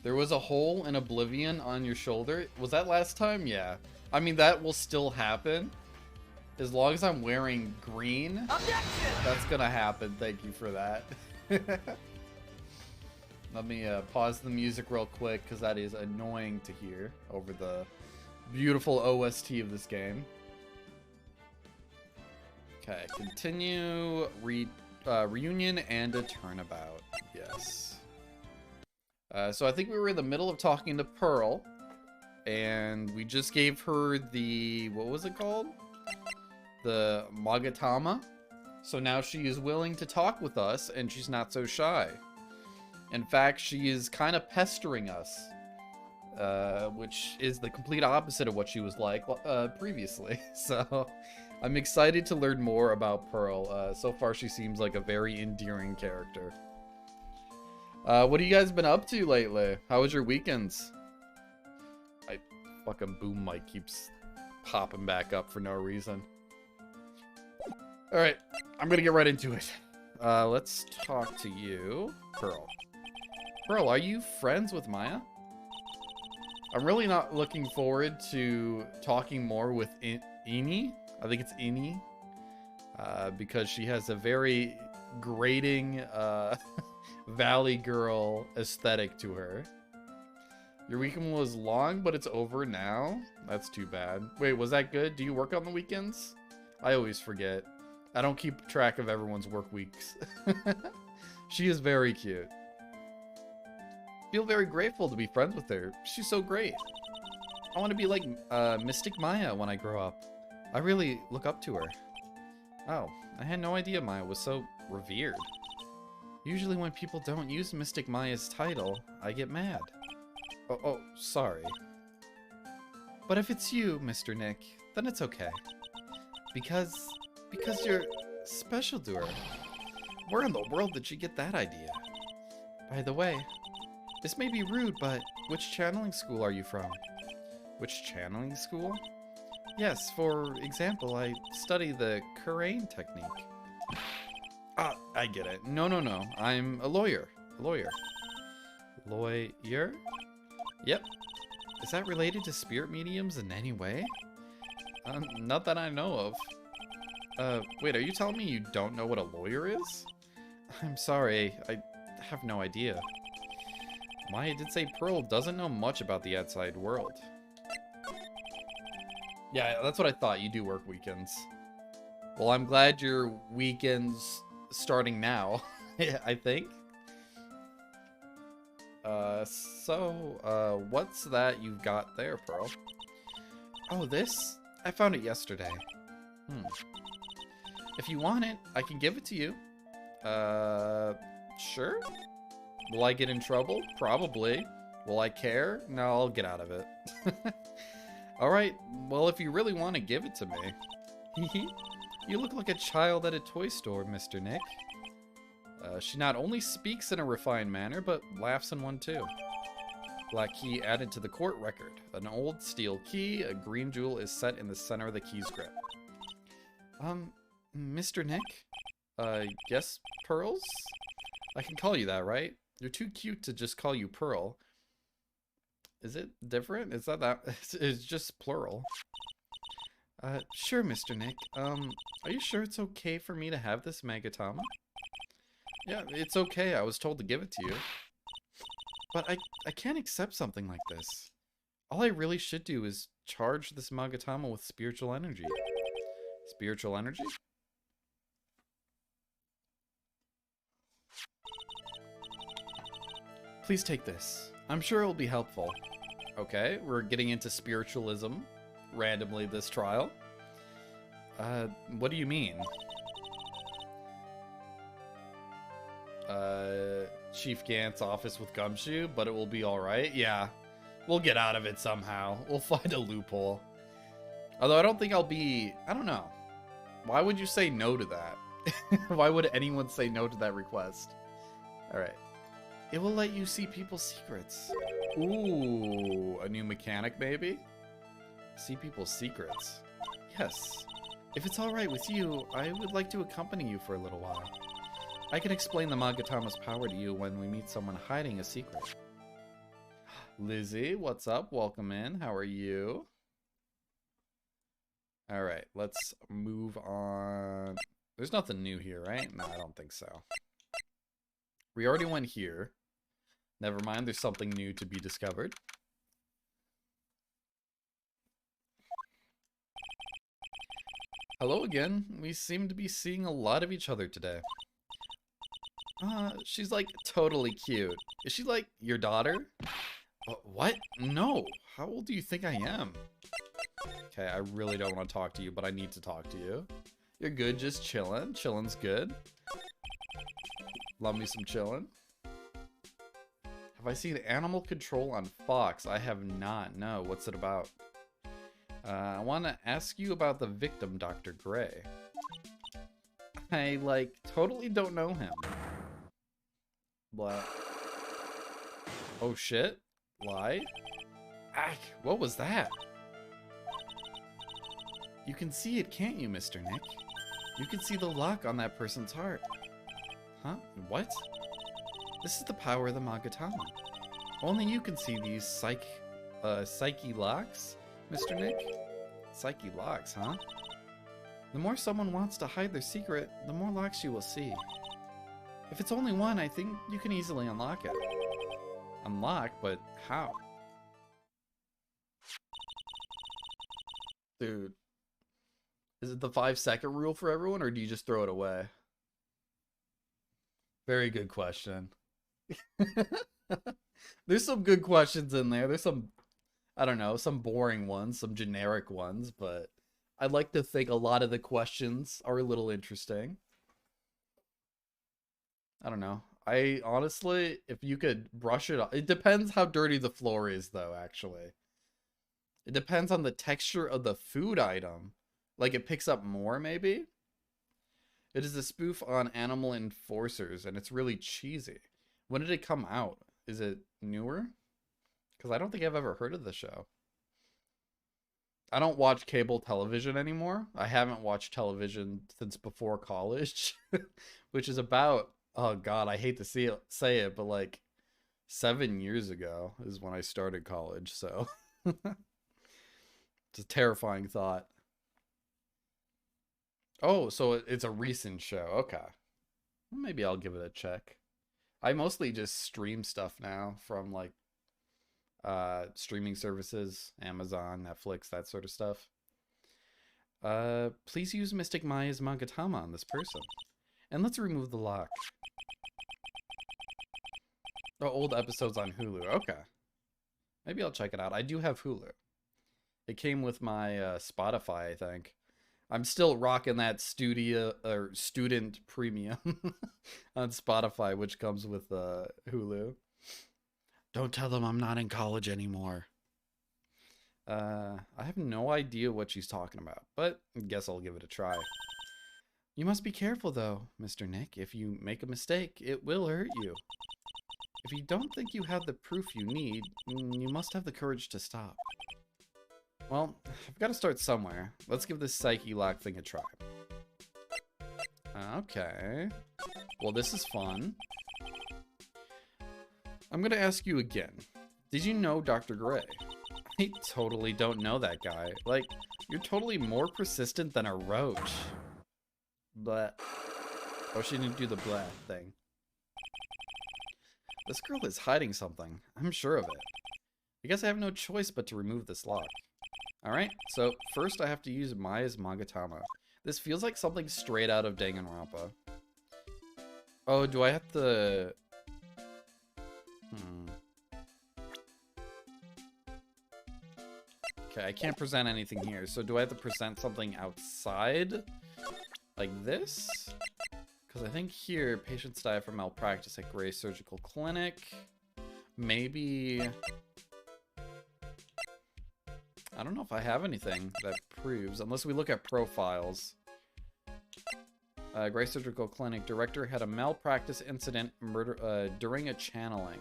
There was a hole in Oblivion on your shoulder. Was that last time? Yeah. I mean, that will still happen. As long as I'm wearing green, Objection! that's gonna happen. Thank you for that. Let me pause the music real quick, because that is annoying to hear over the beautiful OST of this game. Okay, continue, reunion, and a turnabout. Yes. So I think we were in the middle of talking to Pearl, and we just gave her the, what was it called? The Magatama. So now she is willing to talk with us, and she's not so shy. In fact, she is kind of pestering us, which is the complete opposite of what she was like previously. So I'm excited to learn more about Pearl. So far, she seems like a very endearing character. What have you guys been up to lately? How was your weekends? My fucking boom mic keeps popping back up for no reason. Alright, I'm gonna get right into it. Let's talk to you, Pearl. Pearl, are you friends with Maya? I'm really not looking forward to talking more with Ini. I think it's Ini. Because she has a very grating Valley Girl aesthetic to her. Your weekend was long, but it's over now? That's too bad. Wait, was that good? Do you work on the weekends? I always forget. I don't keep track of everyone's work weeks. She is very cute. Feel very grateful to be friends with her. She's so great. I want to be like Mystic Maya when I grow up. I really look up to her. Oh, I had no idea Maya was so revered. Usually when people don't use Mystic Maya's title, I get mad. Oh, sorry. But if it's you, Mr. Nick, then it's okay. Because you're special to her. Where in the world did she get that idea? By the way, this may be rude, but which channeling school are you from? Which channeling school? Yes, for example, I study the Kurain technique. Ah, I get it. No. I'm a lawyer. Lawyer? Yep. Is that related to spirit mediums in any way? Not that I know of. Wait, are you telling me you don't know what a lawyer is? I'm sorry, I have no idea. Maya did say Pearl doesn't know much about the outside world. Yeah, that's what I thought. You do work weekends. Well, I'm glad your weekend's starting now, I think. What's that you've got there, Pearl? Oh, this? I found it yesterday. If you want it, I can give it to you. Sure? Will I get in trouble? Probably. Will I care? No, I'll get out of it. Alright, well, if you really want to give it to me. You look like a child at a toy store, Mr. Nick. She not only speaks in a refined manner, but laughs in one too. Black key added to the court record. An old steel key, a green jewel is set in the center of the key's grip. Mr. Nick? Yes, Pearls? I can call you that, right? You're too cute to just call you Pearl. Is it different? Is that it's just plural. Sure, Mr. Nick. Are you sure it's okay for me to have this Magatama? Yeah, it's okay. I was told to give it to you. But I can't accept something like this. All I really should do is charge this Magatama with spiritual energy. Spiritual energy? Please take this. I'm sure it will be helpful. Okay, we're getting into spiritualism randomly this trial. What do you mean? Chief Gant's office with Gumshoe, but it will be alright. Yeah, we'll get out of it somehow. We'll find a loophole. Although I don't think I'll be... I don't know. Why would you say no to that? Why would anyone say no to that request? Alright. It will let you see people's secrets. Ooh, a new mechanic maybe? See people's secrets. Yes. If it's alright with you, I would like to accompany you for a little while. I can explain the Magatama's power to you when we meet someone hiding a secret. Lizzie, what's up? Welcome in. How are you? All right, let's move on. There's nothing new here, right? No, I don't think so. We already went here. Never mind, there's something new to be discovered. Hello again. We seem to be seeing a lot of each other today. She's like totally cute. Is she like your daughter? What? No. How old do you think I am? Okay, I really don't want to talk to you, but I need to talk to you. You're good, just chilling. Chilling's good. Love me some chillin'. Have I seen Animal Control on Fox? I have not. No. What's it about? I want to ask you about the victim, Dr. Gray. I, like, totally don't know him. But... oh, shit. Lie? Ah, what was that? You can see it, can't you, Mr. Nick? You can see the lock on that person's heart. Huh? What? This is the power of the Magatama. Only you can see these psyche locks, Mr. Nick? Psyche locks, huh? The more someone wants to hide their secret, the more locks you will see. If it's only one, I think you can easily unlock it. Unlock? But how? Dude. Is it the 5-second rule for everyone, or do you just throw it away? Very good question. There's some good questions in there. There's some, I don't know, some boring ones, some generic ones, but I'd like to think a lot of the questions are a little interesting. I don't know. I honestly, if you could brush it off, it depends how dirty the floor is, though, actually. It depends on the texture of the food item. Like, it picks up more, maybe? It is a spoof on Animal Enforcers, and it's really cheesy. When did it come out? Is it newer? Because I don't think I've ever heard of the show. I don't watch cable television anymore. I haven't watched television since before college, which is about, oh god, I hate to say it, but like 7 years ago is when I started college, so it's a terrifying thought. Oh, so it's a recent show. Okay. Well, maybe I'll give it a check. I mostly just stream stuff now from like streaming services, Amazon, Netflix, that sort of stuff. Please use Mystic Maya's Magatama on this person. And let's remove the lock. Oh, old episodes on Hulu. Okay. Maybe I'll check it out. I do have Hulu. It came with my Spotify, I think. I'm still rocking that student premium on Spotify, which comes with Hulu. Don't tell them I'm not in college anymore. I have no idea what she's talking about, but I guess I'll give it a try. You must be careful, though, Mr. Nick. If you make a mistake, it will hurt you. If you don't think you have the proof you need, you must have the courage to stop. Well, I've got to start somewhere. Let's give this psyche lock thing a try. Okay. Well, this is fun. I'm going to ask you again. Did you know Dr. Gray? I totally don't know that guy. Like, you're totally more persistent than a roach. But oh, she didn't do the blah thing. This girl is hiding something. I'm sure of it. I guess I have no choice but to remove this lock. Alright, so first I have to use Maya's Magatama. This feels like something straight out of Danganronpa. Oh, do I have to... Okay, I can't present anything here, so do I have to present something outside? Like this? Because I think here, patients die from malpractice at Gray Surgical Clinic. Maybe... I don't know if I have anything that proves, unless we look at profiles. Gray Surgical Clinic director had a malpractice incident during a channeling.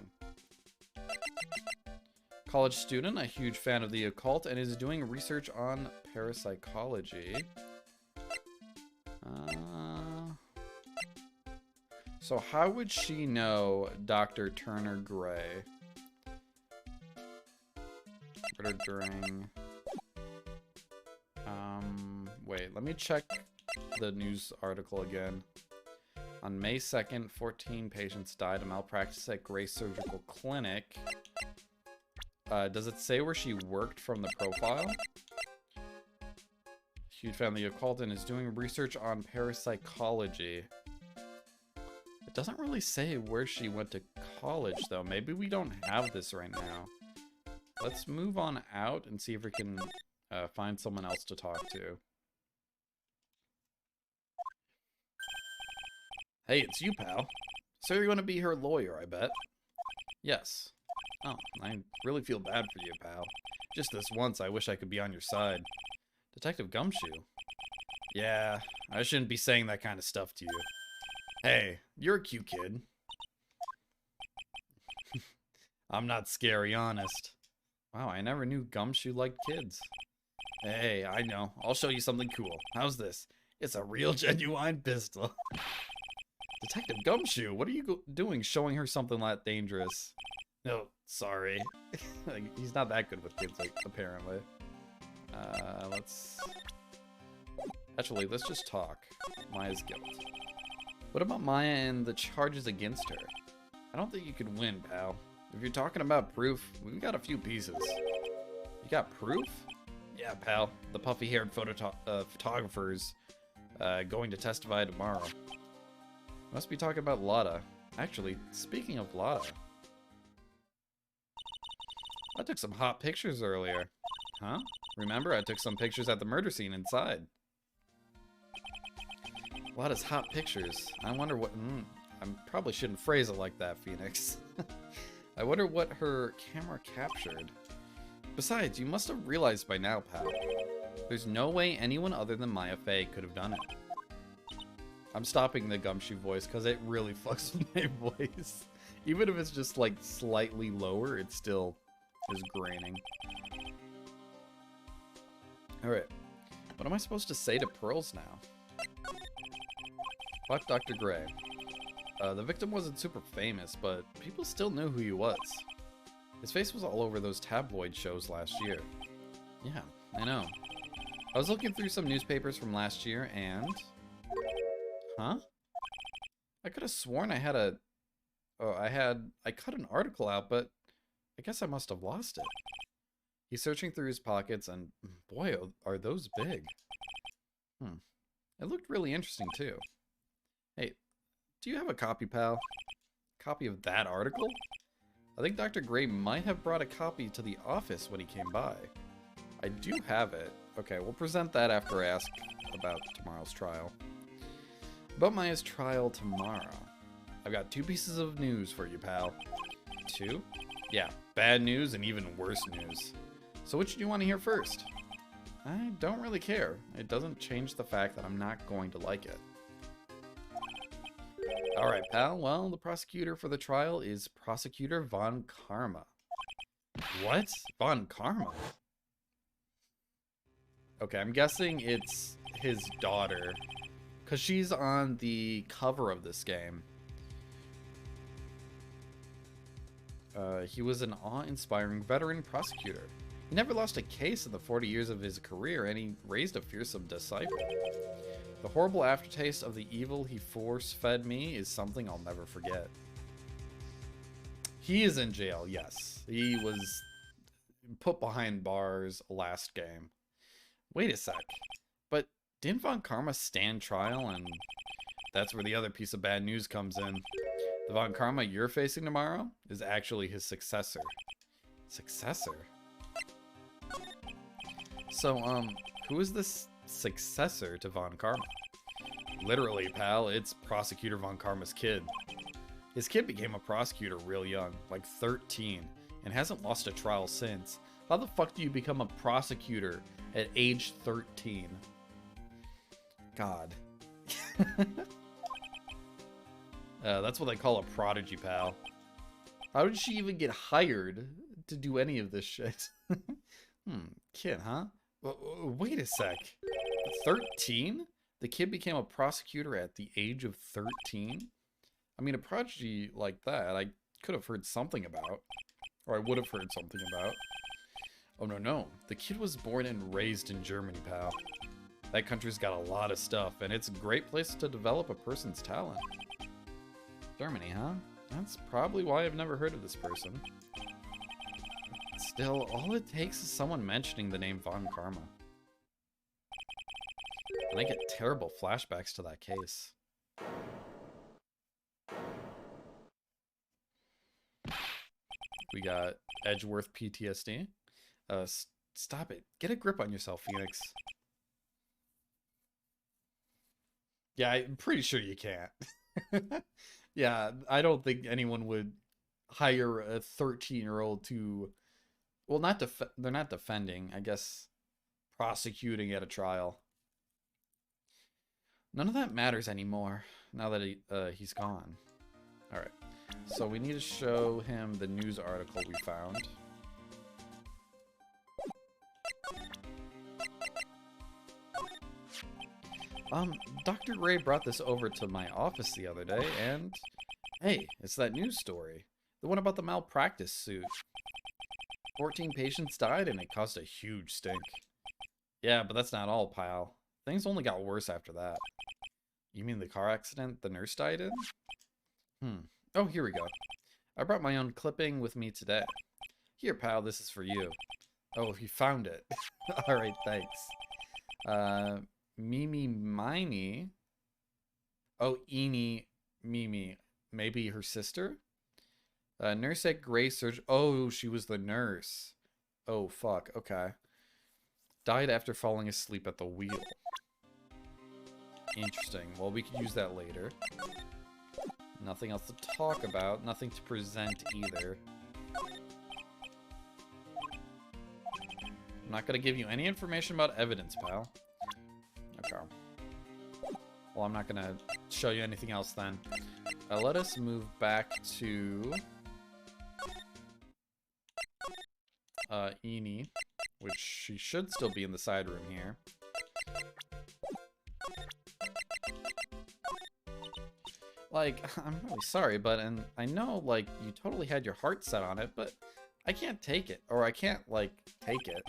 College student, a huge fan of the occult, and is doing research on parapsychology. So how would she know Dr. Turner Gray? Murder during... Wait, let me check the news article again. On May 2nd, 14 patients died of malpractice at Gray Surgical Clinic. Does it say where she worked from the profile? Huge family of Calton is doing research on parapsychology. It doesn't really say where she went to college, though. Maybe we don't have this right now. Let's move on out and see if we can find someone else to talk to. Hey, it's you, pal. So you're going to be her lawyer, I bet. Yes. Oh, I really feel bad for you, pal. Just this once, I wish I could be on your side. Detective Gumshoe? Yeah, I shouldn't be saying that kind of stuff to you. Hey, you're a cute kid. I'm not scary, honest. Wow, I never knew Gumshoe liked kids. Hey, I know. I'll show you something cool. How's this? It's a real genuine pistol. Detective Gumshoe, what are you doing showing her something that dangerous? No, sorry. He's not that good with kids, like, apparently. Actually, let's just talk. Maya's guilt. What about Maya and the charges against her? I don't think you could win, pal. If you're talking about proof, we've got a few pieces. You got proof? Yeah, pal. The puffy-haired photographer's going to testify tomorrow. Must be talking about Lotta. Actually, speaking of Lotta, I took some hot pictures earlier. Huh? Remember, I took some pictures at the murder scene inside. Lotta's hot pictures. I wonder what... I probably shouldn't phrase it like that, Phoenix. I wonder what her camera captured. Besides, you must have realized by now, pal. There's no way anyone other than Maya Fey could have done it. I'm stopping the Gumshoe voice because it really fucks with my voice. Even if it's just like slightly lower, it still is graining. Alright. What am I supposed to say to Pearls now? Fuck Dr. Gray. The victim wasn't super famous, but people still knew who he was. His face was all over those tabloid shows last year. Yeah, I know. I was looking through some newspapers from last year and... Huh? I could have sworn I had a... Oh, I cut an article out, but I guess I must have lost it. He's searching through his pockets and... Boy, are those big. It looked really interesting, too. Hey, do you have a copy, pal? Copy of that article? I think Dr. Gray might have brought a copy to the office when he came by. I do have it. Okay, we'll present that after I ask about tomorrow's trial. About Maya's trial tomorrow. I've got 2 pieces of news for you, pal. 2? Yeah, bad news and even worse news. So which do you want to hear first? I don't really care. It doesn't change the fact that I'm not going to like it. Alright, pal. Well, the prosecutor for the trial is Prosecutor Von Karma. What? Von Karma? Okay, I'm guessing it's his daughter. Because she's on the cover of this game. He was an awe-inspiring veteran prosecutor. He never lost a case in the 40 years of his career, and he raised a fearsome disciple. The horrible aftertaste of the evil he force-fed me is something I'll never forget. He is in jail, yes. He was put behind bars last game. Wait a sec. But didn't Von Karma stand trial, and that's where the other piece of bad news comes in. The Von Karma you're facing tomorrow is actually his successor. Successor? So, who is this successor to Von Karma? Literally, pal, it's Prosecutor Von Karma's kid. His kid became a prosecutor real young, like 13, and hasn't lost a trial since. How the fuck do you become a prosecutor at age 13? God. That's what they call a prodigy, pal. How did she even get hired to do any of this shit? Kid, huh? Wait a sec. 13? The kid became a prosecutor at the age of 13? I mean, a prodigy like that, I could have heard something about. Or I would have heard something about. Oh, no. The kid was born and raised in Germany, pal. That country's got a lot of stuff, and it's a great place to develop a person's talent. Germany, huh? That's probably why I've never heard of this person. Still, all it takes is someone mentioning the name Von Karma. And I get terrible flashbacks to that case. We got Edgeworth PTSD. Stop it. Get a grip on yourself, Phoenix. Yeah, I'm pretty sure you can't. Yeah, I don't think anyone would hire a 13-year-old to... Well, they're not defending, I guess prosecuting at a trial. None of that matters anymore, now that he's gone. Alright, so we need to show him the news article we found. Dr. Gray brought this over to my office the other day, and... Hey, it's that news story. The one about the malpractice suit. 14 patients died, and it caused a huge stink. Yeah, but that's not all, pal. Things only got worse after that. You mean the car accident the nurse died in? Oh, here we go. I brought my own clipping with me today. Here, pal, this is for you. Oh, you found it. Alright, thanks. Mimi Miney. Oh, Eenie Mimi. Maybe her sister? Nurse at Gray Surgery. Oh, she was the nurse. Oh, fuck. Okay. Died after falling asleep at the wheel. Interesting. Well, we could use that later. Nothing else to talk about. Nothing to present either. I'm not going to give you any information about evidence, pal. Okay. Well, I'm not going to show you anything else then. Let us move back to... Eenie, which she should still be in the side room here. Like, I'm really sorry, but, and I know, like, you totally had your heart set on it, but I can't take it, or I can't, like, take it.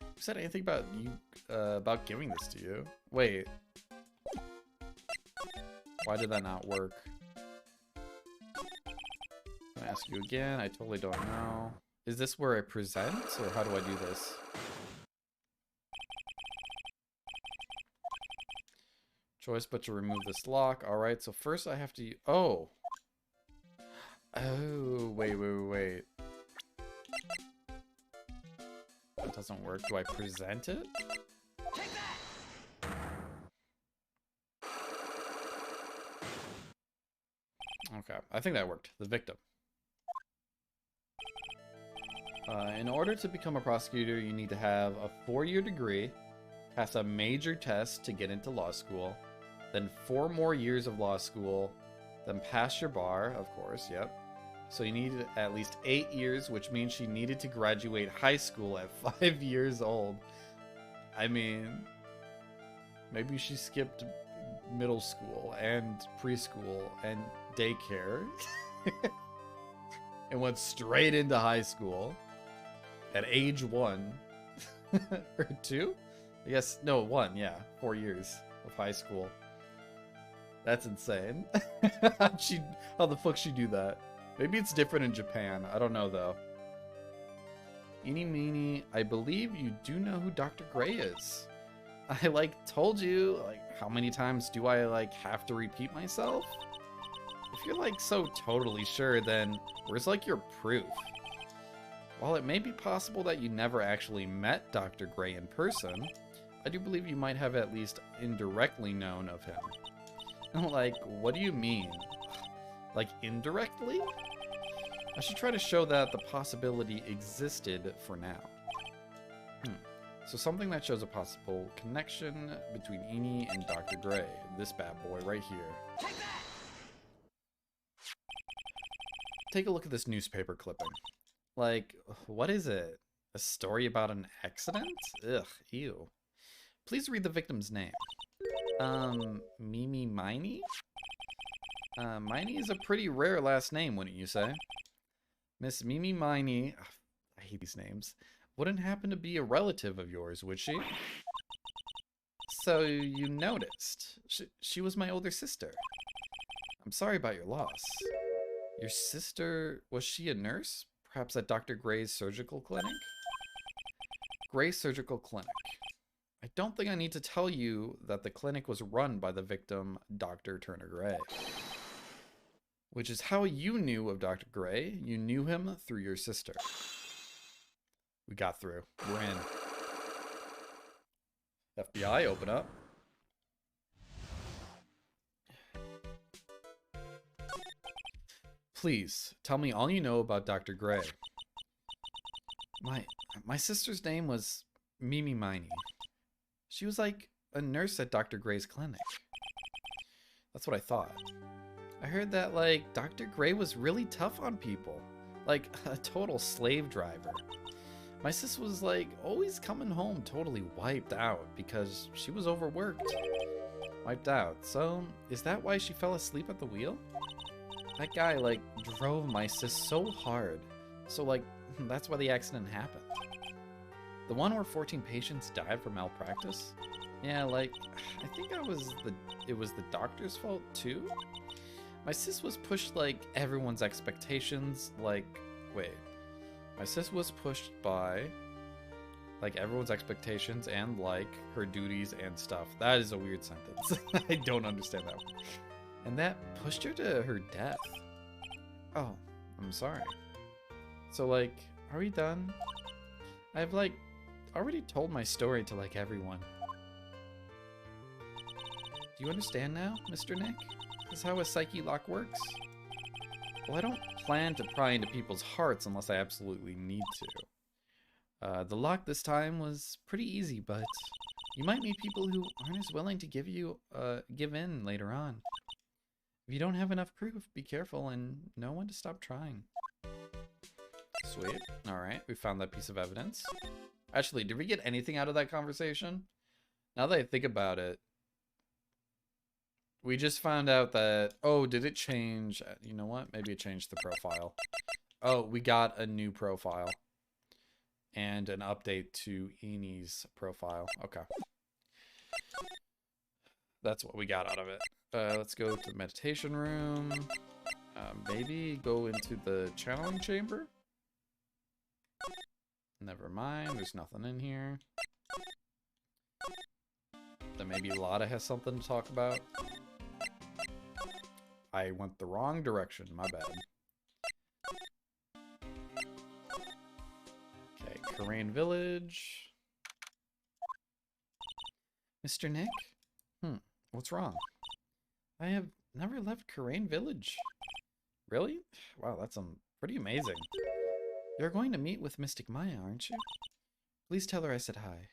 Who said anything about you, about giving this to you? Wait. Why did that not work? I'm gonna ask you again, I totally don't know. Is this where I present, or how do I do this? Choice but to remove this lock. Alright, so first I have to... Oh! Oh, wait. That doesn't work. Do I present it? Take that! Okay, I think that worked. The victim. In order to become a prosecutor, you need to have a 4-year degree, pass a major test to get into law school, then 4 more years of law school, then pass your bar, of course, yep. So you needed at least 8 years, which means she needed to graduate high school at 5 years old. I mean, maybe she skipped middle school and preschool and daycare and went straight into high school. At age 1. Or 2? I guess, no, 1, yeah. 4 years of high school. That's insane. How the fuck she do that? Maybe it's different in Japan. I don't know, though. Eenie meenie, I believe you do know who Dr. Gray is. I, like, told you, like, how many times do I, like, have to repeat myself? If you're, like, so totally sure, then where's, like, your proof? While it may be possible that you never actually met Dr. Gray in person, I do believe you might have at least indirectly known of him. Like, what do you mean? Like, indirectly? I should try to show that the possibility existed for now. So something that shows a possible connection between Eenie and Dr. Gray. This bad boy right here. Take a look at this newspaper clipping. Like, what is it? A story about an accident? Ugh, ew. Please read the victim's name. Mimi Miney? Miney is a pretty rare last name, wouldn't you say? Miss Mimi Miney, I hate these names, wouldn't happen to be a relative of yours, would she? So you noticed. She was my older sister. I'm sorry about your loss. Your sister, was she a nurse? Perhaps at Dr. Gray's surgical clinic? Gray's surgical clinic. I don't think I need to tell you that the clinic was run by the victim, Dr. Turner Gray. Which is how you knew of Dr. Gray. You knew him through your sister. We got through. We're in. FBI, open up. Please, tell me all you know about Dr. Gray. My sister's name was Mimi Miney. She was like a nurse at Dr. Gray's clinic. That's what I thought. I heard that, like, Dr. Gray was really tough on people. Like, a total slave driver. My sis was, like, always coming home totally wiped out because she was overworked. Wiped out. So, is that why she fell asleep at the wheel? That guy, like, drove my sis so hard. So, like, that's why the accident happened. The one where 14 patients died from malpractice? Yeah, like, I think it was the doctor's fault, too? My sis was pushed, like, everyone's expectations, like, wait. My sis was pushed by, like, everyone's expectations and, like, her duties and stuff. That is a weird sentence. I don't understand that one. And that pushed her to her death. Oh, I'm sorry. So, like, are we done? I've, like, already told my story to, like, everyone. Do you understand now, Mr. Nick? This is how a psyche lock works? Well, I don't plan to pry into people's hearts unless I absolutely need to. The lock this time was pretty easy, but you might meet people who aren't as willing to give in later on. If you don't have enough proof, be careful and know when to stop trying. Sweet. Alright, we found that piece of evidence. Actually, did we get anything out of that conversation? Now that I think about it, we just found out that, oh, did it change? You know what? Maybe it changed the profile. Oh, we got a new profile. And an update to Eni's profile. Okay. That's what we got out of it. Let's go to the meditation room. Maybe go into the channeling chamber. Never mind, there's nothing in here. Then maybe Lotta has something to talk about. I went the wrong direction, my bad. Okay, Karain Village. Mr. Nick? What's wrong? I have never left Karain Village. Really? Wow, that's pretty amazing. You're going to meet with Mystic Maya, aren't you? Please tell her I said hi.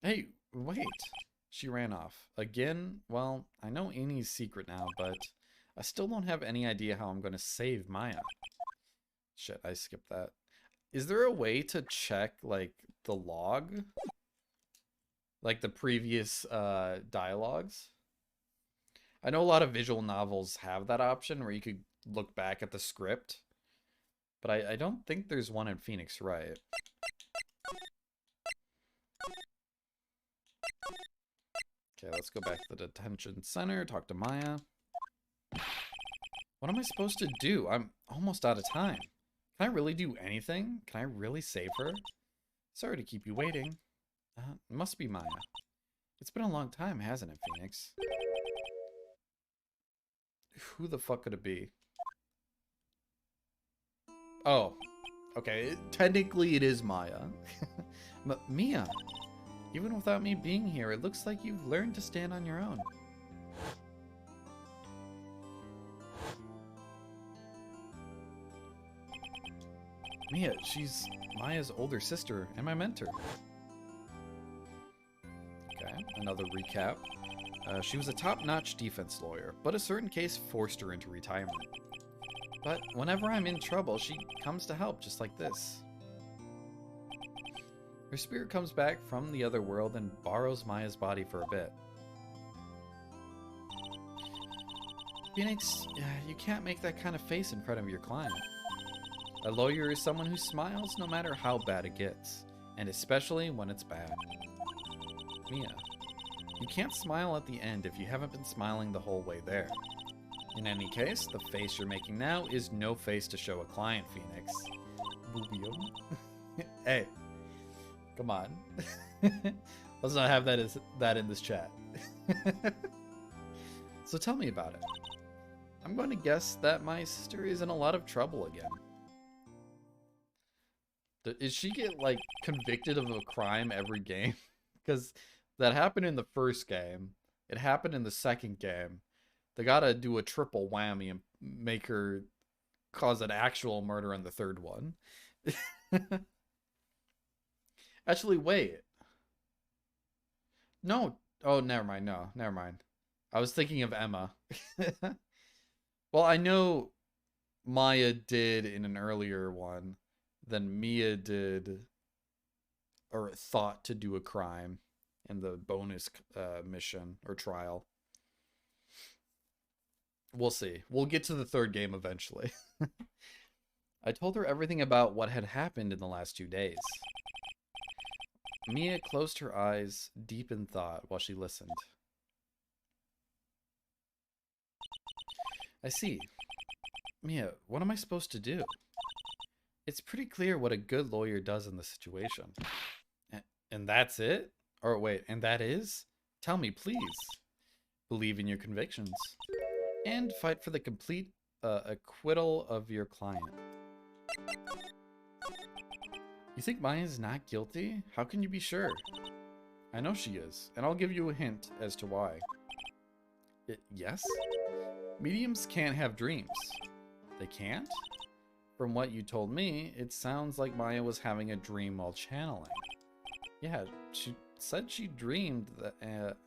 Hey, wait. She ran off. Again? Well, I know Eni's secret now, but I still don't have any idea how I'm going to save Maya. Shit, I skipped that. Is there a way to check, like, the log? Like the previous dialogues? I know a lot of visual novels have that option where you could look back at the script, but I don't think there's one in Phoenix Wright. Okay, let's go back to the detention center, talk to Maya. What am I supposed to do? I'm almost out of time. Can I really do anything? Can I really save her? Sorry to keep you waiting. It must be Maya. It's been a long time, hasn't it, Phoenix? Who the fuck could it be? Oh, okay. Technically, it is Maya. But Mia, even without me being here, it looks like you've learned to stand on your own. Mia, she's Maya's older sister and my mentor. Okay, another recap. She was a top-notch defense lawyer, but a certain case forced her into retirement. But whenever I'm in trouble, she comes to help, just like this. Her spirit comes back from the other world and borrows Maya's body for a bit. Phoenix, you can't make that kind of face in front of your client. A lawyer is someone who smiles no matter how bad it gets, and especially when it's bad. Mia, you can't smile at the end if you haven't been smiling the whole way there. In any case, the face you're making now is no face to show a client, Phoenix. Boobio. Hey, come on. Let's not have that in this chat. So tell me about it. I'm going to guess that my sister is in a lot of trouble again. Is she get, like, convicted of a crime every game? Because that happened in the first game. It happened in the second game. They gotta do a triple whammy and make her cause an actual murder in the third one. Actually, wait. No. Oh, never mind. No, never mind. I was thinking of Emma. Well, I know Maya did in an earlier one. Then Mia did, or thought to do a crime in the bonus mission or trial. We'll see. We'll get to the third game eventually. I told her everything about what had happened in the last 2 days. Mia closed her eyes, deep in thought, while she listened. I see. Mia, what am I supposed to do? It's pretty clear what a good lawyer does in this situation. And that's it? Or wait, and that is? Tell me, please. Believe in your convictions. And fight for the complete acquittal of your client. You think Maya's not guilty? How can you be sure? I know she is, and I'll give you a hint as to why. Yes? Mediums can't have dreams. They can't? From what you told me, it sounds like Maya was having a dream while channeling. Yeah, she said she dreamed that...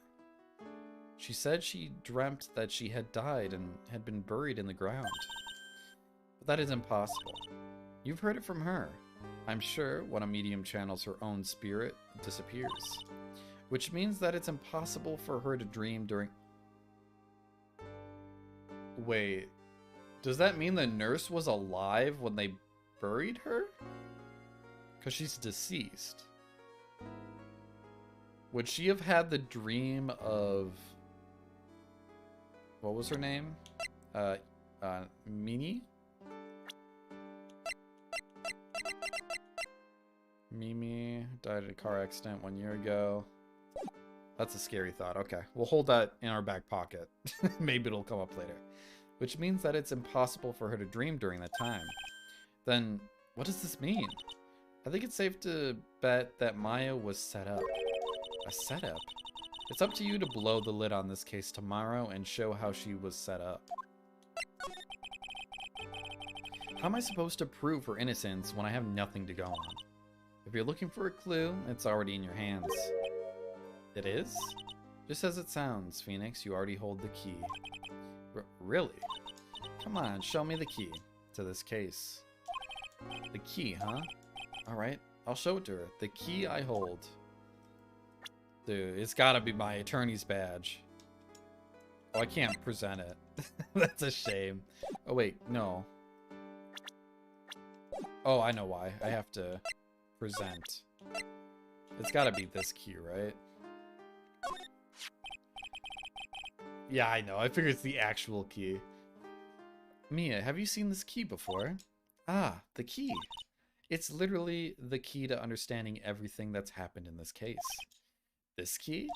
She said she dreamt that she had died and had been buried in the ground. But that is impossible. You've heard it from her. I'm sure when a medium channels her own spirit, it disappears. Which means that it's impossible for her to dream during... Wait, does that mean the nurse was alive when they buried her? Because she's deceased. Would she have had the dream of... What was her name? Mimi? Mimi died in a car accident 1 year ago. That's a scary thought. Okay, we'll hold that in our back pocket. Maybe it'll come up later. Which means that it's impossible for her to dream during that time. Then, what does this mean? I think it's safe to bet that Maya was set up. A setup? It's up to you to blow the lid on this case tomorrow and show how she was set up. How am I supposed to prove her innocence when I have nothing to go on? If you're looking for a clue, it's already in your hands. It is? Just as it sounds, Phoenix, you already hold the key. Really? Come on, show me the key to this case. The key, huh? Alright, I'll show it to her. The key I hold. Dude, it's gotta be my attorney's badge. Oh, I can't present it. That's a shame. Oh, wait, no. Oh, I know why. I have to present. It's gotta be this key, right? Yeah, I know. I figure it's the actual key. Mia, have you seen this key before? Ah, the key. It's literally the key to understanding everything that's happened in this case. This key?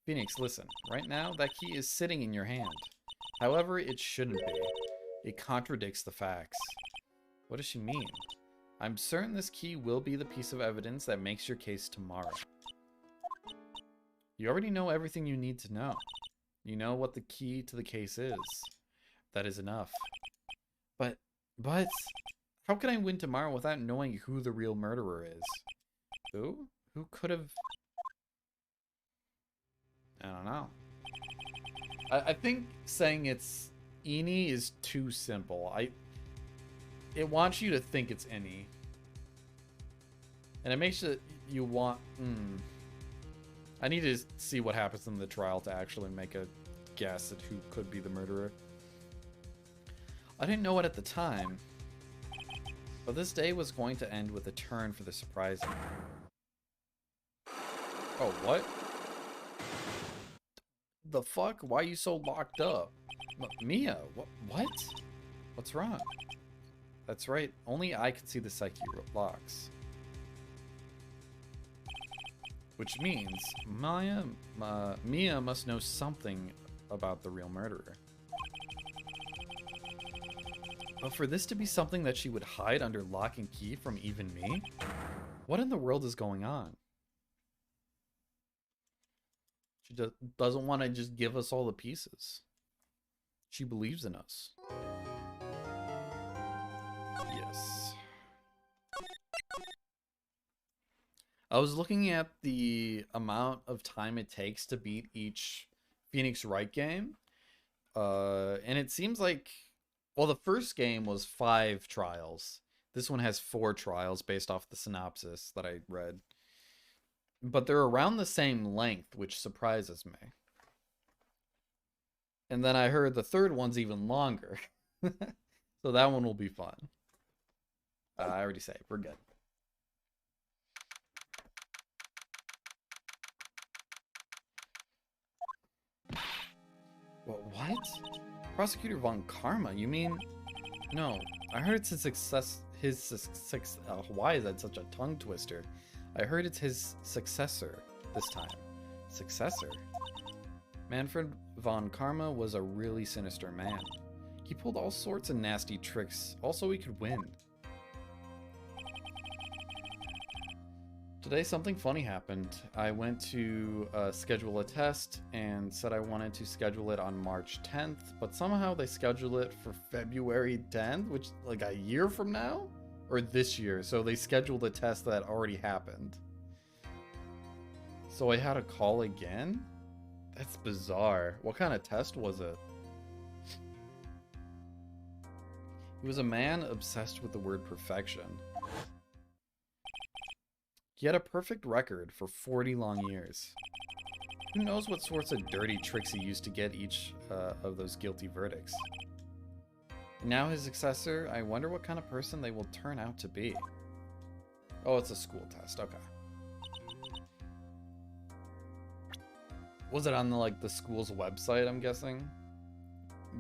Phoenix, listen. Right now, that key is sitting in your hand. However, it shouldn't be. It contradicts the facts. What does she mean? I'm certain this key will be the piece of evidence that makes your case tomorrow. You already know everything you need to know. You know what the key to the case is. That is enough. But, how can I win tomorrow without knowing who the real murderer is? Who? Who could have... I don't know. I think saying it's Eni is too simple. It wants you to think it's Eni. And it makes you want... I need to see what happens in the trial to actually make a guess at who could be the murderer. I didn't know it at the time. But this day was going to end with a turn for the surprising. Oh, what? The fuck? Why are you so locked up? Mia, what? What's wrong? That's right, only I can see the psyche locks. Which means Mia must know something about the real murderer. But for this to be something that she would hide under lock and key from even me? What in the world is going on? She doesn't want to just give us all the pieces. She believes in us. Yes. I was looking at the amount of time it takes to beat each Phoenix Wright game. And it seems like, well, the first game was 5 trials. This one has 4 trials based off the synopsis that I read. But they're around the same length, which surprises me. And then I heard the third one's even longer. So that one will be fun. I already say, we're good. What? Prosecutor Von Karma? You mean? No, I heard it's his success. Why is that such a tongue twister? I heard it's his successor this time. Successor? Manfred Von Karma was a really sinister man. He pulled all sorts of nasty tricks, also he could win. Today something funny happened. I went to schedule a test and said I wanted to schedule it on March 10th, but somehow they scheduled it for February 10th, which like a year from now? Or this year, so they scheduled a test that already happened. So I had to call again? That's bizarre. What kind of test was it? He was a man obsessed with the word perfection. He had a perfect record for 40 long years. Who knows what sorts of dirty tricks he used to get each of those guilty verdicts. And now his successor, I wonder what kind of person they will turn out to be. Oh, it's a school test, okay. Was it on the school's website, I'm guessing?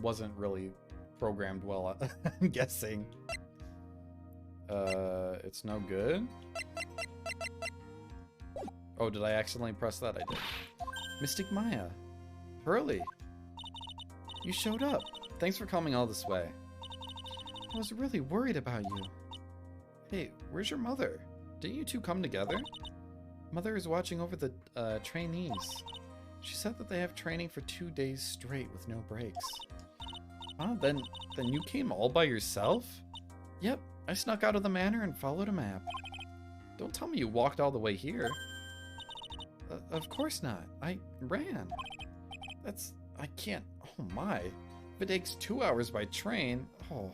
Wasn't really programmed well, I'm guessing. It's no good? Oh, did I accidentally press that? I did. Mystic Maya. Pearly. You showed up. Thanks for coming all this way. I was really worried about you. Hey, where's your mother? Didn't you two come together? Mother is watching over the trainees. She said that they have training for 2 days straight with no breaks. Huh? Then you came all by yourself? Yep, I snuck out of the manor and followed a map. Don't tell me you walked all the way here. Of course not. I ran. I can't. Oh my. If it takes 2 hours by train, oh,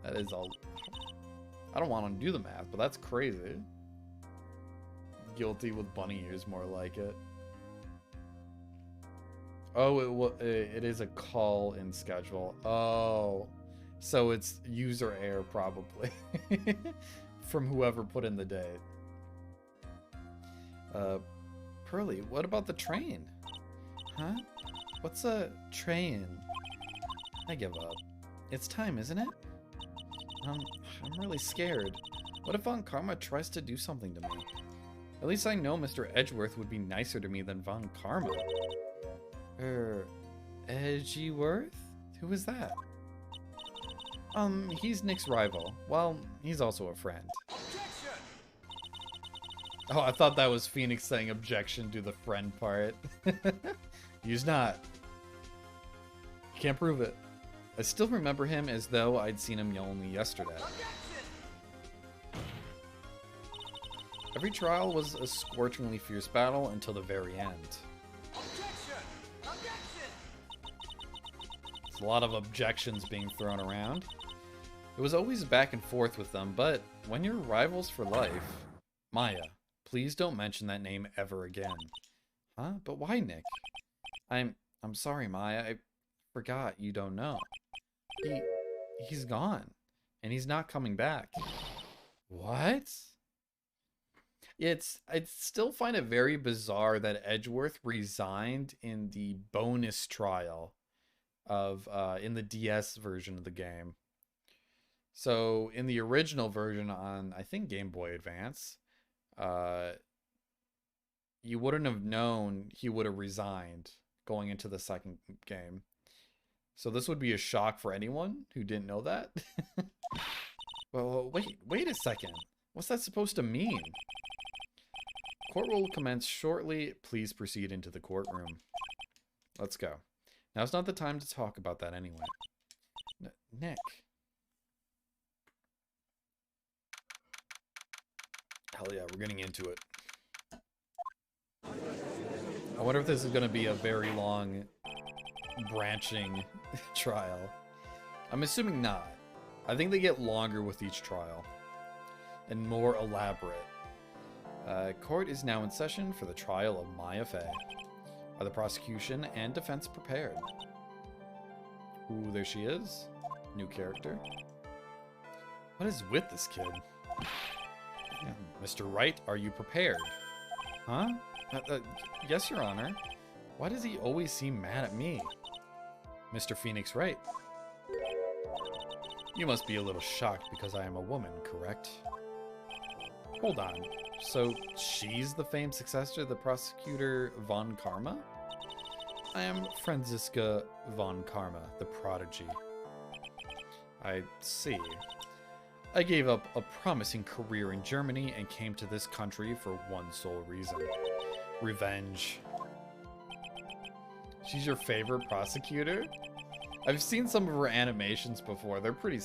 that is all. I don't want to do the math, but that's crazy. Guilty with bunny ears, more like it. Oh, it is a call-in schedule. Oh, so it's user error probably from whoever put in the date. Pearly, what about the train? Huh? What's a train? I give up. It's time, isn't it? I'm really scared. What if Von Karma tries to do something to me? At least I know Mr. Edgeworth would be nicer to me than Von Karma. Edgeworth? Who is that? He's Nick's rival. Well, he's also a friend. Objection! Oh, I thought that was Phoenix saying objection to the friend part. He's not. Can't prove it. I still remember him as though I'd seen him only yesterday. Every trial was a scorchingly fierce battle until the very end. There's a lot of objections being thrown around. It was always back and forth with them, but when you're rivals for life... Maya, please don't mention that name ever again. Huh? But why, Nick? I'm sorry, Maya. I forgot you don't know. He's gone. And he's not coming back. What? I still find it very bizarre that Edgeworth resigned in the bonus trial of in the DS version of the game. So in the original version on I think Game Boy Advance, you wouldn't have known he would have resigned going into the second game. So this would be a shock for anyone who didn't know that. Well, wait a second. What's that supposed to mean? Court will commence shortly. Please proceed into the courtroom. Let's go. Now's not the time to talk about that anyway. Nick. Hell yeah, we're getting into it. I wonder if this is going to be a very long, branching trial. I'm assuming not. I think they get longer with each trial. And more elaborate. Court is now in session for the trial of Maya Fey. Are the prosecution and defense prepared? Ooh, there she is. New character. What is with this kid? Mr. Wright, are you prepared? Huh? Yes, Your Honor. Why does he always seem mad at me? Mr. Phoenix Wright. You must be a little shocked because I am a woman, correct? Hold on. So, she's the famed successor to the prosecutor Von Karma? I am Franziska Von Karma, the prodigy. I see. I gave up a promising career in Germany and came to this country for one sole reason. Revenge. She's your favorite prosecutor? I've seen some of her animations before. They're pretty...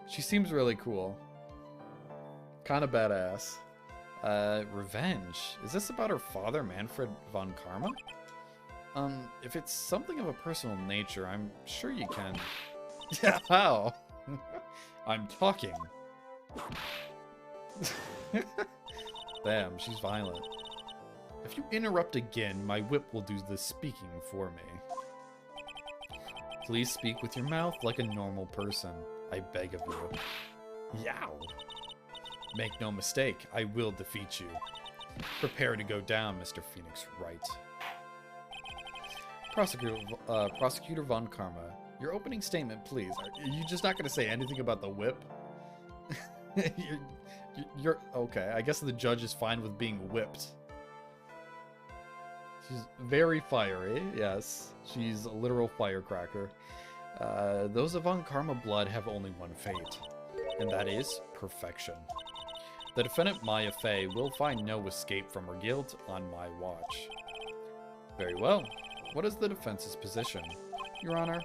She seems really cool. Kind of badass. Revenge. Is this about her father, Manfred von Karma? If it's something of a personal nature, I'm sure you can... Yeah, how? I'm talking. Damn, she's violent. If you interrupt again, my whip will do the speaking for me. Please speak with your mouth like a normal person. I beg of you. Yow! Make no mistake, I will defeat you. Prepare to go down, Mr. Phoenix Wright. Prosecutor Von Karma, your opening statement, please. Are you just not going to say anything about the whip? you're okay. I guess the judge is fine with being whipped. She's very fiery, yes. She's a literal firecracker. Those of Von Karma blood have only one fate, and that is perfection. The defendant Maya Fey will find no escape from her guilt on my watch. Very well. What is the defense's position? Your Honor,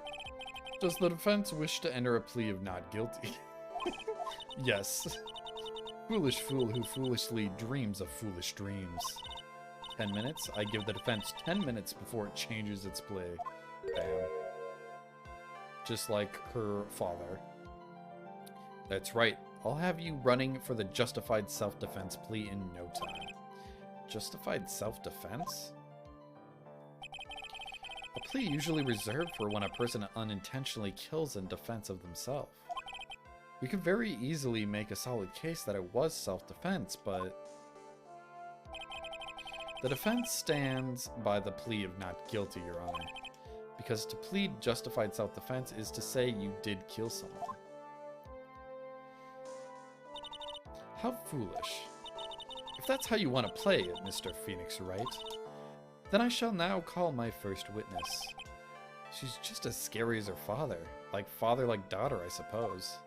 does the defense wish to enter a plea of not guilty? Yes. Foolish fool who foolishly dreams of foolish dreams. 10 minutes? I give the defense 10 minutes before it changes its plea. Bam. Just like her father. That's right. I'll have you running for the justified self-defense plea in no time. Justified self-defense? A plea usually reserved for when a person unintentionally kills in defense of themselves. We could very easily make a solid case that it was self-defense, but... The defense stands by the plea of not guilty, Your Honor. Because to plead justified self-defense is to say you did kill someone. How foolish. If that's how you want to play it, Mr. Phoenix Wright, then I shall now call my first witness. She's just as scary as her father. Father like daughter, I suppose.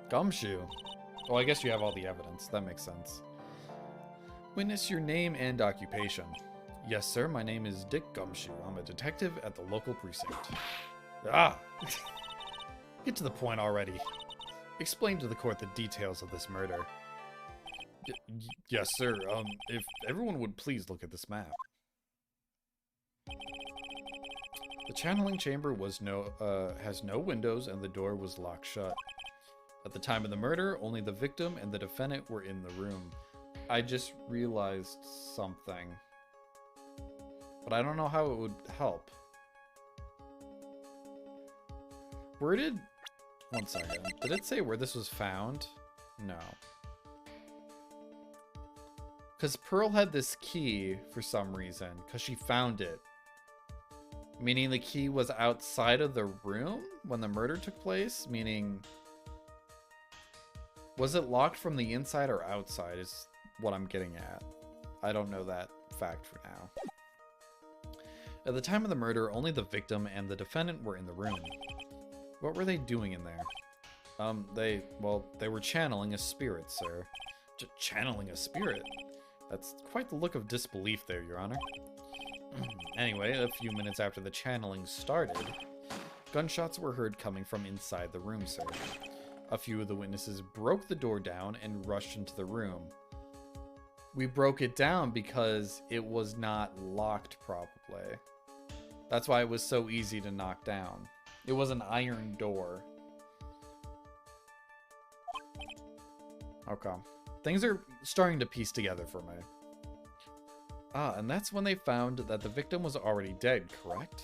Gumshoe. Well, I guess you have all the evidence. That makes sense. Witness your name and occupation. Yes, sir, my name is Dick Gumshoe. I'm a detective at the local precinct. Ah! Get to the point already. Explain to the court the details of this murder. Yes, sir. If everyone would please look at this map. The channeling chamber has no windows and the door was locked shut. At the time of the murder, only the victim and the defendant were in the room. I just realized something. But I don't know how it would help. Where did... One second. Did it say where this was found? No. Because Pearl had this key for some reason. Because she found it. Meaning the key was outside of the room when the murder took place? Meaning... Was it locked from the inside or outside is what I'm getting at. I don't know that fact for now. At the time of the murder, only the victim and the defendant were in the room. What were they doing in there? They were channeling a spirit, sir. Channeling a spirit? That's quite the look of disbelief there, Your Honor. Anyway, a few minutes after the channeling started, gunshots were heard coming from inside the room, sir. A few of the witnesses broke the door down and rushed into the room. We broke it down because it was not locked properly. That's why it was so easy to knock down. It was an iron door. Okay. Things are starting to piece together for me. Ah, and that's when they found that the victim was already dead, correct?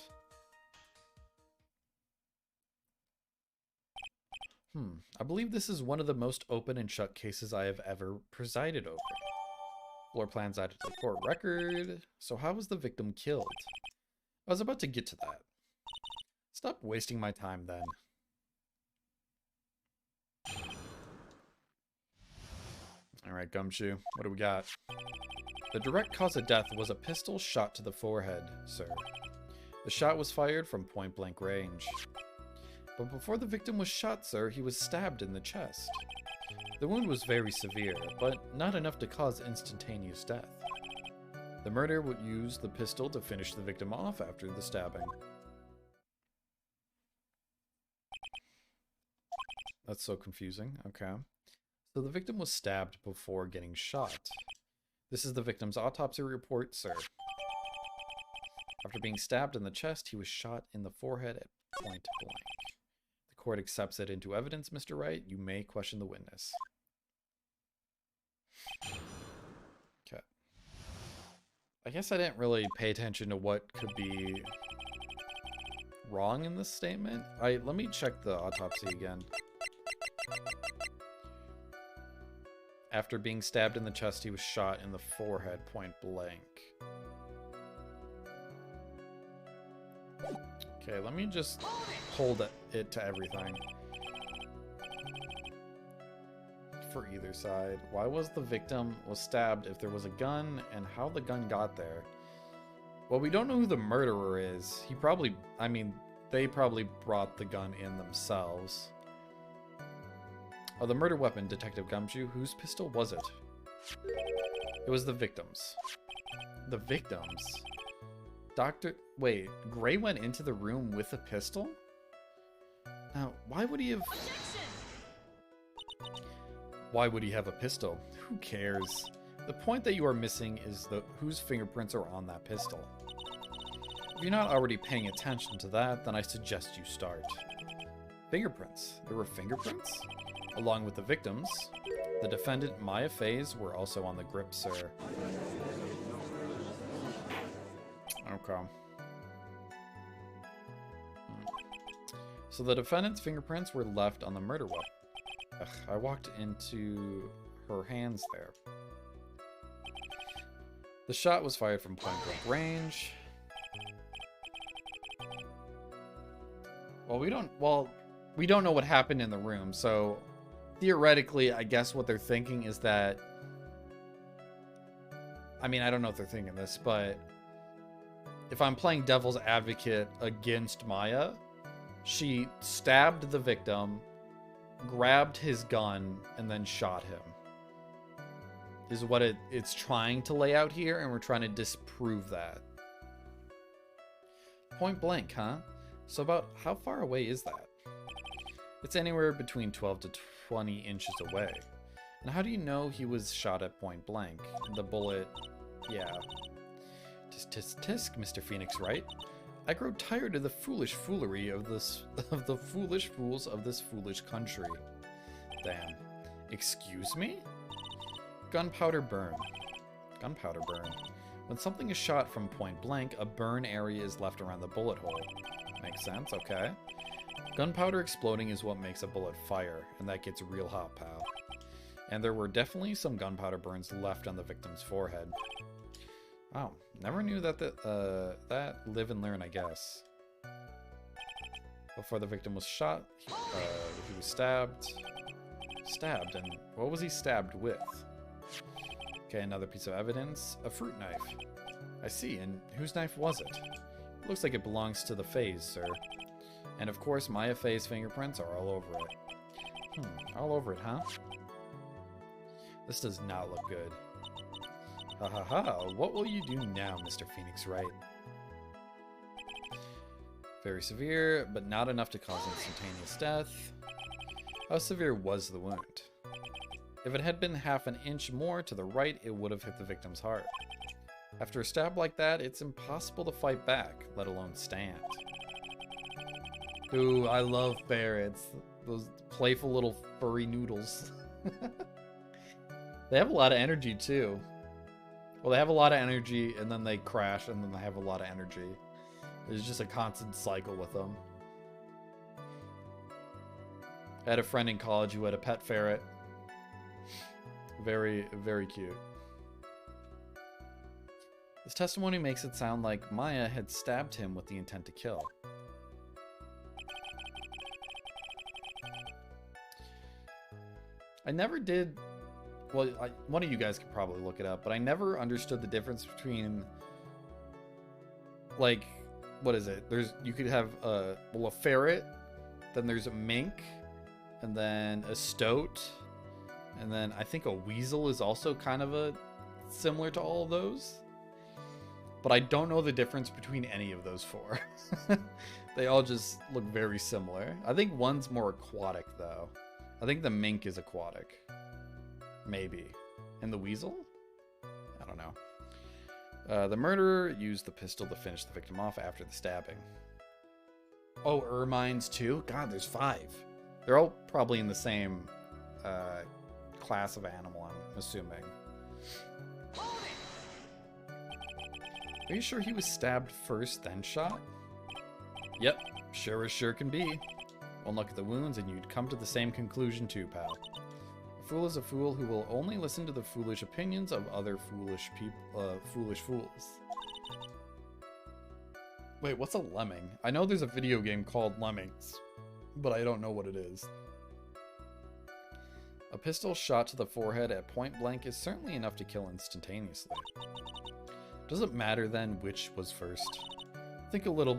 I believe this is one of the most open and shut cases I have ever presided over. Floor plans added to the court record. So how was the victim killed? I was about to get to that. Stop wasting my time then. Alright, Gumshoe, what do we got? The direct cause of death was a pistol shot to the forehead, sir. The shot was fired from point-blank range. But before the victim was shot, sir, he was stabbed in the chest. The wound was very severe, but not enough to cause instantaneous death. The murderer would use the pistol to finish the victim off after the stabbing. That's so confusing. Okay. So the victim was stabbed before getting shot. This is the victim's autopsy report, sir. After being stabbed in the chest, he was shot in the forehead at point blank. The court accepts it into evidence, Mr. Wright. You may question the witness. Okay. I guess I didn't really pay attention to what could be wrong in this statement. Let me check the autopsy again. After being stabbed in the chest, he was shot in the forehead point blank. Okay, let me just hold it to everything. For either side. Why was the victim stabbed if there was a gun, and how the gun got there? Well, we don't know who the murderer is. He probably, I mean, they probably brought the gun in themselves. Oh, the murder weapon, Detective Gumshoe. Whose pistol was it? It was the victim's. The victim's? Wait, Gray went into the room with a pistol? Now, why would he have... Why would he have a pistol? Who cares? The point that you are missing is whose fingerprints are on that pistol. If you're not already paying attention to that, then I suggest you start. Fingerprints. There were fingerprints? Along with the victims. The defendant, Maya Faye's, were also on the grip, sir. Okay. So the defendant's fingerprints were left on the murder weapon. Ugh, I walked into her hands there. The shot was fired from point-blank range. We don't know what happened in the room, so theoretically, I guess what they're thinking is that... I mean, I don't know if they're thinking this, but if I'm playing devil's advocate against Maya, she stabbed the victim, grabbed his gun, and then shot him. Is what it's trying to lay out here, and we're trying to disprove that. Point blank, huh? So about how far away is that? It's anywhere between 12 to 20 inches away. And how do you know he was shot at point blank? The bullet... yeah. Tisk tisk tisk, Mr. Phoenix Wright. I grow tired of the foolish foolery of the foolish fools of this foolish country. Damn. Excuse me? Gunpowder burn. Gunpowder burn. When something is shot from point blank, a burn area is left around the bullet hole. Makes sense, okay. Gunpowder exploding is what makes a bullet fire, and that gets real hot, pal. And there were definitely some gunpowder burns left on the victim's forehead. Wow, never knew that that live and learn, I guess. Before the victim was shot, he was stabbed. Stabbed, and what was he stabbed with? Okay, another piece of evidence. A fruit knife. I see, and whose knife was it? Looks like it belongs to the Faye's, sir. And of course, Maya Faye's fingerprints are all over it. All over it, huh? This does not look good. Ha ha ha, what will you do now, Mr. Phoenix Wright? Very severe, but not enough to cause instantaneous death. How severe was the wound? If it had been half an inch more to the right, it would have hit the victim's heart. After a stab like that, it's impossible to fight back, let alone stand. Ooh, I love ferrets. Those playful little furry noodles. They have a lot of energy, too. Well, they have a lot of energy, and then they crash, and then they have a lot of energy. It's just a constant cycle with them. I had a friend in college who had a pet ferret. Very, very cute. This testimony makes it sound like Maya had stabbed him with the intent to kill. I never did... Well, one of you guys could probably look it up, but I never understood the difference between... Like, what is it? You could have a ferret, then there's a mink, and then a stoat, and then I think a weasel is also kind of similar to all of those. But I don't know the difference between any of those four. They all just look very similar. I think one's more aquatic, though. I think the mink is aquatic. Maybe. And the weasel? I don't know. The murderer used the pistol to finish the victim off after the stabbing. Oh, ermines too? God, there's 5. They're all probably in the same class of animal, I'm assuming. Are you sure he was stabbed first, then shot? Yep, sure as sure can be. One look at the wounds and you'd come to the same conclusion too, pal. A fool is a fool who will only listen to the foolish opinions of other foolish people, foolish fools. Wait, what's a lemming? I know there's a video game called Lemmings, but I don't know what it is. A pistol shot to the forehead at point blank is certainly enough to kill instantaneously. Does it matter then which was first? Think a little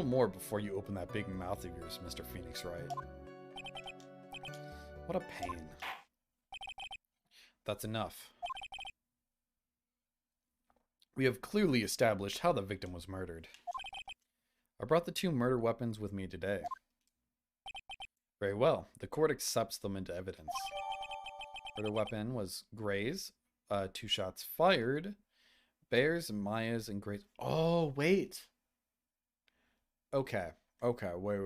more before you open that big mouth of yours, Mr. Phoenix Wright. What a pain. That's enough. We have clearly established how the victim was murdered. I brought the 2 murder weapons with me today. Very well. The court accepts them into evidence. Murder weapon was Gray's. 2 shots fired. Bears, Maya's, and Gray's. Oh, wait. Okay. Okay, wait.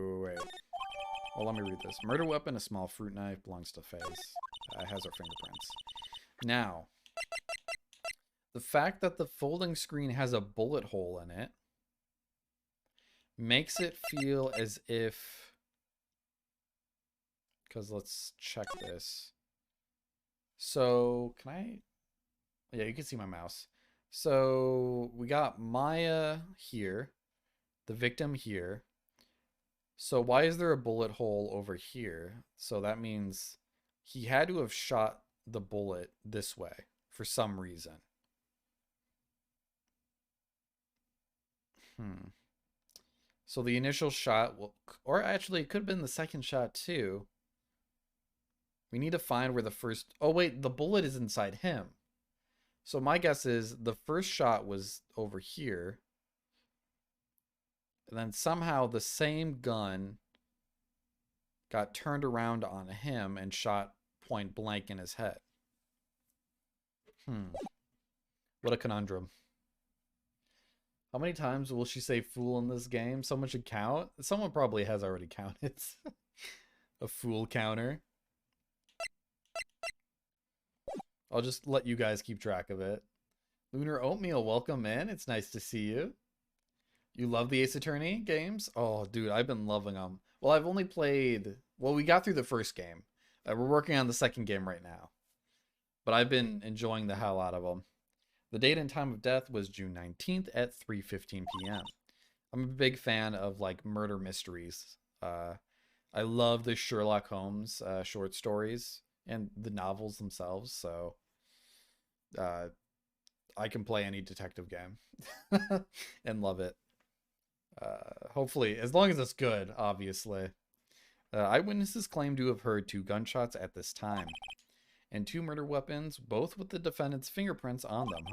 Well, let me read this. Murder weapon, a small fruit knife, belongs to Faye's. Has her fingerprints. Now, the fact that the folding screen has a bullet hole in it makes it feel as if... Because let's check this. So, can I... Yeah, you can see my mouse. So we got Maya here, the victim here. So why is there a bullet hole over here? So that means he had to have shot the bullet this way for some reason. So the initial shot will, or actually it could have been the second shot too. We need to find where the first, oh wait, the bullet is inside him. So my guess is the first shot was over here. And then somehow the same gun got turned around on him and shot point blank in his head. What a conundrum. How many times will she say fool in this game? Someone should count. Someone probably has already counted. A fool counter. I'll just let you guys keep track of it. Lunar Oatmeal, welcome in. It's nice to see you. You love the Ace Attorney games? Oh, dude, I've been loving them. Well, I've only played. Well, we got through the first game. We're working on the second game right now, but I've been enjoying the hell out of them. The date and time of death was June 19th at 3:15 p.m. I'm a big fan of like murder mysteries. I love the Sherlock Holmes short stories and the novels themselves. So uh, I can play any detective game and love it. Hopefully, as long as it's good, obviously. Eyewitnesses claim to have heard 2 gunshots at this time, and 2 murder weapons, both with the defendant's fingerprints on them,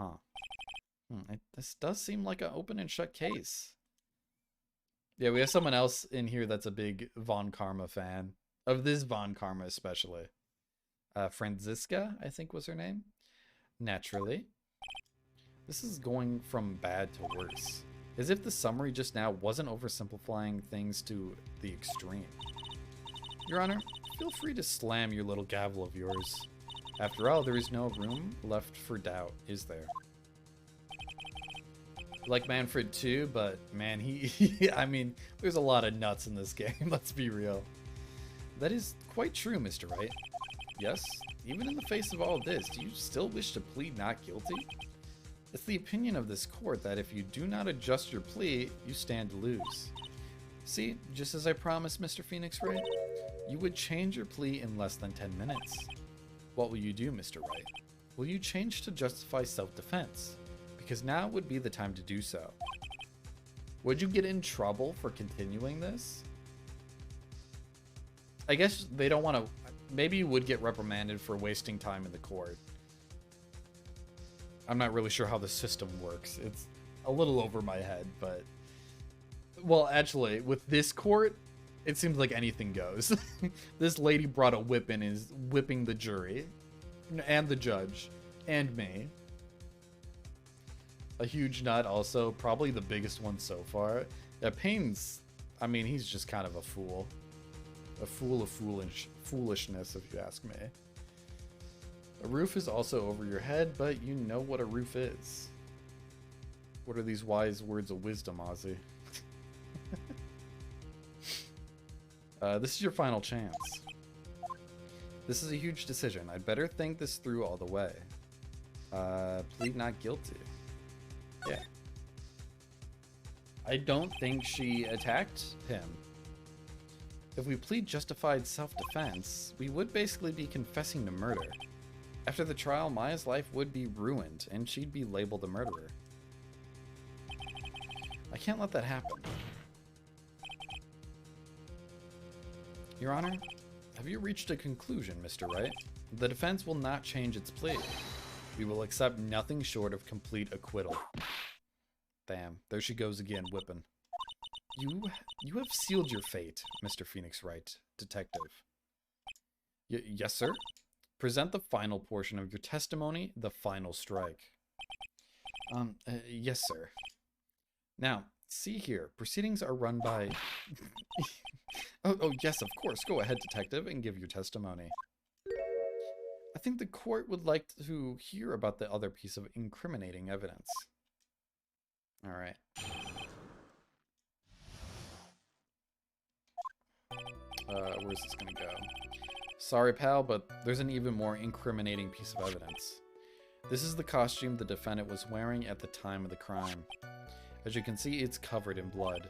huh? This does seem like an open and shut case. Yeah, we have someone else in here that's a big Von Karma fan. Of this Von Karma especially. Franziska, I think was her name. Naturally. This is going from bad to worse. As if the summary just now wasn't oversimplifying things to the extreme. Your Honor, feel free to slam your little gavel of yours. After all, there is no room left for doubt, is there? Like Manfred too, but man, I mean, there's a lot of nuts in this game, let's be real. That is quite true, Mr. Wright. Yes, even in the face of all this, do you still wish to plead not guilty? It's the opinion of this court that if you do not adjust your plea, you stand to lose. See, just as I promised, Mr. Phoenix Wright, you would change your plea in less than 10 minutes. What will you do, Mr. Wright? Will you change to justify self-defense? Because now would be the time to do so. Would you get in trouble for continuing this? I guess they don't want to... Maybe you would get reprimanded for wasting time in the court. I'm not really sure how the system works. It's a little over my head, but... Well, actually, with this court, it seems like anything goes. This lady brought a whip and is whipping the jury. And the judge. And me. A huge nut also. Probably the biggest one so far. Yeah, Payne's... I mean, he's just kind of a fool. A fool of foolishness, if you ask me. A roof is also over your head, but you know what a roof is. What are these wise words of wisdom, Ozzy? This is your final chance. This is a huge decision. I'd better think this through all the way. Plead not guilty. Yeah. I don't think she attacked him. If we plead justified self-defense, we would basically be confessing to murder. After the trial, Maya's life would be ruined, and she'd be labeled a murderer. I can't let that happen. Your Honor, have you reached a conclusion, Mr. Wright? The defense will not change its plea. We will accept nothing short of complete acquittal. Damn, there she goes again, whipping. You have sealed your fate, Mr. Phoenix Wright, detective. Yes, sir? Present the final portion of your testimony, the final strike. Yes, sir. Now, see here, proceedings are run by... oh, yes, of course. Go ahead, detective, and give your testimony. I think the court would like to hear about the other piece of incriminating evidence. All right. Where's this gonna go? Sorry, pal, but there's an even more incriminating piece of evidence. This is the costume the defendant was wearing at the time of the crime. As you can see, it's covered in blood.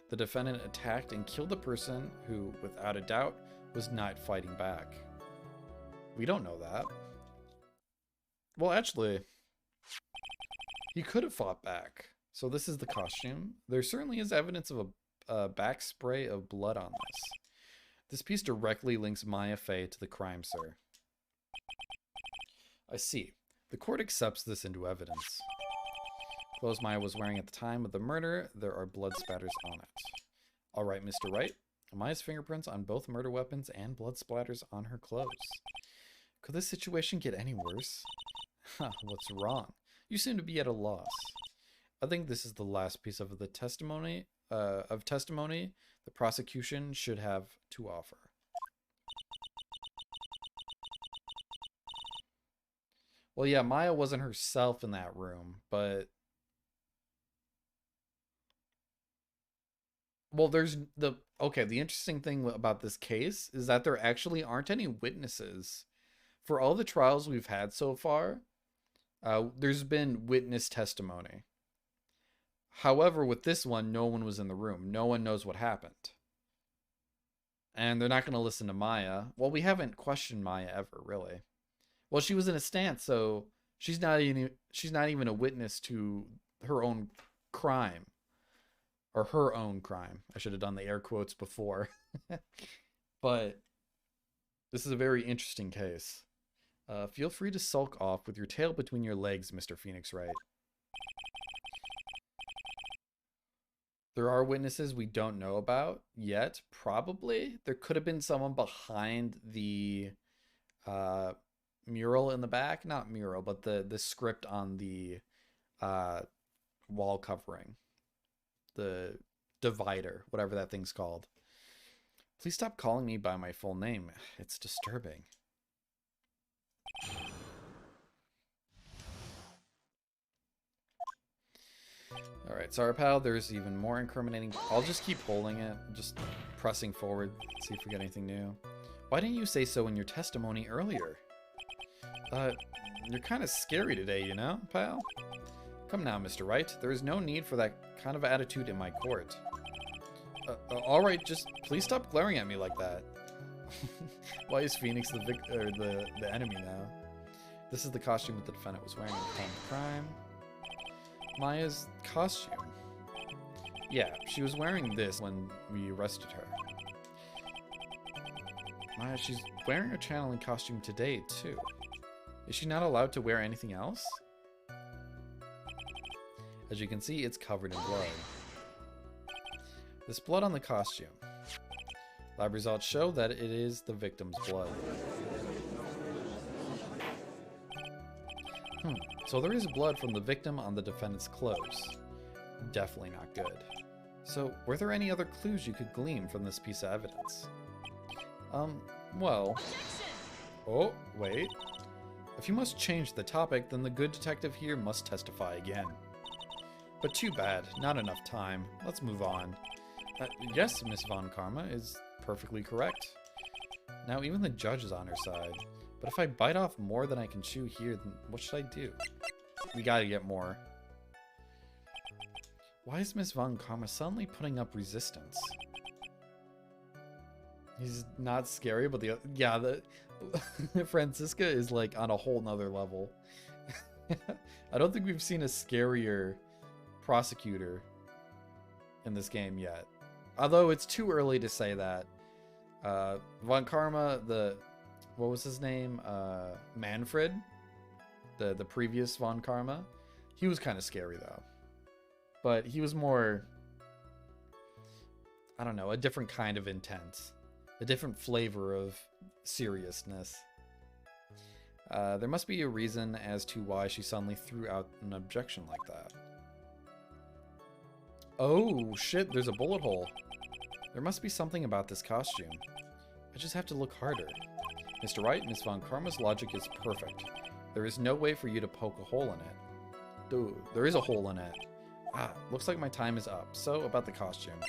The defendant attacked and killed a person who, without a doubt, was not fighting back. We don't know that. Well, actually, he could have fought back. So this is the costume. There certainly is evidence of a back spray of blood on this. This piece directly links Maya Fey to the crime, sir. I see. The court accepts this into evidence. Clothes Maya was wearing at the time of the murder, there are blood spatters on it. All right, Mr. Wright. Maya's fingerprints on both murder weapons and blood splatters on her clothes. Could this situation get any worse? Huh, what's wrong? You seem to be at a loss. I think this is the last piece of the testimony the prosecution should have to offer. Well, yeah, Maya wasn't herself in that room, but Well, there's the okay. The interesting thing about this case is that there actually aren't any witnesses for all the trials we've had so far. There's been witness testimony. However, with this one, no one was in the room. No one knows what happened. And they're not going to listen to Maya. Well, we haven't questioned Maya ever, really. Well, she was in a stance, so she's not even a witness to her own crime. Or her own crime. I should have done the air quotes before. But this is a very interesting case. Feel free to sulk off with your tail between your legs, Mr. Phoenix Wright. There are witnesses we don't know about yet, probably. There could have been someone behind the uh, mural in the back. Not mural, but the script on the uh, wall covering. The divider, whatever that thing's called. Please stop calling me by my full name. It's disturbing. Alright, sorry pal, there's even more incriminating. I'll just keep holding it, just pressing forward, see if we get anything new. Why didn't you say so in your testimony earlier? You're kind of scary today, you know, pal? Come now, Mr. Wright, there is no need for that kind of attitude in my court. Alright, just please stop glaring at me like that. Why is Phoenix the enemy now? This is the costume that the defendant was wearing at the time of the crime. Maya's costume. Yeah, she was wearing this when we arrested her. Maya, she's wearing her channeling costume today, too. Is she not allowed to wear anything else? As you can see, it's covered in blood. This blood on the costume. Lab results show that it is the victim's blood. So there is blood from the victim on the defendant's clothes. Definitely not good. So, were there any other clues you could glean from this piece of evidence? Well... Oh, wait. If you must change the topic, then the good detective here must testify again. But too bad, not enough time. Let's move on. Yes, Miss Von Karma is perfectly correct. Now even the judge is on her side. But if I bite off more than I can chew here, then what should I do? We gotta get more. Why is Miss Von Karma suddenly putting up resistance? He's not scary, but the Francisca is like on a whole nother level. I don't think we've seen a scarier prosecutor in this game yet. Although it's too early to say that. Von Karma, what was his name? Manfred, the previous Von Karma. He was kind of scary though. But he was more, I don't know, a different kind of intense. A different flavor of seriousness. There must be a reason as to why she suddenly threw out an objection like that. Oh shit, there's a bullet hole. There must be something about this costume. I just have to look harder. Mr. Wright, Miss Von Karma's logic is perfect. There is no way for you to poke a hole in it. Dude, there is a hole in it. Ah, looks like my time is up. So, about the costume.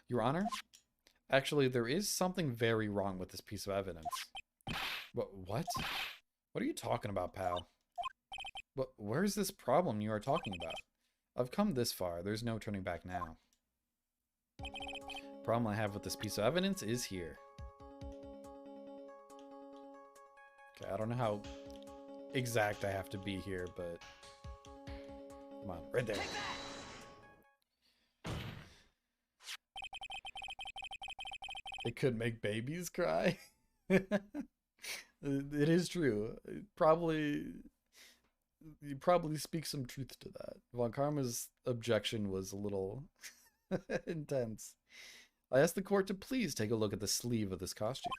Your Honor? Actually, there is something very wrong with this piece of evidence. What? What are you talking about, pal? Where's this problem you are talking about? I've come this far. There's no turning back now. Problem I have with this piece of evidence is here. Okay, I don't know how exact I have to be here, but... Come on, right there. It could make babies cry. It is true. You probably speak some truth to that. Von Karma's objection was a little intense. I asked the court to please take a look at the sleeve of this costume.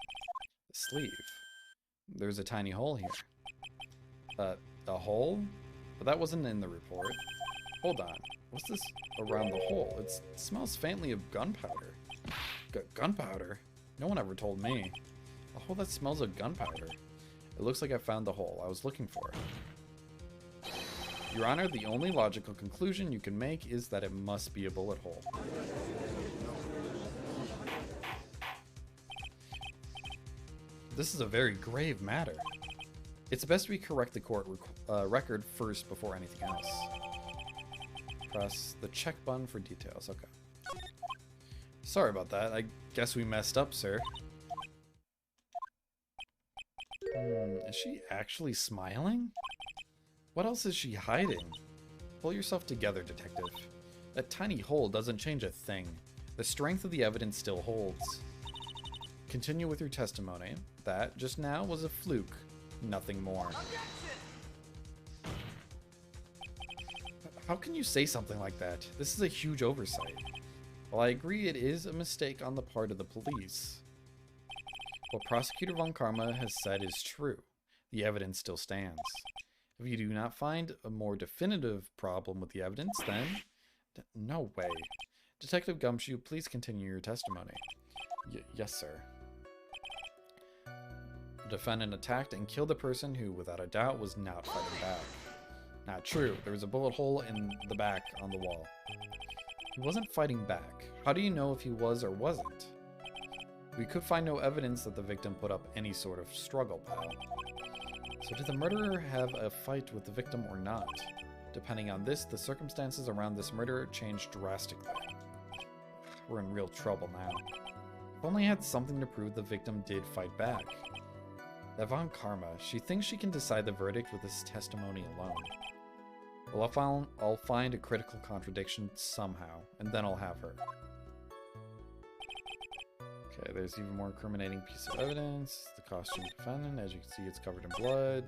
The sleeve? There's a tiny hole here. A hole? But that wasn't in the report. Hold on. What's this around the hole? It smells faintly of gunpowder. Gunpowder? No one ever told me. A hole that smells of gunpowder. It looks like I found the hole I was looking for. Your Honor, the only logical conclusion you can make is that it must be a bullet hole. This is a very grave matter. It's best we correct the court record first before anything else. Press the check button for details. Okay. Sorry about that. I guess we messed up, sir. Is she actually smiling? What else is she hiding? Pull yourself together, detective. That tiny hole doesn't change a thing. The strength of the evidence still holds. Continue with your testimony. That, just now, was a fluke. Nothing more. How can you say something like that? This is a huge oversight. While I agree it is a mistake on the part of the police, what Prosecutor Von Karma has said is true. The evidence still stands. If you do not find a more definitive problem with the evidence, then... No way. Detective Gumshoe, please continue your testimony. Yes, sir. The defendant attacked and killed a person who, without a doubt, was not fighting back. Not true. There was a bullet hole in the back on the wall. He wasn't fighting back. How do you know if he was or wasn't? We could find no evidence that the victim put up any sort of struggle, pal. So did the murderer have a fight with the victim or not? Depending on this, the circumstances around this murder changed drastically. We're in real trouble now. If only I had something to prove the victim did fight back. That Von Karma, she thinks she can decide the verdict with this testimony alone. Well, I'll find a critical contradiction somehow, and then I'll have her. Okay, there's even more incriminating piece of evidence. The costume defendant, as you can see, it's covered in blood.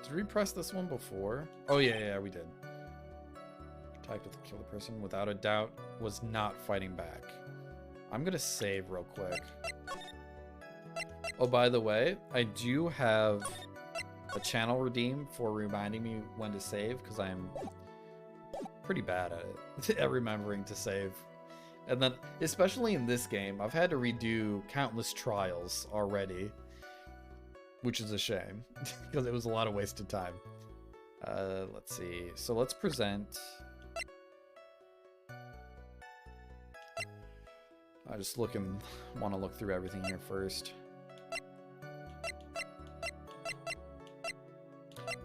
Did we press this one before? Oh yeah, we did. Attacked with the killer person, without a doubt, was not fighting back. I'm gonna save real quick. Oh, by the way, I do have a channel redeem for reminding me when to save, because I'm pretty bad at it, at remembering to save. And then, especially in this game, I've had to redo countless trials already, which is a shame, because it was a lot of wasted time. Let's see. So let's present... I just want to look through everything here first.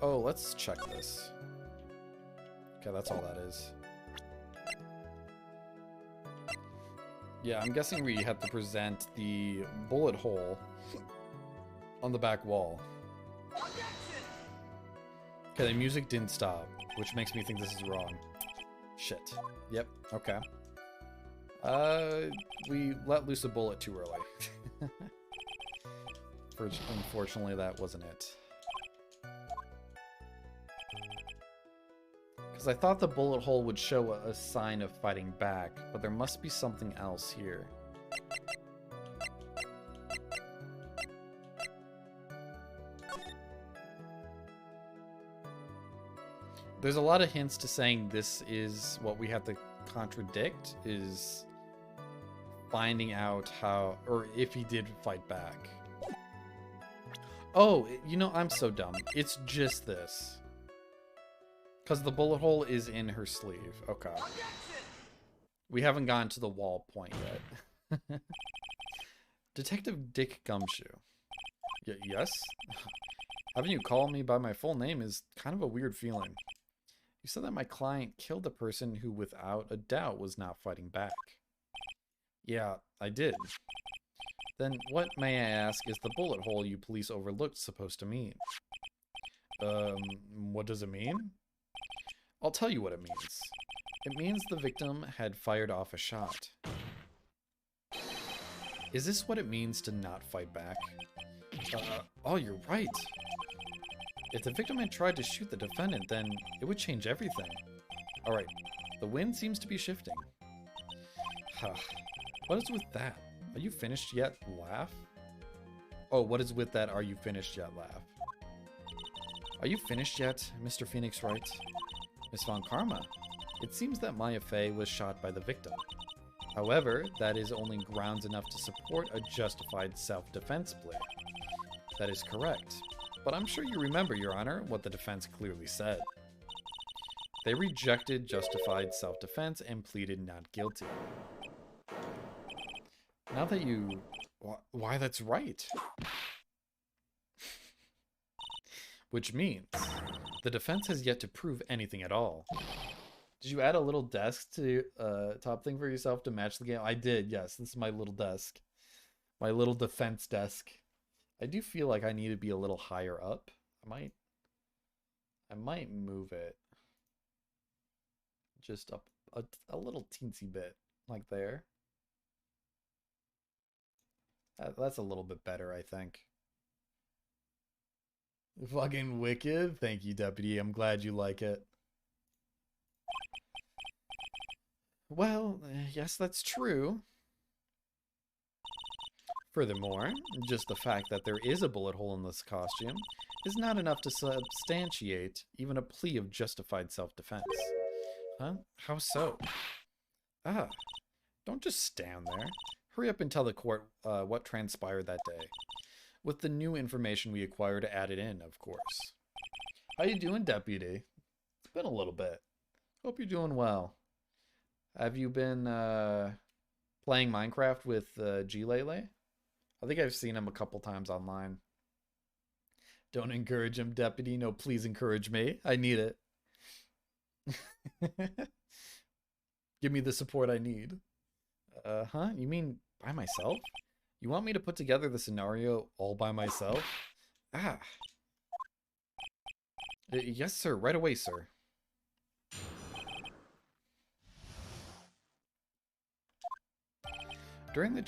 Oh, let's check this. Okay, that's all that is. Yeah, I'm guessing we have to present the bullet hole on the back wall. Okay, the music didn't stop, which makes me think this is wrong. Shit. Yep, okay. We let loose a bullet too early. Unfortunately, that wasn't it. Because I thought the bullet hole would show a sign of fighting back, but there must be something else here. There's a lot of hints to saying this is what we have to contradict, is finding out how, or if he did fight back. Oh, you know, I'm so dumb. It's just this. Because the bullet hole is in her sleeve. Okay. We haven't gotten to the wall point yet. Detective Dick Gumshoe. Yes? Having you call me by my full name is kind of a weird feeling. You said that my client killed a person who, without a doubt, was not fighting back. Yeah, I did. Then what, may I ask, is the bullet hole you police overlooked supposed to mean? What does it mean? I'll tell you what it means. It means the victim had fired off a shot. Is this what it means to not fight back? Oh, you're right. If the victim had tried to shoot the defendant, then it would change everything. Alright, the wind seems to be shifting. What is with that? Are you finished yet? Laugh? Oh, what is with that? Are you finished yet? Laugh. Are you finished yet, Mr. Phoenix Wright? Miss Von Karma, it seems that Maya Fey was shot by the victim. However, that is only grounds enough to support a justified self-defense plea. That is correct. But I'm sure you remember, Your Honor, what the defense clearly said. They rejected justified self-defense and pleaded not guilty. Now that you... Why, that's right. Which means the defense has yet to prove anything at all. Did you add a little desk to top thing for yourself to match the game? I did, yes. This is my little desk. My little defense desk. I do feel like I need to be a little higher up. I might move it just up a little teensy bit, like there. That's a little bit better, I think. Fucking wicked. Thank you, Deputy. I'm glad you like it. Well, yes, that's true. Furthermore, just the fact that there is a bullet hole in this costume is not enough to substantiate even a plea of justified self-defense. Huh? How so? Ah, don't just stand there. Hurry up and tell the court what transpired that day. With the new information we acquired to add it in, of course. How you doing, Deputy? It's been a little bit. Hope you're doing well. Have you been playing Minecraft with G lately? I think I've seen him a couple times online. Don't encourage him, Deputy. No, please encourage me. I need it. Give me the support I need. Huh? You mean by myself? You want me to put together the scenario all by myself? Ah. Yes, sir. Right away, sir. During the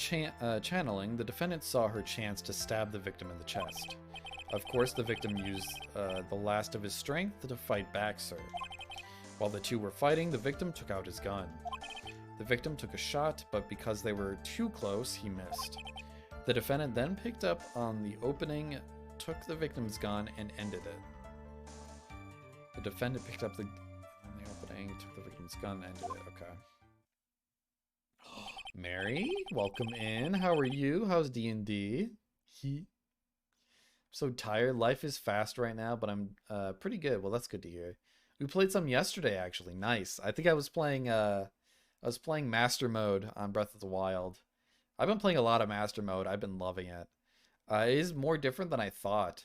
channeling, the defendant saw her chance to stab the victim in the chest. Of course, the victim used the last of his strength to fight back, sir. While the two were fighting, the victim took out his gun. The victim took a shot, but because they were too close, he missed. The defendant then picked up on the opening, took the victim's gun, and ended it. The defendant picked up on the opening, took the victim's gun, and ended it. Okay. Mary, welcome in. How are you? How's D&D? So tired. Life is fast right now, but I'm pretty good. Well, that's good to hear. We played some yesterday, actually. Nice. I think I was playing Master Mode on Breath of the Wild. I've been playing a lot of Master Mode. I've been loving it. It is more different than I thought.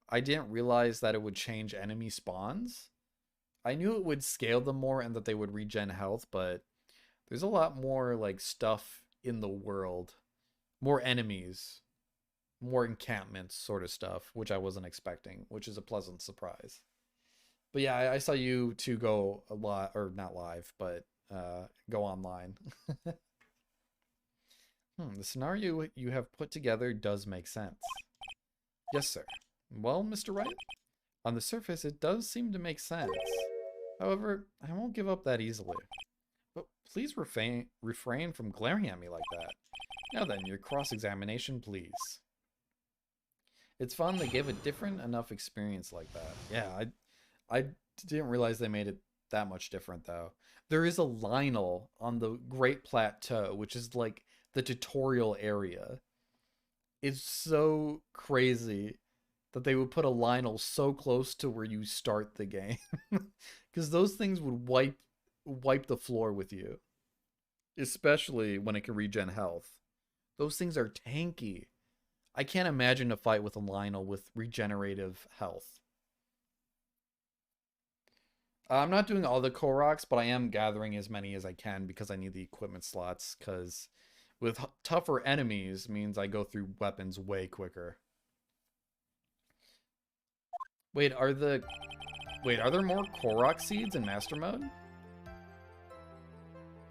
I didn't realize that it would change enemy spawns. I knew it would scale them more and that they would regen health, but there's a lot more like stuff in the world. More enemies. More encampments sort of stuff, which I wasn't expecting, which is a pleasant surprise. But yeah, I saw you two go a lot, or not live, but go online. The scenario you have put together does make sense. Yes, sir. Well, Mr. Wright, on the surface, it does seem to make sense. However, I won't give up that easily. But please refrain from glaring at me like that. Now then, your cross-examination, please. It's fun. They gave a different enough experience like that. Yeah, I didn't realize they made it that much different, though. There is a Lionel on the Great Plateau, which is like the tutorial area. It's so crazy that they would put a Lionel so close to where you start the game. Because those things would wipe the floor with you. Especially when it can regen health. Those things are tanky. I can't imagine a fight with a Lionel with regenerative health. I'm not doing all the Koroks, but I am gathering as many as I can because I need the equipment slots, because with tougher enemies means I go through weapons way quicker. Wait, are there more Korok seeds in Master Mode?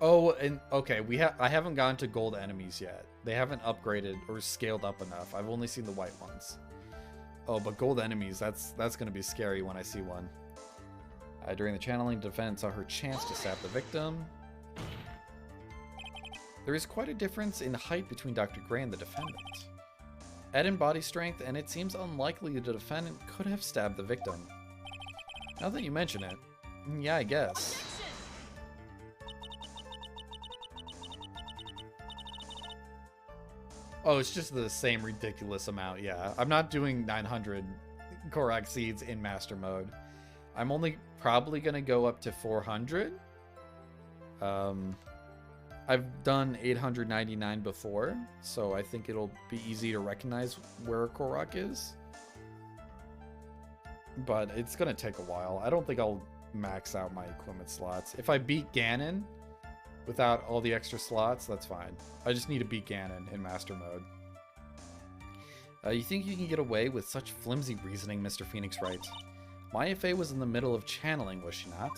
Oh, and okay, I haven't gone to gold enemies yet. They haven't upgraded or scaled up enough. I've only seen the white ones. Oh, but gold enemies, that's gonna be scary when I see one. During the channeling, defense saw her chance to stab the victim. There is quite a difference in height between Dr. Gray and the defendant. Add in body strength, and it seems unlikely the defendant could have stabbed the victim. Now that you mention it, yeah, I guess. Oh, it's just the same ridiculous amount, yeah. I'm not doing 900 Korok seeds in master mode. I'm only probably going to go up to 400. I've done 899 before, so I think it'll be easy to recognize where a Korok is. But it's going to take a while. I don't think I'll max out my equipment slots. If I beat Ganon without all the extra slots, that's fine. I just need to beat Ganon in master mode. You think you can get away with such flimsy reasoning, Mr. Phoenix Wright? Maya Fey was in the middle of channeling, was she not?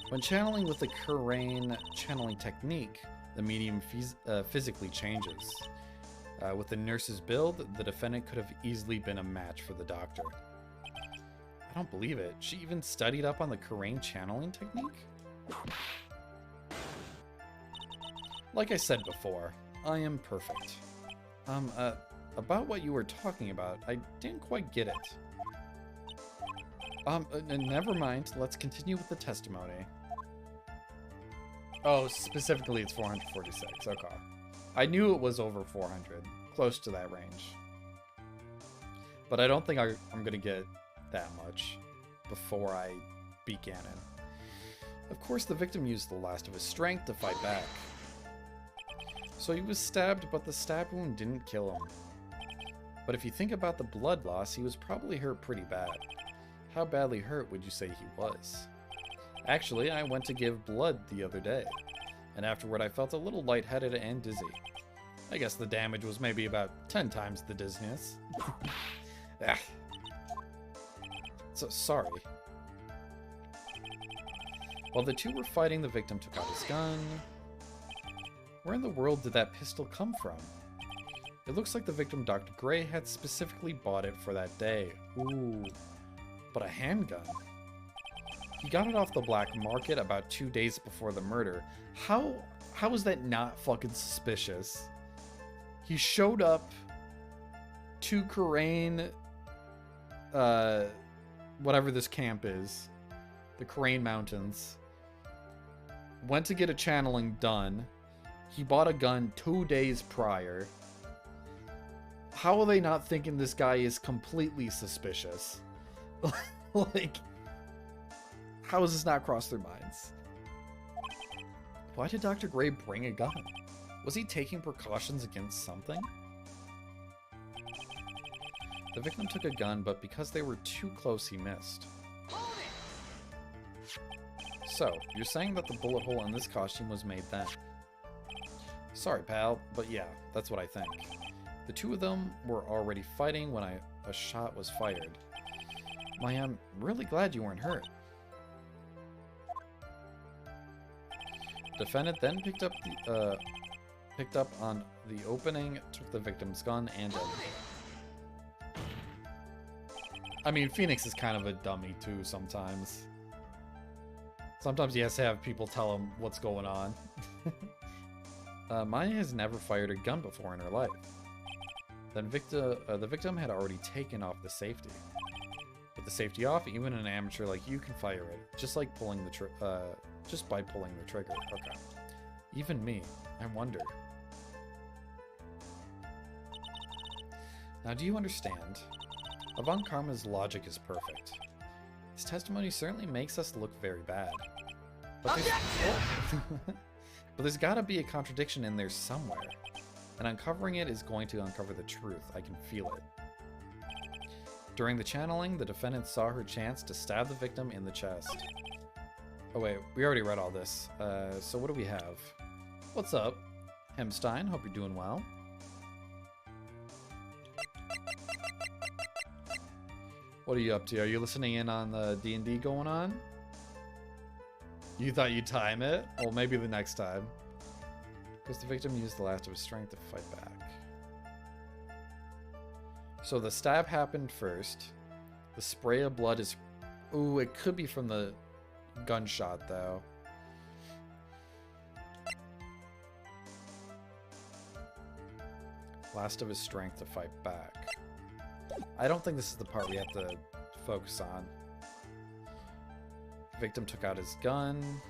When channeling with the Kurain channeling technique, the medium physically changes. With the nurse's build, the defendant could have easily been a match for the doctor. I don't believe it. She even studied up on the Kurain channeling technique? Like I said before, I am perfect. About what you were talking about, I didn't quite get it. Never mind. Let's continue with the testimony. Oh, specifically it's 446. Okay. I knew it was over 400. Close to that range. But I don't think I'm going to get that much before I beat Ganon. Of course, the victim used the last of his strength to fight back. So he was stabbed, but the stab wound didn't kill him. But if you think about the blood loss, he was probably hurt pretty bad. How badly hurt would you say he was? Actually, I went to give blood the other day, and afterward I felt a little lightheaded and dizzy. I guess the damage was maybe about 10 times the dizziness. So, sorry. While the two were fighting, the victim took out his gun. Where in the world did that pistol come from? It looks like the victim, Dr. Gray, had specifically bought it for that day. Ooh, but a handgun. He got it off the black market about 2 days before the murder. How is that not fucking suspicious? He showed up to Kurain, whatever this camp is, the Kurain Mountains, went to get a channeling done. He bought a gun 2 days prior. How are they not thinking this guy is completely suspicious? Like, how has this not crossed their minds? Why did Dr. Gray bring a gun? Was he taking precautions against something? The victim took a gun, but because they were too close, he missed. So, you're saying that the bullet hole in this costume was made then? Sorry, pal, but yeah, that's what I think. The two of them were already fighting when a shot was fired. I'm really glad you weren't hurt. Defendant then picked up on the opening, took the victim's gun, and I mean, Phoenix is kind of a dummy too sometimes. Sometimes he has to have people tell him what's going on. Maya has never fired a gun before in her life. Then the victim had already taken off the safety. With the safety off, even an amateur like you can fire it, just by pulling the trigger. Okay. Even me, I wonder. Now, do you understand? Avant Karma's logic is perfect. His testimony certainly makes us look very bad. But there's gotta be a contradiction in there somewhere. And uncovering it is going to uncover the truth. I can feel it. During the channeling, the defendant saw her chance to stab the victim in the chest. Oh wait, we already read all this. So what do we have? What's up? Hemstein, hope you're doing well. What are you up to? Are you listening in on the D&D going on? You thought you'd time it? Well, maybe the next time. Because the victim used the last of his strength to fight back. So the stab happened first. The spray of blood is... Ooh, it could be from the gunshot, though. Last of his strength to fight back. I don't think this is the part we have to focus on. The victim took out his gun.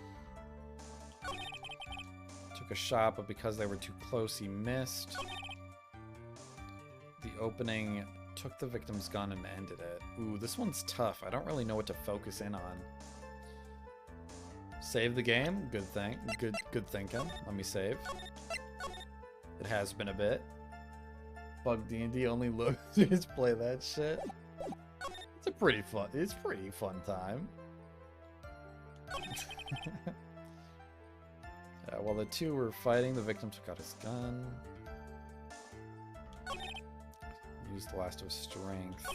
Took a shot, but because they were too close, he missed. The opening took the victim's gun and ended it. Ooh, this one's tough. I don't really know what to focus in on. Save the game? Good thing. Good thinking. Let me save. It has been a bit. Bug D&D only losers play that shit. It's pretty fun time. While the two were fighting, the victim took out his gun. Used the last of his strength.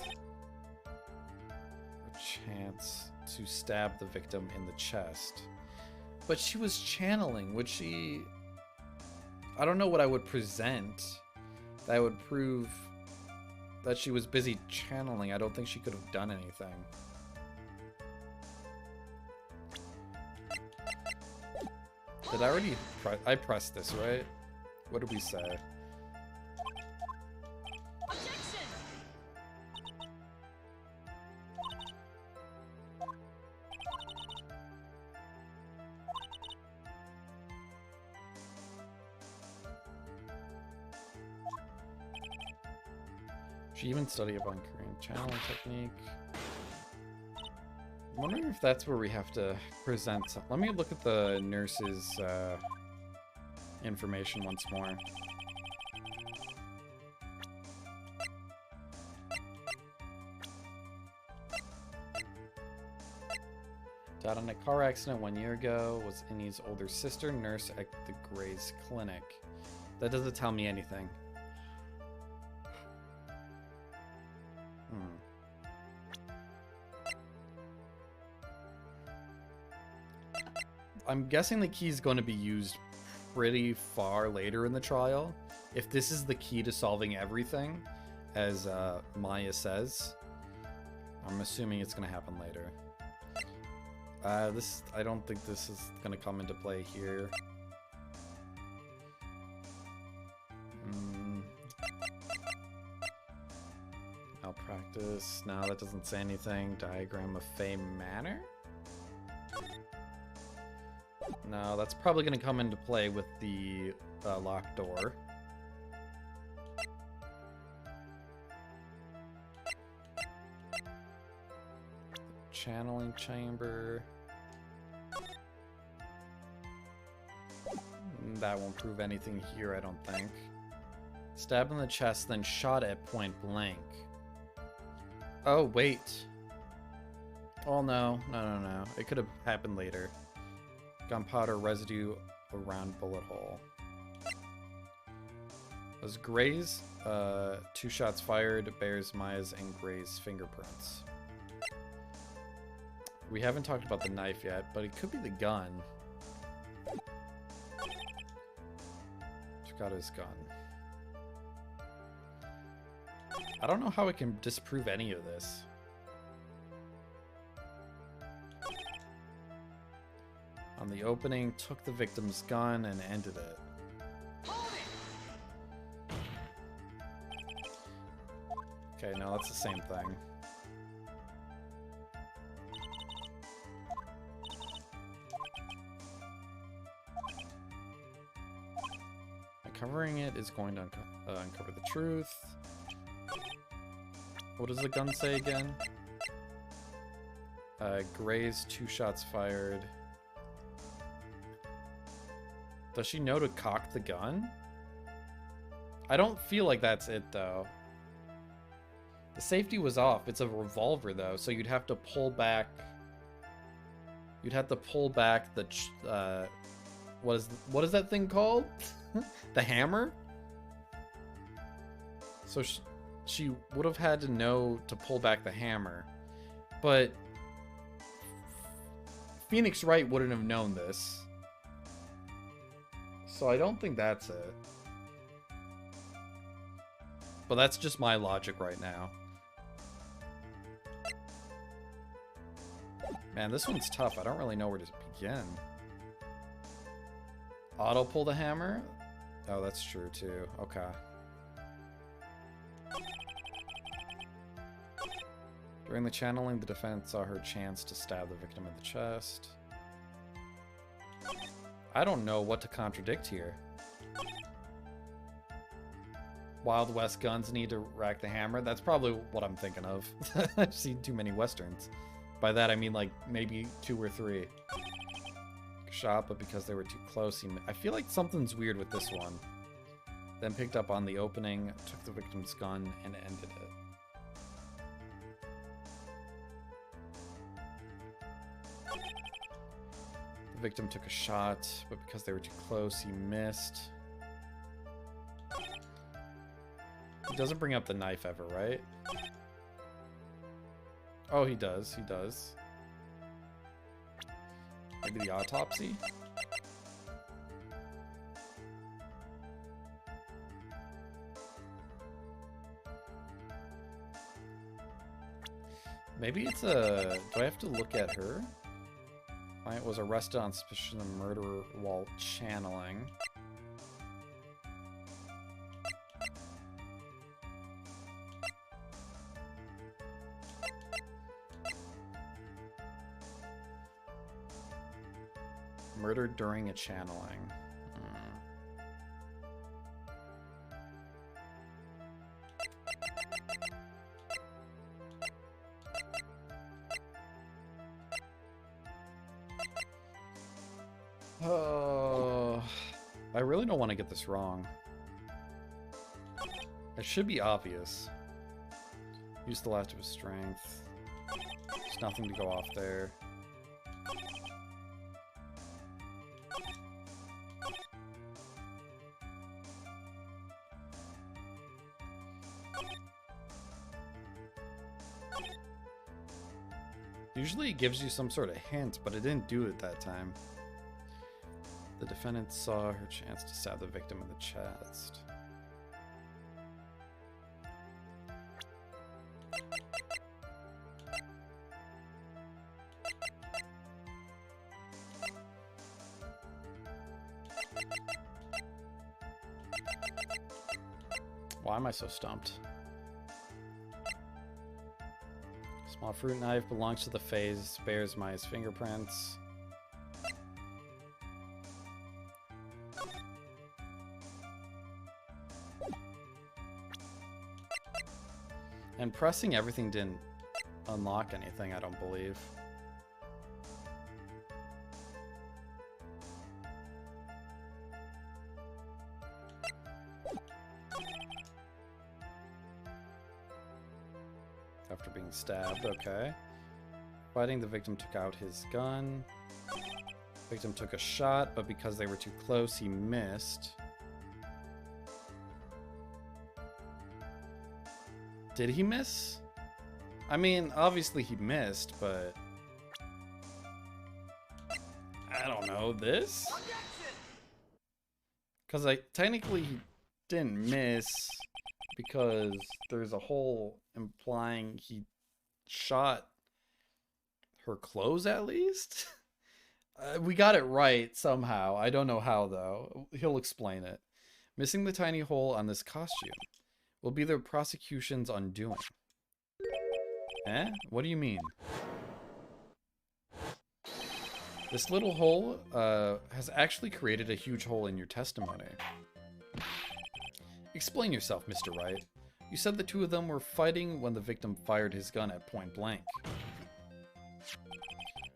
A chance to stab the victim in the chest. But she was channeling. Would she... I don't know what I would present that would prove that she was busy channeling. I don't think she could have done anything. Did I already... I pressed this, right? What did we say? She even studied about Korean channeling technique. I'm wondering if that's where we have to present some. Let me look at the nurse's information once more. Died in a car accident 1 year ago. Was Innie's older sister, nurse at the Gray's clinic. That doesn't tell me anything. I'm guessing the key is going to be used pretty far later in the trial. If this is the key to solving everything, as Maya says, I'm assuming it's going to happen later. I don't think this is going to come into play here. Malpractice. No, that doesn't say anything. Diagram of Fey Manor? No, that's probably going to come into play with the locked door. Channeling chamber. That won't prove anything here, I don't think. Stabbed in the chest, then shot at point blank. Oh, wait. Oh, no. No. It could have happened later. Gunpowder residue around bullet hole. Was Gray's 2 shots fired, bears Maya's and Gray's fingerprints. We haven't talked about the knife yet, but it could be the gun. Took out his gun. I don't know how I can disprove any of this. On the opening, took the victim's gun and ended it. Okay, no, that's the same thing. Uncovering it is going to uncover the truth. What does the gun say again? Gray's 2 shots fired. Does she know to cock the gun? I don't feel like that's it, though. The safety was off. It's a revolver, though, so you'd have to pull back... You'd have to pull back the... what is that thing called? The hammer? So she would have had to know to pull back the hammer. But... Phoenix Wright wouldn't have known this. So I don't think that's it. But that's just my logic right now. Man, this one's tough. I don't really know where to begin. Auto pull the hammer? Oh, that's true too. Okay. During the channeling, the defendant saw her chance to stab the victim in the chest. I don't know what to contradict here. Wild West guns need to rack the hammer. That's probably what I'm thinking of. I've seen too many Westerns. By that, I mean, like, maybe 2 or 3. Shot, but because they were too close, I feel like something's weird with this one. Then picked up on the opening, took the victim's gun, and ended it. The victim took a shot, but because they were too close, he missed. He doesn't bring up the knife ever, right? Oh, he does. He does. Maybe the autopsy? Maybe it's a... Do I have to look at her? Client was arrested on suspicion of murder while channeling. Murdered during a channeling. Oh, I really don't want to get this wrong. It should be obvious. Use the last of his strength. There's nothing to go off there. Usually it gives you some sort of hint, but it didn't do it that time. The defendant saw her chance to stab the victim in the chest. Why am I so stumped? Small fruit knife belongs to the phase, bears Maya's fingerprints. And pressing everything didn't unlock anything, I don't believe. After being stabbed, okay. Fighting, the victim took out his gun. Victim took a shot, but because they were too close, he missed. Did he miss? I mean, obviously he missed, but... I don't know, this? Because technically he didn't miss because there's a hole implying he shot her clothes at least? We got it right somehow. I don't know how though. He'll explain it. Missing the tiny hole on this costume will be the prosecution's undoing. Eh? What do you mean? This little hole has actually created a huge hole in your testimony. Explain yourself, Mr. Wright. You said the two of them were fighting when the victim fired his gun at point blank.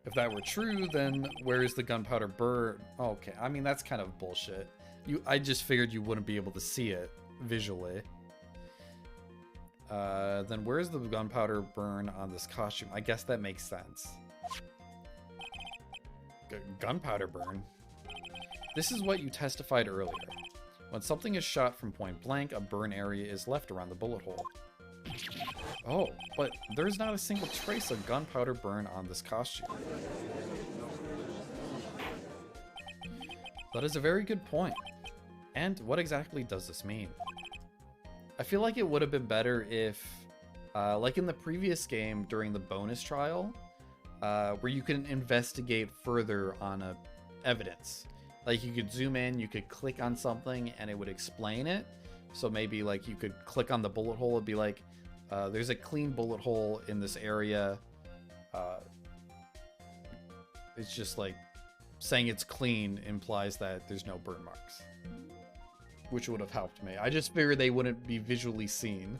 If that were true, then where is the gunpowder burn? Oh, okay, I mean, that's kind of bullshit. I just figured you wouldn't be able to see it visually. Then where's the gunpowder burn on this costume? I guess that makes sense. Gunpowder burn? This is what you testified earlier. When something is shot from point blank, a burn area is left around the bullet hole. Oh, but there's not a single trace of gunpowder burn on this costume. That is a very good point. And what exactly does this mean? I feel like it would have been better if, like in the previous game during the bonus trial, where you can investigate further on evidence. Like you could zoom in, you could click on something and it would explain it. So maybe like you could click on the bullet hole and be like, there's a clean bullet hole in this area. It's just like saying it's clean implies that there's no burn marks. which would have helped me. I just figured they wouldn't be visually seen.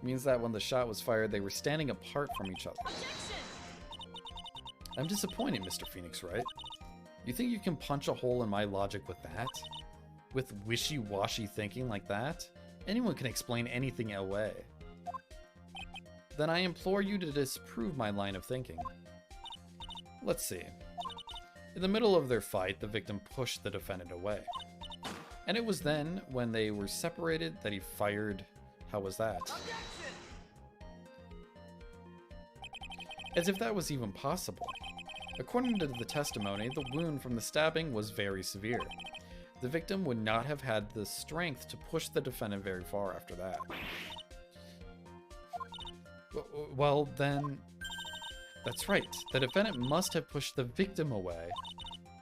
Means that when the shot was fired, they were standing apart from each other. Objection! I'm disappointed, Mr. Phoenix Wright. You think you can punch a hole in my logic with that? With wishy-washy thinking like that? Anyone can explain anything away. Then I implore you to disprove my line of thinking. Let's see. In the middle of their fight, the victim pushed the defendant away. And it was then, when they were separated, that he fired. How was that? Objection! As if that was even possible. According to the testimony, the wound from the stabbing was very severe. The victim would not have had the strength to push the defendant very far after that. Well, then... That's right. The defendant must have pushed the victim away.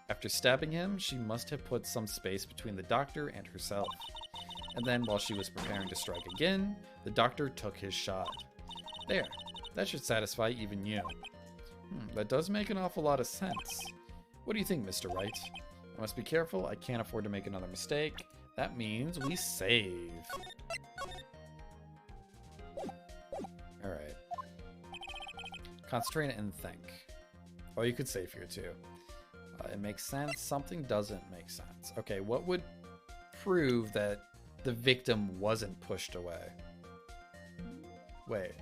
After stabbing him, she must have put some space between the doctor and herself. And then, while she was preparing to strike again, the doctor took his shot. There. That should satisfy even you. That does make an awful lot of sense. What do you think, Mr. Wright? I must be careful. I can't afford to make another mistake. That means we save. Alright. Concentrate and think. Oh, you could save here too. It makes sense. Something doesn't make sense. Okay, what would prove that the victim wasn't pushed away? Wait.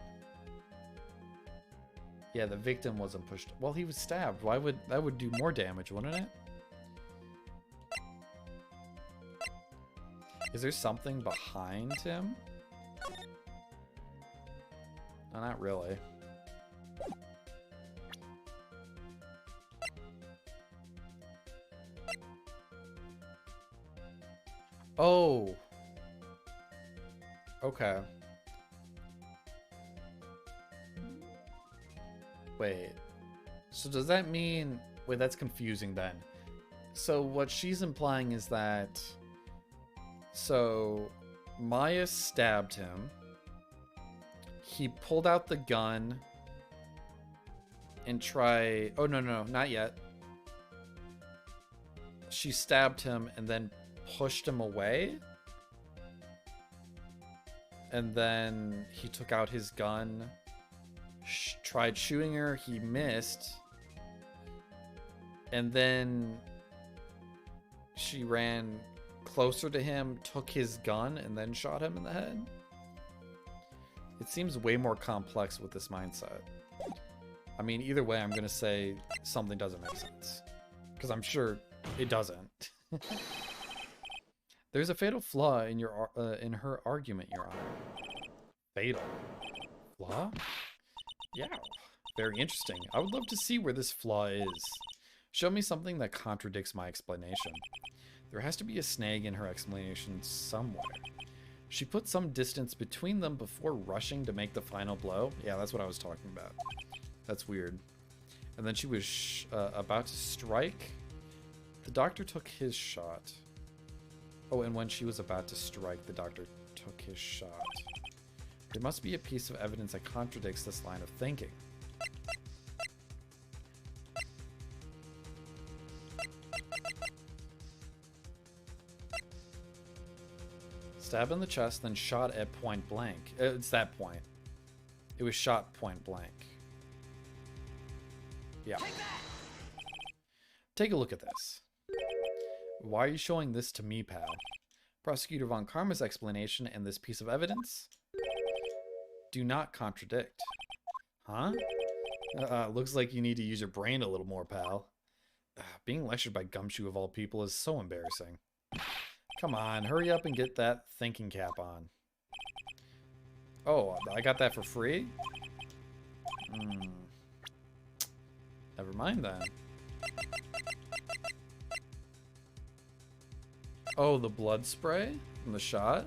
Yeah, the victim wasn't pushed. Well, he was stabbed. Why would that would do more damage, wouldn't it? Is there something behind him? No, not really. Oh. Okay. Wait. So does that mean... Wait, that's confusing then. So what she's implying is that... So... Maya stabbed him. He pulled out the gun. And tried... Oh, no, not yet. She stabbed him and then pushed him away. And then he took out his gun. Tried shooting her, he missed. And then she ran closer to him, took his gun, and then shot him in the head. It seems way more complex with this mindset. I mean, either way, I'm gonna say something doesn't make sense. Because I'm sure it doesn't. There's a fatal flaw in in her argument, Your Honor. Fatal flaw? Yeah, very interesting. I would love to see where this flaw is. Show me something that contradicts my explanation. There has to be a snag in her explanation somewhere. She put some distance between them before rushing to make the final blow. Yeah, that's what I was talking about. That's weird. And then she was about to strike. The doctor took his shot. Oh, and when she was about to strike, the doctor took his shot. There must be a piece of evidence that contradicts this line of thinking. Stab in the chest, then shot at point blank. It's that point. It was shot point blank. Yeah. Take a look at this. Why are you showing this to me, pal? Prosecutor Von Karma's explanation and this piece of evidence do not contradict. Huh? Looks like you need to use your brain a little more, pal. Being lectured by Gumshoe of all people is so embarrassing. Come on, hurry up and get that thinking cap on. Oh, I got that for free? Never mind then. Oh, the blood spray from the shot?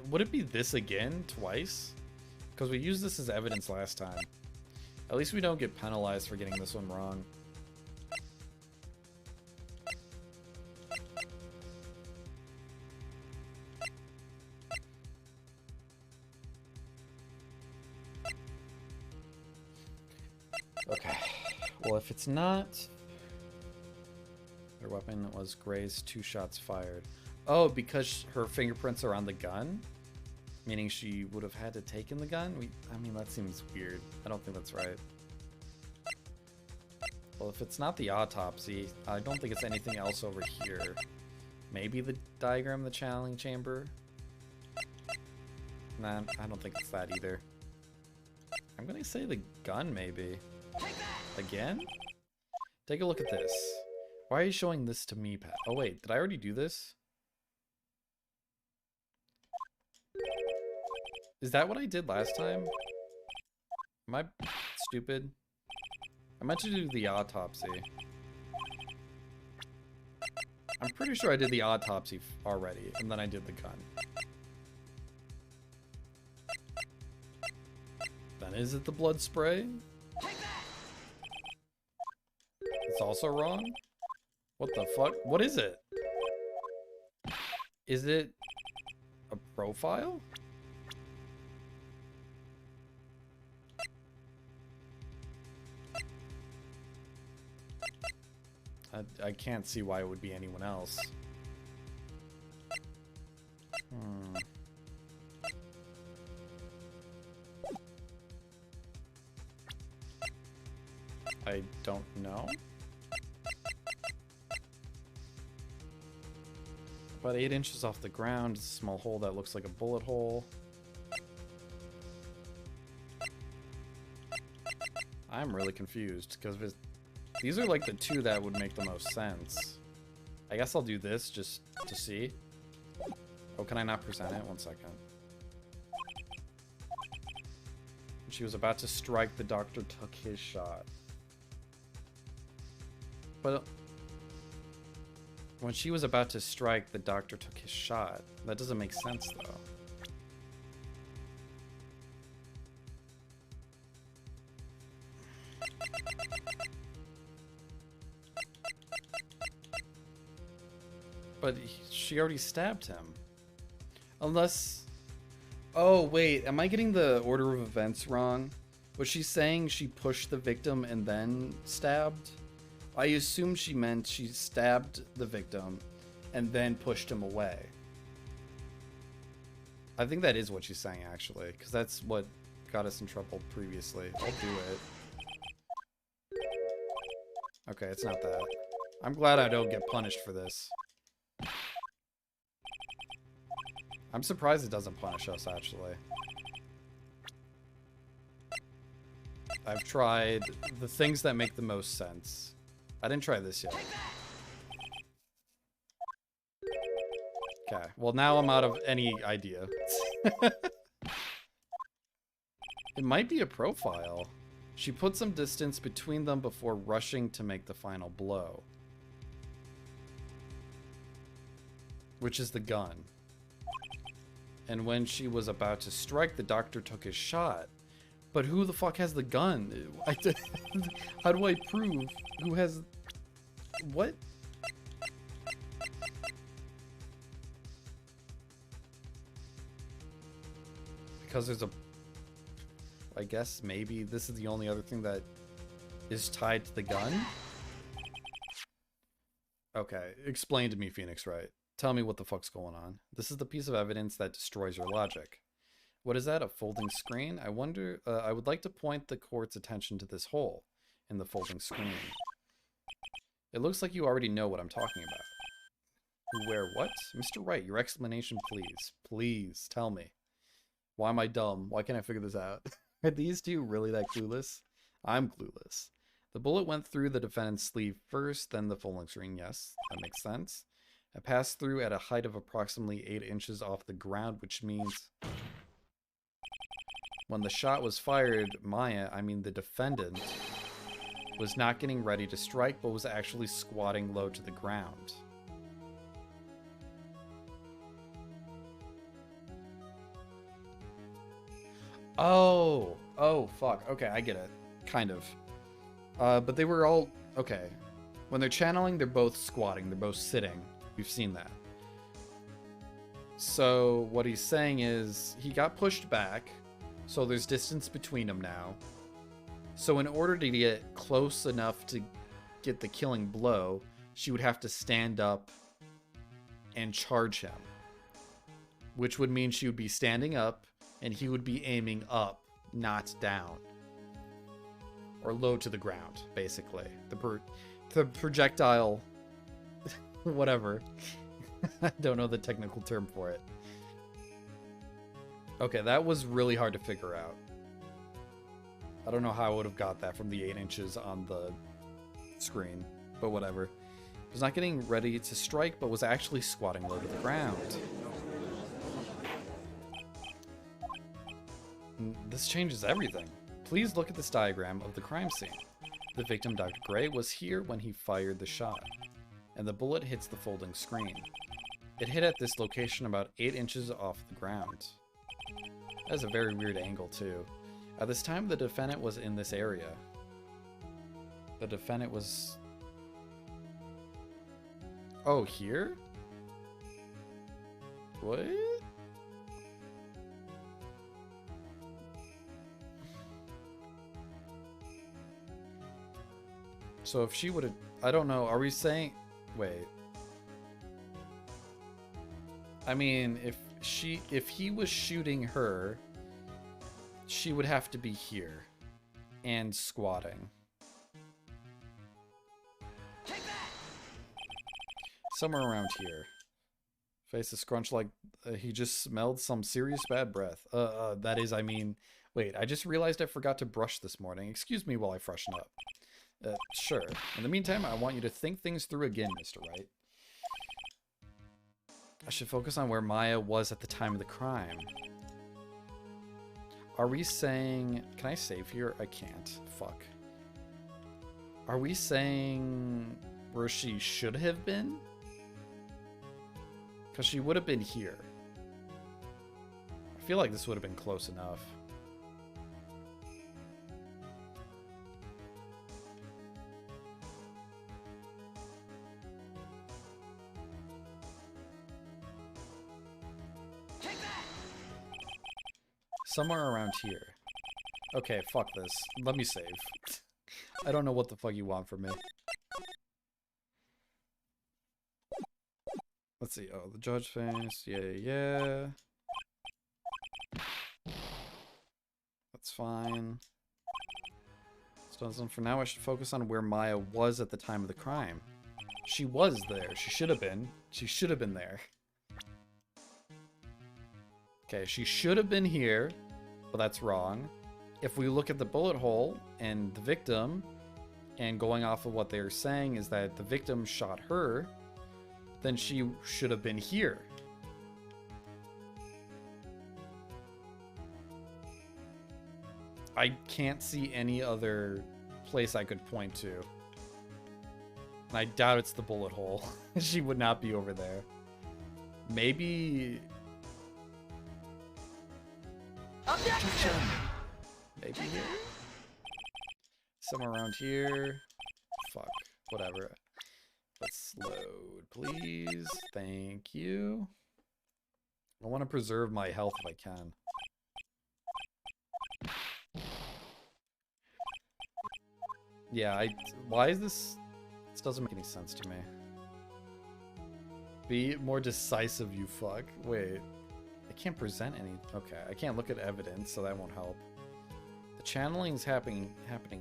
Would it be this again, twice? Because we used this as evidence last time. At least we don't get penalized for getting this one wrong. Well, if it's not... Their weapon was Gray's 2 shots fired. Oh, because her fingerprints are on the gun? Meaning she would have had to take in the gun? I mean, that seems weird. I don't think that's right. Well, if it's not the autopsy, I don't think it's anything else over here. Maybe the diagram of the channeling chamber? Nah, I don't think it's that either. I'm gonna say the gun, maybe. Again? Take a look at this. Why are you showing this to me, Pat? Oh wait, did I already do this? Is that what I did last time? Am I stupid? I meant to do the autopsy. I'm pretty sure I did the autopsy already, and then I did the gun. Then is it the blood spray? It's also wrong? What the fuck? What is it? Is it a profile? I can't see why it would be anyone else. I don't know. About 8 inches off the ground, a small hole that looks like a bullet hole. I'm really confused because these are like the 2 that would make the most sense. I guess I'll do this just to see. Oh, can I not present it? 1 second. When she was about to strike, the doctor took his shot. But when she was about to strike, the doctor took his shot. That doesn't make sense, though. But she already stabbed him. Unless... Oh, wait. Am I getting the order of events wrong? Was she saying she pushed the victim and then stabbed? I assume she meant she stabbed the victim and then pushed him away. I think that is what she's saying, actually, because that's what got us in trouble previously. I'll do it. Okay, it's not that. I'm glad I don't get punished for this. I'm surprised it doesn't punish us, actually. I've tried the things that make the most sense. I didn't try this yet. Okay, well now I'm out of any idea. It might be a profile. She put some distance between them before rushing to make the final blow. Which is the gun. And when she was about to strike, the doctor took his shot. But who the fuck has the gun? How do I prove who has... What? Because there's a... I guess maybe this is the only other thing that is tied to the gun? Okay, explain to me, Phoenix Wright. Tell me what the fuck's going on. This is the piece of evidence that destroys your logic. What is that, a folding screen? I wonder, I would like to point the court's attention to this hole in the folding screen. It looks like you already know what I'm talking about. Who, where, what? Mr. Wright, your explanation, please. Please, tell me. Why am I dumb? Why can't I figure this out? Are these two really that clueless? I'm clueless. The bullet went through the defendant's sleeve first, then the folding screen. Yes, that makes sense. It passed through at a height of approximately 8 inches off the ground, which means... When the shot was fired, Maya, I mean the defendant, was not getting ready to strike, but was actually squatting low to the ground. Oh, fuck. Okay, I get it. Kind of. But they were all... Okay. When they're channeling, they're both squatting. They're both sitting. We've seen that. So what he's saying is he got pushed back, so there's distance between them now. So in order to get close enough to get the killing blow, she would have to stand up and charge him. Which would mean she would be standing up and he would be aiming up, not down. Or low to the ground, basically. The projectile, whatever. I don't know the technical term for it. Okay, that was really hard to figure out. I don't know how I would have got that from the 8 inches on the screen, but whatever. Was not getting ready to strike, but was actually squatting low to the ground. This changes everything. Please look at this diagram of the crime scene. The victim, Dr. Gray, was here when he fired the shot, and the bullet hits the folding screen. It hit at this location about 8 inches off the ground. That's a very weird angle, too. At this time, the defendant was in this area. The defendant was... Oh, here? What? So if she would have... I don't know. Are we saying... Wait. I mean, if he was shooting her, she would have to be here and squatting. Somewhere around here. Face is scrunched like he just smelled some serious bad breath. That is, I mean... Wait, I just realized I forgot to brush this morning. Excuse me while I freshen up. Sure. In the meantime, I want you to think things through again, Mr. Wright. I should focus on where Maya was at the time of the crime. Are we saying... Can I save here? I can't. Fuck. Are we saying where she should have been? Because she would have been here. I feel like this would have been close enough. Somewhere around here. Okay, fuck this. Let me save. I don't know what the fuck you want from me. Let's see. Oh, the judge face. Yeah. That's fine. So for now, I should focus on where Maya was at the time of the crime. She was there. She should have been. She should have been there. Okay, she should have been here. But that's wrong. If we look at the bullet hole and the victim, and going off of what they're saying is that the victim shot her, then she should have been here. I can't see any other place I could point to. And I doubt it's the bullet hole. She would not be over there. Maybe... Objection! Maybe here? Somewhere around here. Fuck. Whatever. Let's load, please. Thank you. I want to preserve my health if I can. Yeah, why is this... This doesn't make any sense to me. Be more decisive, you fuck. Wait. I can't present any... Okay, I can't look at evidence, so that won't help. The channeling's happening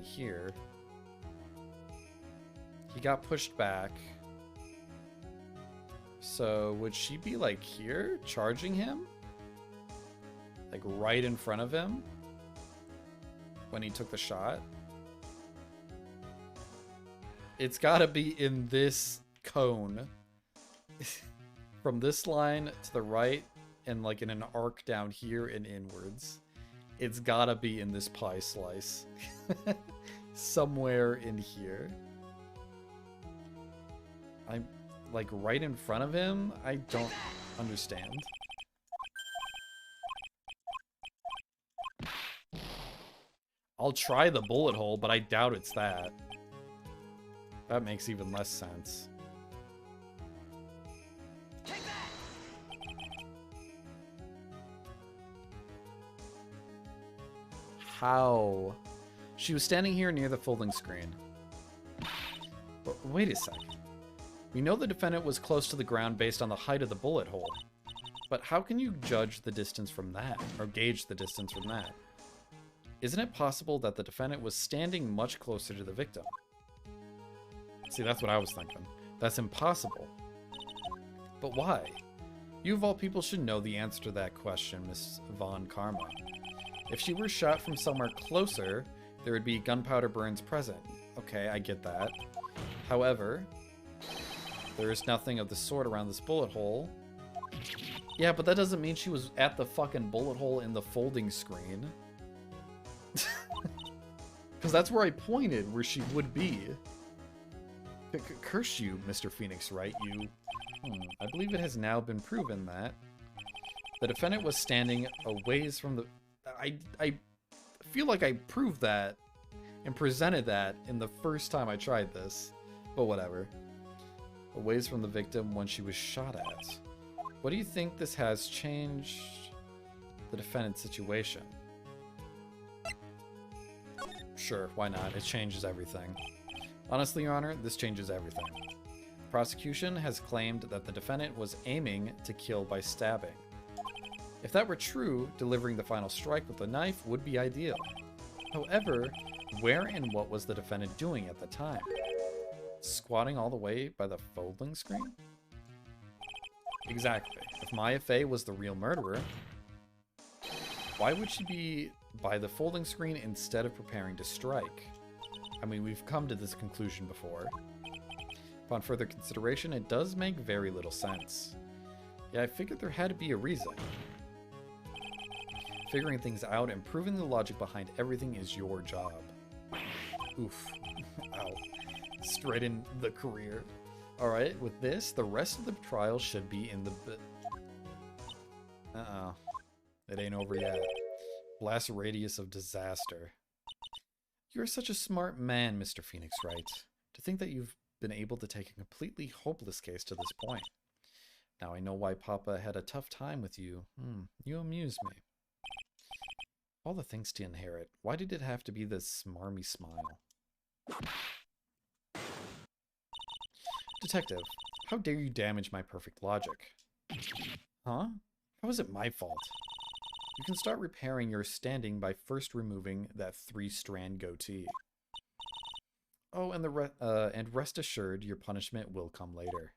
here. He got pushed back. So, would she be, like, here? Charging him? Like, right in front of him? When he took the shot? It's gotta be in this cone. From this line to the right, and like in an arc down here and inwards. It's gotta be in this pie slice. Somewhere in here. I'm like right in front of him? I don't understand. I'll try the bullet hole, but I doubt it's that. That makes even less sense. How She was standing here near the folding screen. Wait a second. We know the defendant was close to the ground based on the height of the bullet hole. But how can you judge the distance from that, or gauge the distance from that? Isn't it possible that the defendant was standing much closer to the victim? See, that's what I was thinking. That's impossible. But why? You of all people should know the answer to that question, Miss Von Karma. If she were shot from somewhere closer, there would be gunpowder burns present. Okay, I get that. However, there is nothing of the sort around this bullet hole. Yeah, but that doesn't mean she was at the fucking bullet hole in the folding screen. Because that's where I pointed, where she would be. Curse you, Mr. Phoenix Wright, you... I believe it has now been proven that the defendant was standing a ways from the... I feel like I proved that and presented that in the first time I tried this. But whatever. A ways from the victim when she was shot at. What do you think this has changed the defendant's situation? Sure, why not? It changes everything. Honestly, Your Honor, this changes everything. The prosecution has claimed that the defendant was aiming to kill by stabbing. If that were true, delivering the final strike with the knife would be ideal. However, where and what was the defendant doing at the time? Squatting all the way by the folding screen? Exactly. If Maya Fey was the real murderer, why would she be by the folding screen instead of preparing to strike? I mean, we've come to this conclusion before. Upon further consideration, it does make very little sense. Yeah, I figured there had to be a reason. Figuring things out and proving the logic behind everything is your job. Oof. Ow. Straight in the career. Alright, with this, the rest of the trial should be in the... It ain't over yet. Blast radius of disaster. You're such a smart man, Mr. Phoenix Wright. To think that you've been able to take a completely hopeless case to this point. Now I know why Papa had a tough time with you. You amuse me. All the things to inherit. Why did it have to be this smarmy smile? Detective, how dare you damage my perfect logic? Huh? How is it my fault? You can start repairing your standing by first removing that 3-strand goatee. Oh, and rest assured, your punishment will come later.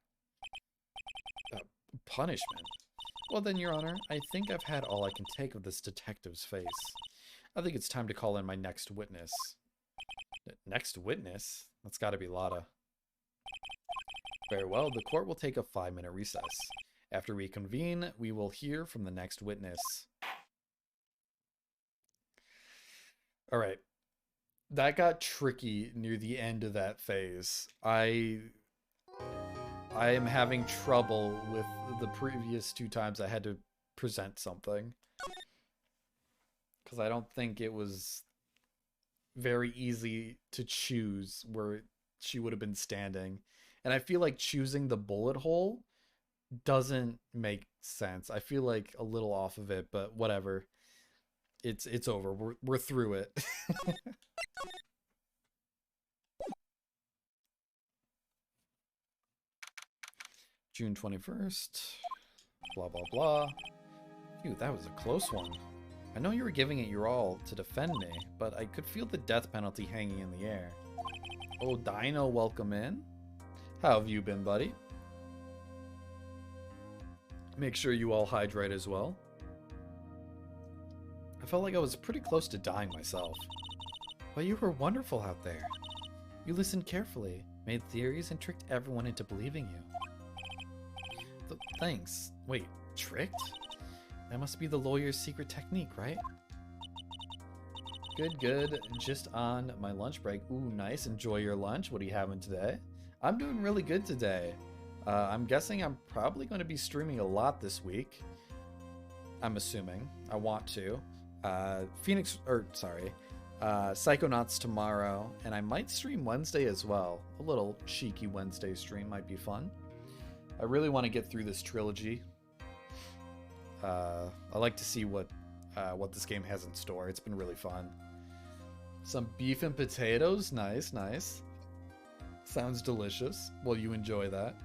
Punishment? Well then, Your Honor, I think I've had all I can take of this detective's face. I think it's time to call in my next witness. Next witness? That's gotta be Lotta. Very well, the court will take a 5-minute recess. After we convene, we will hear from the next witness. Alright. That got tricky near the end of that phase. I am having trouble with the previous 2 times I had to present something. Because I don't think it was very easy to choose where she would have been standing. And I feel like choosing the bullet hole doesn't make sense. I feel like a little off of it, but whatever. It's over. We're through it. June 21st. Blah, blah, blah. Phew, that was a close one. I know you were giving it your all to defend me, but I could feel the death penalty hanging in the air. Oh, Dino, welcome in. How have you been, buddy? Make sure you all hydrate as well. I felt like I was pretty close to dying myself. But you were wonderful out there. You listened carefully, made theories, and tricked everyone into believing you. Thanks. Wait, tricked? That must be the lawyer's secret technique, right? Good, good. Just on my lunch break. Ooh, nice. Enjoy your lunch. What are you having today? I'm doing really good today. I'm guessing I'm probably going to be streaming a lot this week. I'm assuming. I want to. Psychonauts tomorrow, and I might stream Wednesday as well. A little cheeky Wednesday stream might be fun. I really want to get through this trilogy. I like to see what this game has in store. It's been really fun. Some beef and potatoes. Nice, nice. Sounds delicious. Well, you enjoy that.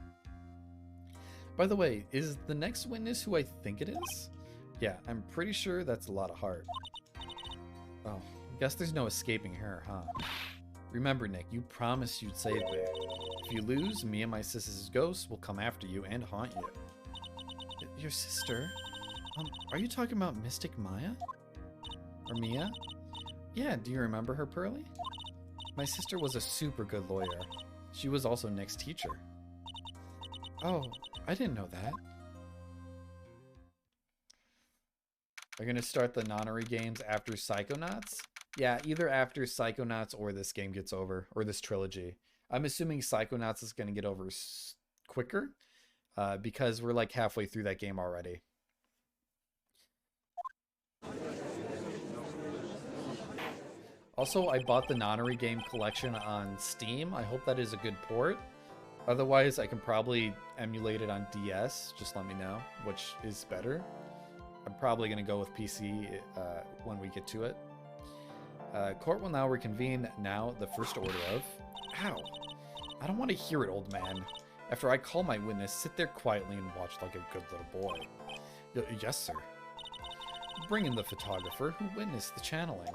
By the way, is the next witness who I think it is? Yeah, I'm pretty sure that's a lot of heart. Oh, guess there's no escaping her, huh? Remember, Nick, you promised you'd save me. If you lose, me and my sister's ghost will come after you and haunt you. Your sister? Are you talking about Mystic Maya? Or Mia? Yeah, do you remember her, Pearly? My sister was a super good lawyer. She was also Nick's teacher. Oh, I didn't know that. Are you going to start the Nonary games after Psychonauts? Yeah, either after Psychonauts or this game gets over, or this trilogy. I'm assuming Psychonauts is going to get over quicker, because we're like halfway through that game already. Also, I bought the Nonary game collection on Steam. I hope that is a good port. Otherwise, I can probably emulate it on DS. Just let me know which is better. I'm probably going to go with PC when we get to it. Court will now reconvene. Now, the first order of... Ow! I don't want to hear it, old man. After I call my witness, sit there quietly and watch like a good little boy. Yes, sir. Bring in the photographer who witnessed the channeling.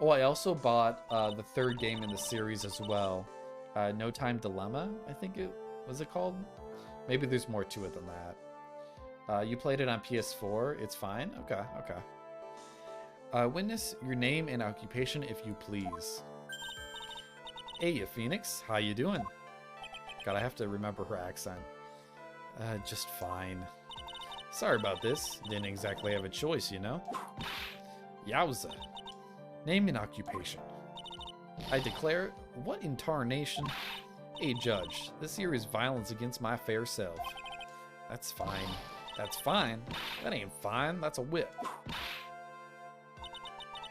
Oh, I also bought the third game in the series as well. No Time Dilemma, I think it was it called? Maybe there's more to it than that. You played it on PS4. It's fine? Okay, okay. Witness, your name and occupation, if you please. Hey, Phoenix. How you doing? God, I have to remember her accent. Just fine. Sorry about this. Didn't exactly have a choice, you know? Yowza. Name and occupation. I declare, what in tarnation? Hey, Judge, this here is violence against my fair self. That's fine. That's fine. That ain't fine. That's a whip.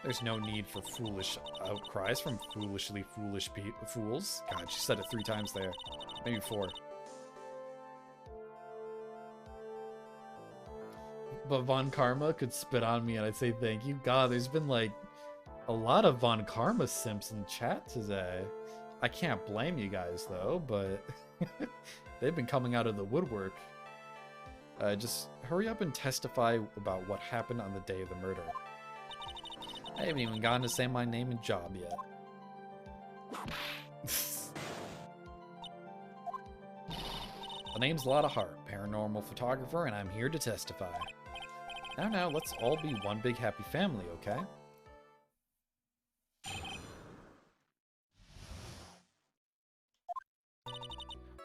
There's no need for foolish outcries from foolishly foolish fools. God, she said it 3 times there. Maybe 4. But Von Karma could spit on me and I'd say thank you. God, there's been like a lot of Von Karma simps in chat today. I can't blame you guys though, but they've been coming out of the woodwork. Just hurry up and testify about what happened on the day of the murder. I haven't even gotten to say my name and job yet. The name's Lotta Hart, paranormal photographer, and I'm here to testify. Now, let's all be one big happy family, okay?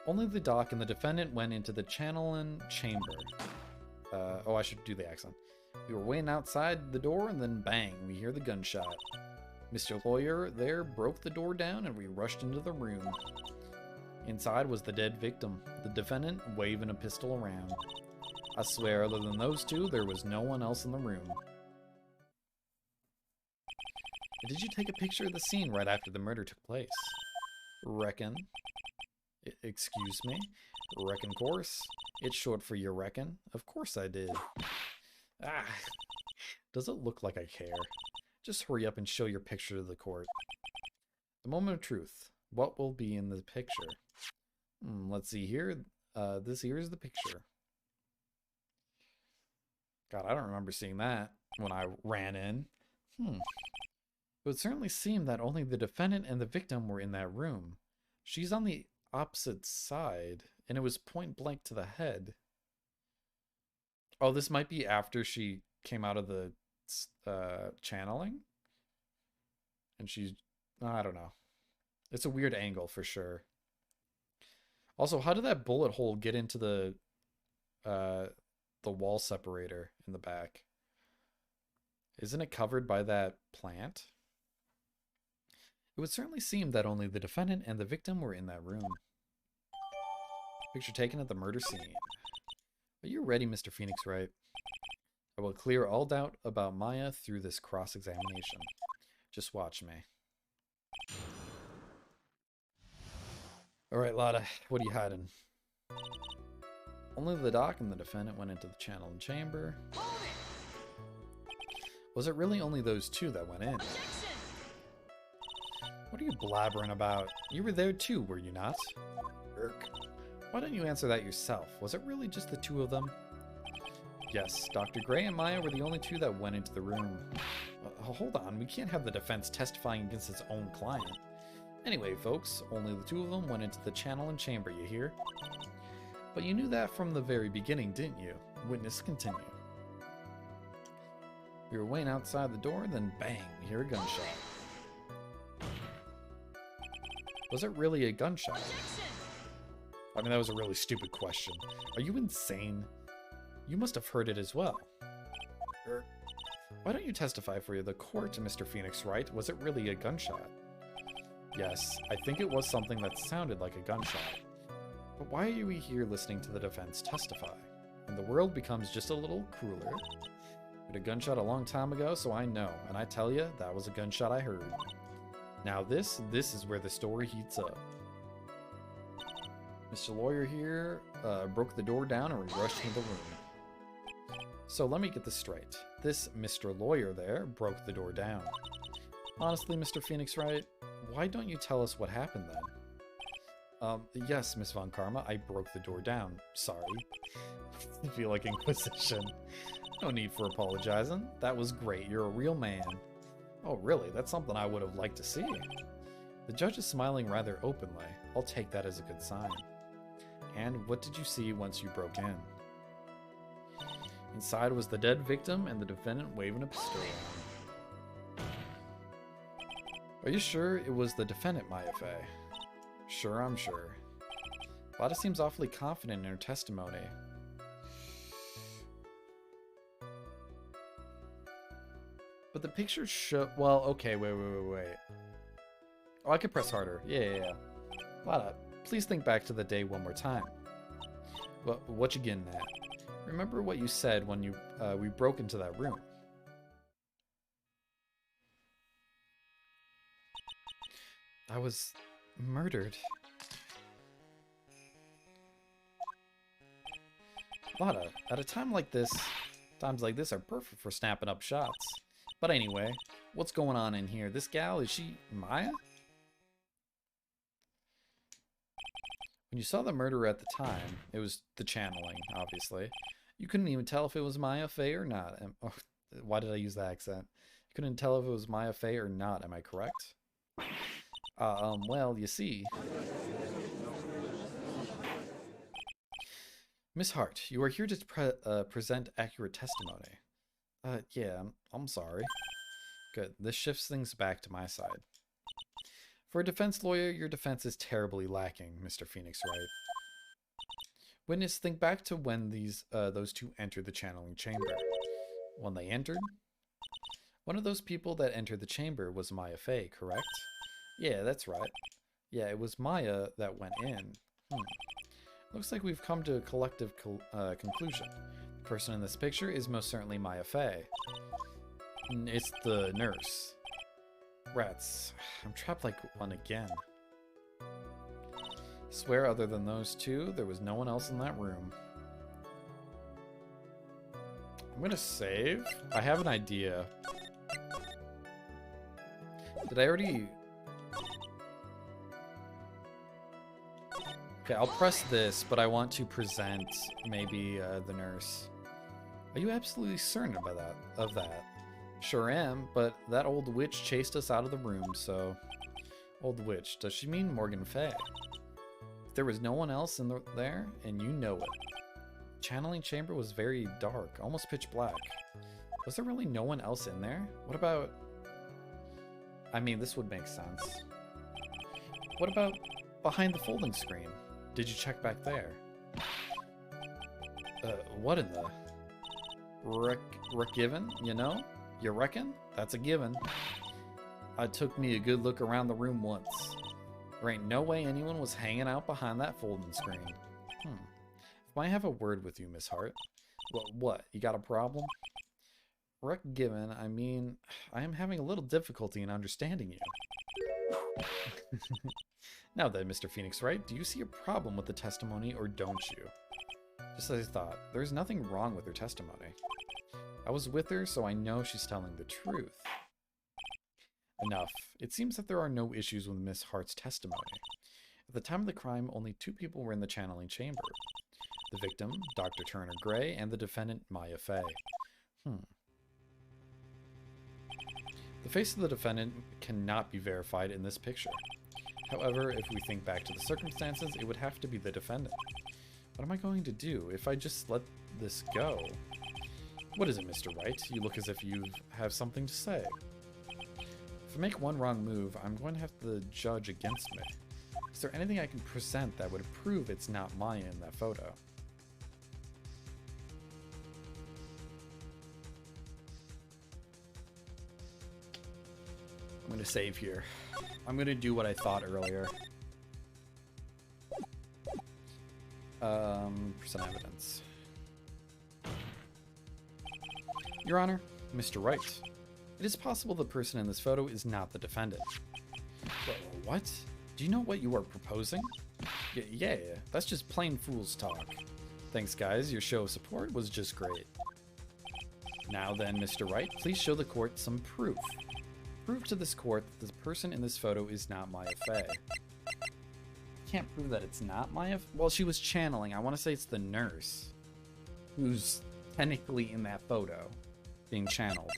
Only the doc and the defendant went into the channeling chamber. Oh, I should do the accent. We were waiting outside the door, and then bang, we hear the gunshot. Mr. Lawyer there broke the door down, and we rushed into the room. Inside was the dead victim, the defendant waving a pistol around. I swear, other than those two, there was no one else in the room. Did you take a picture of the scene right after the murder took place? Reckon. Excuse me? Reckon course? It's short for you reckon? Of course I did. Ah, does it look like I care? Just hurry up and show your picture to the court. The moment of truth. What will be in the picture? Let's see here. This here is the picture. God, I don't remember seeing that when I ran in. It would certainly seem that only the defendant and the victim were in that room. She's on the opposite side, and it was point blank to the head. Oh, this might be after she came out of the channeling. And she's... I don't know. It's a weird angle for sure. Also, how did that bullet hole get into the wall separator in the back? Isn't it covered by that plant? It would certainly seem that only the defendant and the victim were in that room. Picture taken at the murder scene. Are you ready, Mr. Phoenix Wright? I will clear all doubt about Maya through this cross-examination. Just watch me. Alright, Lotta, what are you hiding? Only the doc and the defendant went into the channeling chamber. Was it really only those two that went in? Objection! What are you blabbering about? You were there too, were you not? Irk. Why don't you answer that yourself? Was it really just the two of them? Yes, Dr. Gray and Maya were the only two that went into the room. Hold on, we can't have the defense testifying against its own client. Anyway, folks, only the two of them went into the channeling chamber, you hear? But you knew that from the very beginning, didn't you? Witness continue. We were waiting outside the door, then bang, we hear a gunshot. Was it really a gunshot? I mean, that was a really stupid question. Are you insane? You must have heard it as well. Why don't you testify for the court, Mr. Phoenix Wright? Was it really a gunshot? Yes, I think it was something that sounded like a gunshot. But why are we here listening to the defense testify? And the world becomes just a little crueler. We had a gunshot a long time ago, so I know. And I tell you, that was a gunshot I heard. Now this is where the story heats up. Mr. Lawyer here broke the door down and we rushed into the room. So let me get this straight. This Mr. Lawyer there broke the door down. Honestly, Mr. Phoenix Wright, why don't you tell us what happened then? Yes, Miss Von Karma, I broke the door down. Sorry. I feel like Inquisition. No need for apologizing. That was great. You're a real man. Oh, really? That's something I would have liked to see. The judge is smiling rather openly. I'll take that as a good sign. And what did you see once you broke in? Inside was the dead victim and the defendant waving a pistol around. Are you sure it was the defendant, Maya Fey? Sure, I'm sure. Lada seems awfully confident in her testimony. But the pictures show... Well, okay, wait. Oh, I can press harder. Yeah. Lada, please think back to the day one more time. What you getting at? Remember what you said when we broke into that room. I was murdered. Lada, at a time like this, times like this are perfect for snapping up shots. But anyway, what's going on in here? This gal, is she Maya? When you saw the murderer at the time, it was the channeling, obviously. You couldn't even tell if it was Maya Fey or not. Oh, why did I use that accent? You couldn't tell if it was Maya Fey or not, am I correct? Well, you see. Miss Hart, you are here to present accurate testimony. Yeah, I'm sorry. Good, this shifts things back to my side. For a defense lawyer, your defense is terribly lacking, Mr. Phoenix Wright. Witness, think back to when those two entered the channeling chamber. When they entered? One of those people that entered the chamber was Maya Fey, correct? Yeah, that's right. Yeah, it was Maya that went in. Looks like we've come to a collective conclusion. The person in this picture is most certainly Maya Fey. It's the nurse. Rats. I'm trapped like one again. Swear other than those two, there was no one else in that room. I'm gonna save. I have an idea. Did I already... Okay, I'll press this, but I want to present maybe the nurse. Are you absolutely certain of that? Sure am, but that old witch chased us out of the room, so... Old witch, does she mean Morgan Fey? If there was no one else in there, and you know it. Channeling chamber was very dark, almost pitch black. Was there really no one else in there? What about... I mean, this would make sense. What about behind the folding screen? Did you check back there? What in the... Given, you know? You reckon? That's a given. I took me a good look around the room once. There ain't no way anyone was hanging out behind that folding screen. If I have a word with you, Miss Hart. What? You got a problem? Given, I mean, I am having a little difficulty in understanding you. Now then, Mr. Phoenix Wright, do you see a problem with the testimony or don't you? Just as I thought, there is nothing wrong with her testimony. I was with her, so I know she's telling the truth. Enough. It seems that there are no issues with Miss Hart's testimony. At the time of the crime, only 2 people were in the channeling chamber. The victim, Dr. Turner Gray, and the defendant, Maya Fey. The face of the defendant cannot be verified in this picture. However, if we think back to the circumstances, it would have to be the defendant. What am I going to do if I just let this go? What is it, Mr. Wright? You look as if you have something to say. If I make one wrong move, I'm going to have the judge against me. Is there anything I can present that would prove it's not Maya in that photo? I'm going to save here. I'm going to do what I thought earlier. Present evidence. Your Honor, Mr. Wright. It is possible the person in this photo is not the defendant. What? Do you know what you are proposing? Yeah, that's just plain fool's talk. Thanks, guys. Your show of support was just great. Now then, Mr. Wright, please show the court some proof. Prove to this court that the person in this photo is not Maya Fey. Can't prove that it's not Maya. Well, she was channeling. I want to say it's the nurse who's technically in that photo being channeled.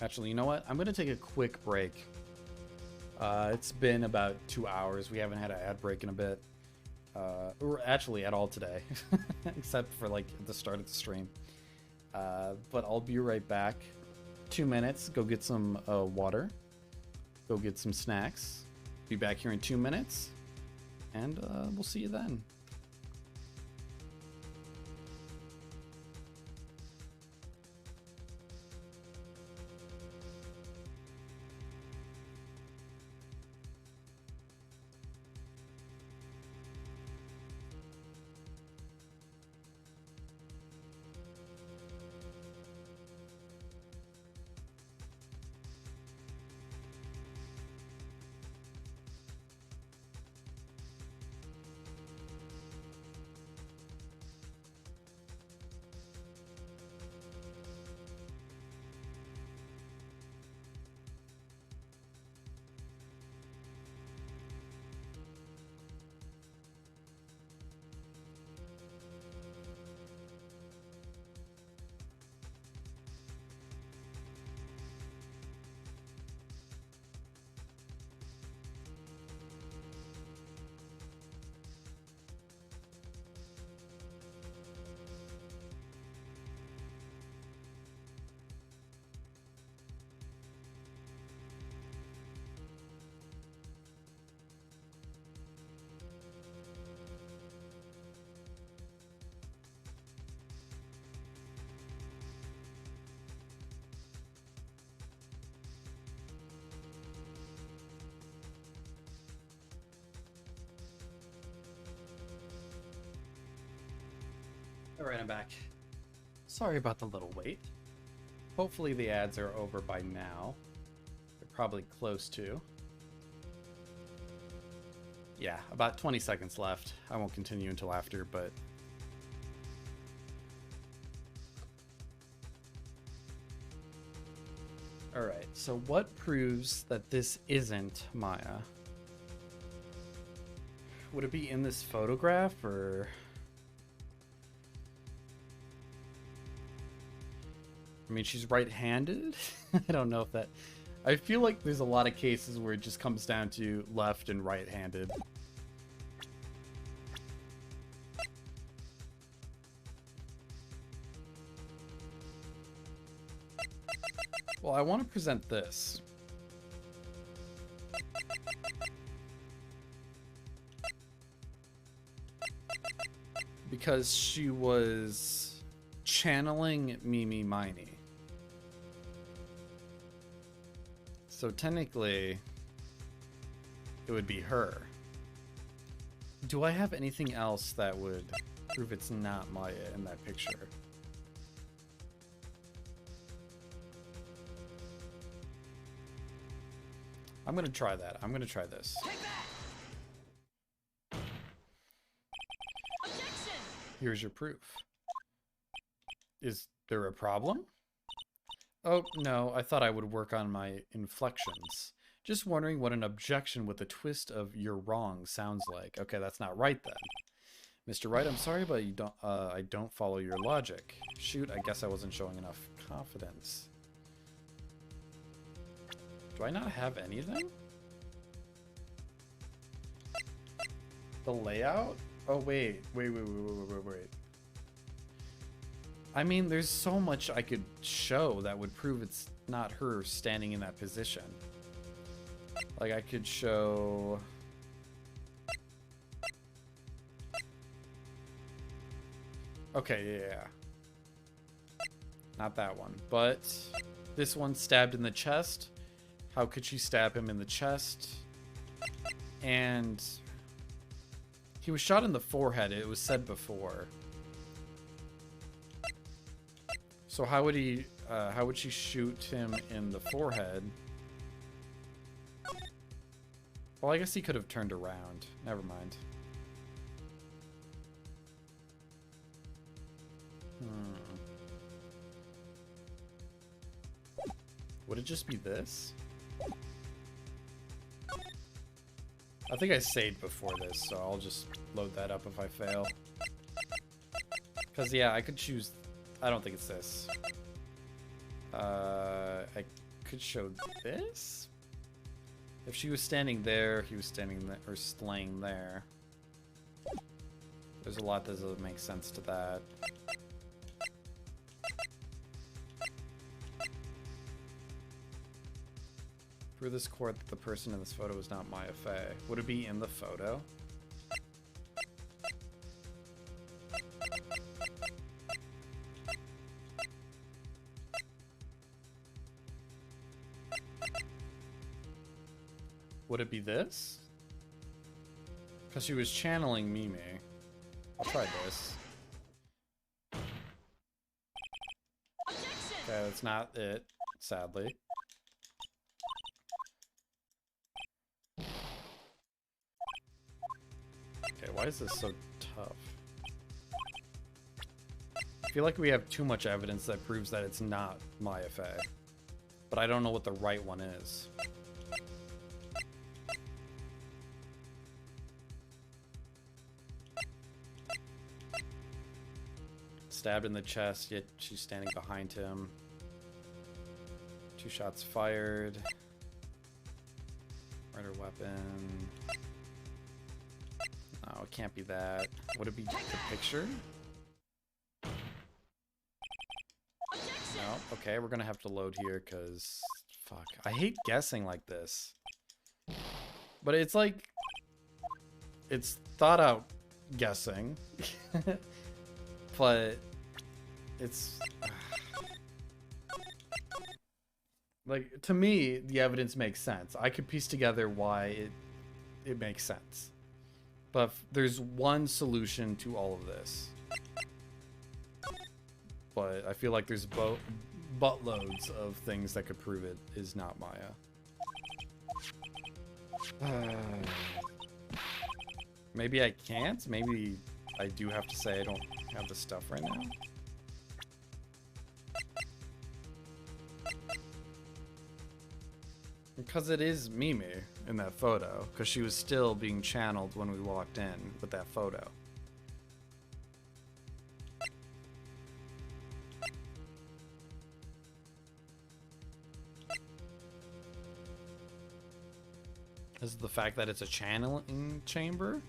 Actually, you know what? I'm going to take a quick break. It's been about 2 hours. We haven't had an ad break in a bit. Or actually at all today. Except for like at the start of the stream. But I'll be right back. 2 minutes. Go get some water. Go get some snacks. Be back here in 2 minutes. And we'll see you then. Alright, I'm back. Sorry about the little wait. Hopefully the ads are over by now. They're probably close to. Yeah, about 20 seconds left. I won't continue until after, but... Alright, so what proves that this isn't Maya? Would it be in this photograph, or... I mean, she's right-handed. I don't know if that... I feel like there's a lot of cases where it just comes down to left and right-handed. Well, I want to present this. Because she was channeling Mimi Miney. So technically, it would be her. Do I have anything else that would prove it's not Maya in that picture? I'm gonna try that. I'm gonna try this. Here's your proof. Is there a problem? Oh, no, I thought I would work on my inflections. Just wondering what an objection with a twist of "you're wrong" sounds like. Okay, that's not right then. Mr. Wright, I'm sorry, but I don't follow your logic. Shoot, I guess I wasn't showing enough confidence. Do I not have anything? The layout? Oh, wait. Wait. I mean, there's so much I could show that would prove it's not her standing in that position. Like, I could show... Okay, yeah. Not that one. But this one stabbed in the chest. How could she stab him in the chest? And he was shot in the forehead. It was said before. So how would he? How would she shoot him in the forehead? Well, I guess he could have turned around. Never mind. Would it just be this? I think I saved before this, so I'll just load that up if I fail. Because, yeah, I could choose... I don't think it's this. I could show this? If she was standing there, he was standing there, or slaying there. There's a lot that doesn't make sense to that. Through this court that the person in this photo is not Maya Fey. Would it be in the photo? Would it be this? Because she was channeling Mimi. I'll try this. Okay, that's not it, sadly. Okay, why is this so tough? I feel like we have too much evidence that proves that it's not Maya Fey. But I don't know what the right one is. Stabbed in the chest, yet she's standing behind him. 2 shots fired. Murder weapon. No, it can't be that. Would it be the picture? No. Okay, we're gonna have to load here because... Fuck. I hate guessing like this. But it's like... It's thought out guessing. But... It's... Like, to me, the evidence makes sense. I could piece together why it makes sense. But there's one solution to all of this. But I feel like there's buttloads of things that could prove it is not Maya. Maybe I can't? Maybe I do have to say I don't have the stuff right now? Because it is Mimi in that photo. Because she was still being channeled when we walked in with that photo. Is the fact that it's a channeling chamber?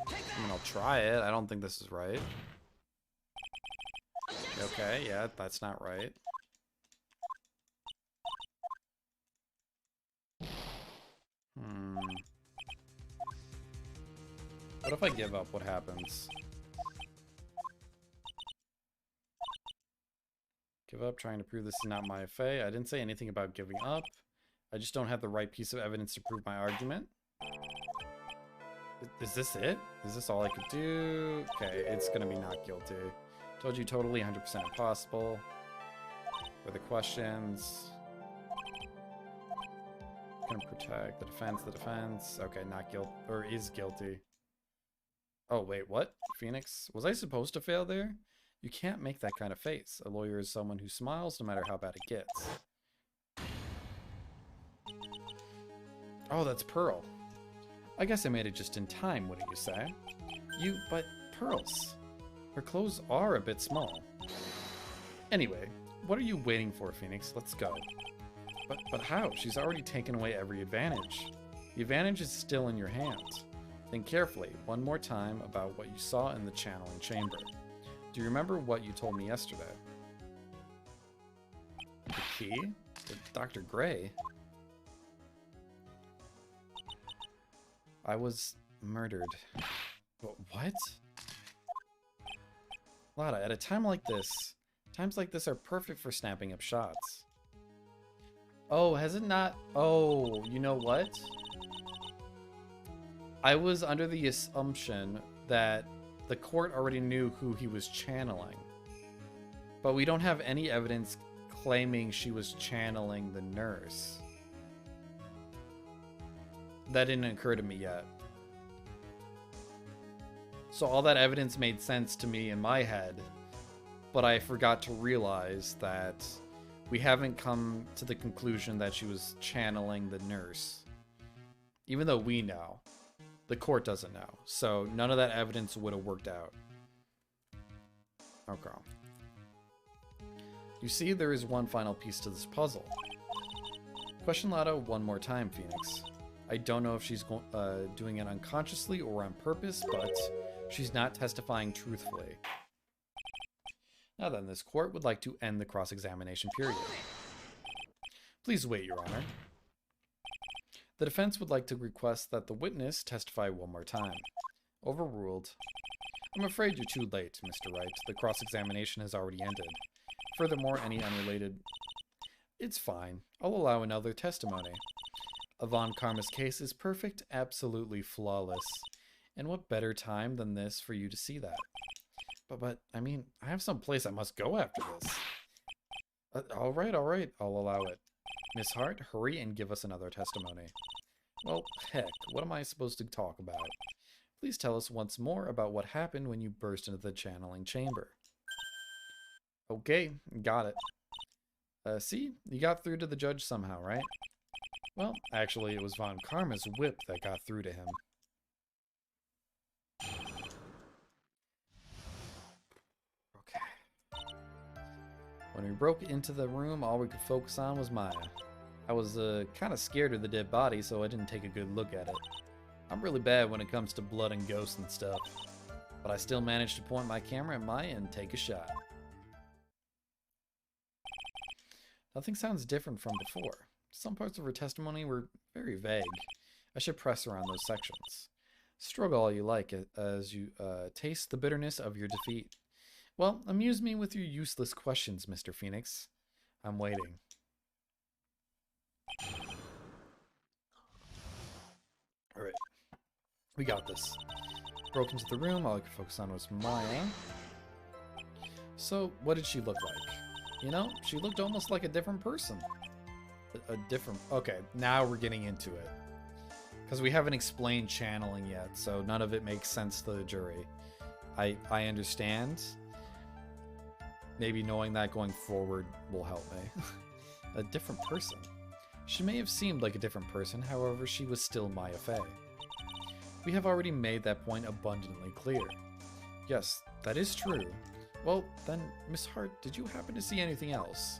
I mean, I'll try it. I don't think this is right. Okay, yeah, that's not right. What if I give up? What happens? Give up, trying to prove this is not Maya Fey. I didn't say anything about giving up. I just don't have the right piece of evidence to prove my argument. Is this it? Is this all I could do? Okay, it's gonna be not guilty. Told you totally 100% impossible. For the questions. can protect the defense. Okay, not guilty, or is guilty. Oh, wait, what? Phoenix? Was I supposed to fail there? You can't make that kind of face. A lawyer is someone who smiles no matter how bad it gets. Oh, that's Pearl. I guess I made it just in time, wouldn't you say? But Pearls. Her clothes are a bit small. Anyway, what are you waiting for, Phoenix? Let's go. But how? She's already taken away every advantage. The advantage is still in your hands. Think carefully, one more time, about what you saw in the channeling chamber. Do you remember what you told me yesterday? The key? Dr. Gray? I was murdered. What? Lada, at a time like this, times like this are perfect for snapping up shots. Oh, has it not? Oh, you know what? I was under the assumption that the court already knew who he was channeling. But we don't have any evidence claiming she was channeling the nurse. That didn't occur to me yet. So all that evidence made sense to me in my head, but I forgot to realize that we haven't come to the conclusion that she was channeling the nurse. Even though we know. The court doesn't know. So none of that evidence would have worked out. Okay. You see, there is one final piece to this puzzle. Question Lada one more time, Phoenix. I don't know if she's doing it unconsciously or on purpose, but she's not testifying truthfully. Now then, this court would like to end the cross-examination period. Please wait, Your Honor. The defense would like to request that the witness testify one more time. Overruled. I'm afraid you're too late, Mr. Wright. The cross-examination has already ended. Furthermore, any unrelated... It's fine. I'll allow another testimony. Yvonne Karma's case is perfect, absolutely flawless. And what better time than this for you to see that? But I mean, I have some place I must go after this. All right, I'll allow it. Miss Hart, hurry and give us another testimony. Well, heck, what am I supposed to talk about? Please tell us once more about what happened when you burst into the channeling chamber. Okay, got it. See? You got through to the judge somehow, right? Well, actually, it was Von Karma's whip that got through to him. Okay. When we broke into the room, all we could focus on was Maya. I was kind of scared of the dead body, so I didn't take a good look at it. I'm really bad when it comes to blood and ghosts and stuff. But I still managed to point my camera at Maya and take a shot. Nothing sounds different from before. Some parts of her testimony were very vague. I should press her on those sections. Struggle all you like as you taste the bitterness of your defeat. Well, amuse me with your useless questions, Mr. Phoenix. I'm waiting. Alright. We got this. Broke into the room, all I could focus on was Maya. So, what did she look like? You know, she looked almost like a different person. Okay, now we're getting into it. Because we haven't explained channeling yet, so none of it makes sense to the jury. I understand. Maybe knowing that going forward will help me. A different person. She may have seemed like a different person, however, she was still Maya Fey. We have already made that point abundantly clear. Yes, that is true. Well, then, Miss Hart, did you happen to see anything else?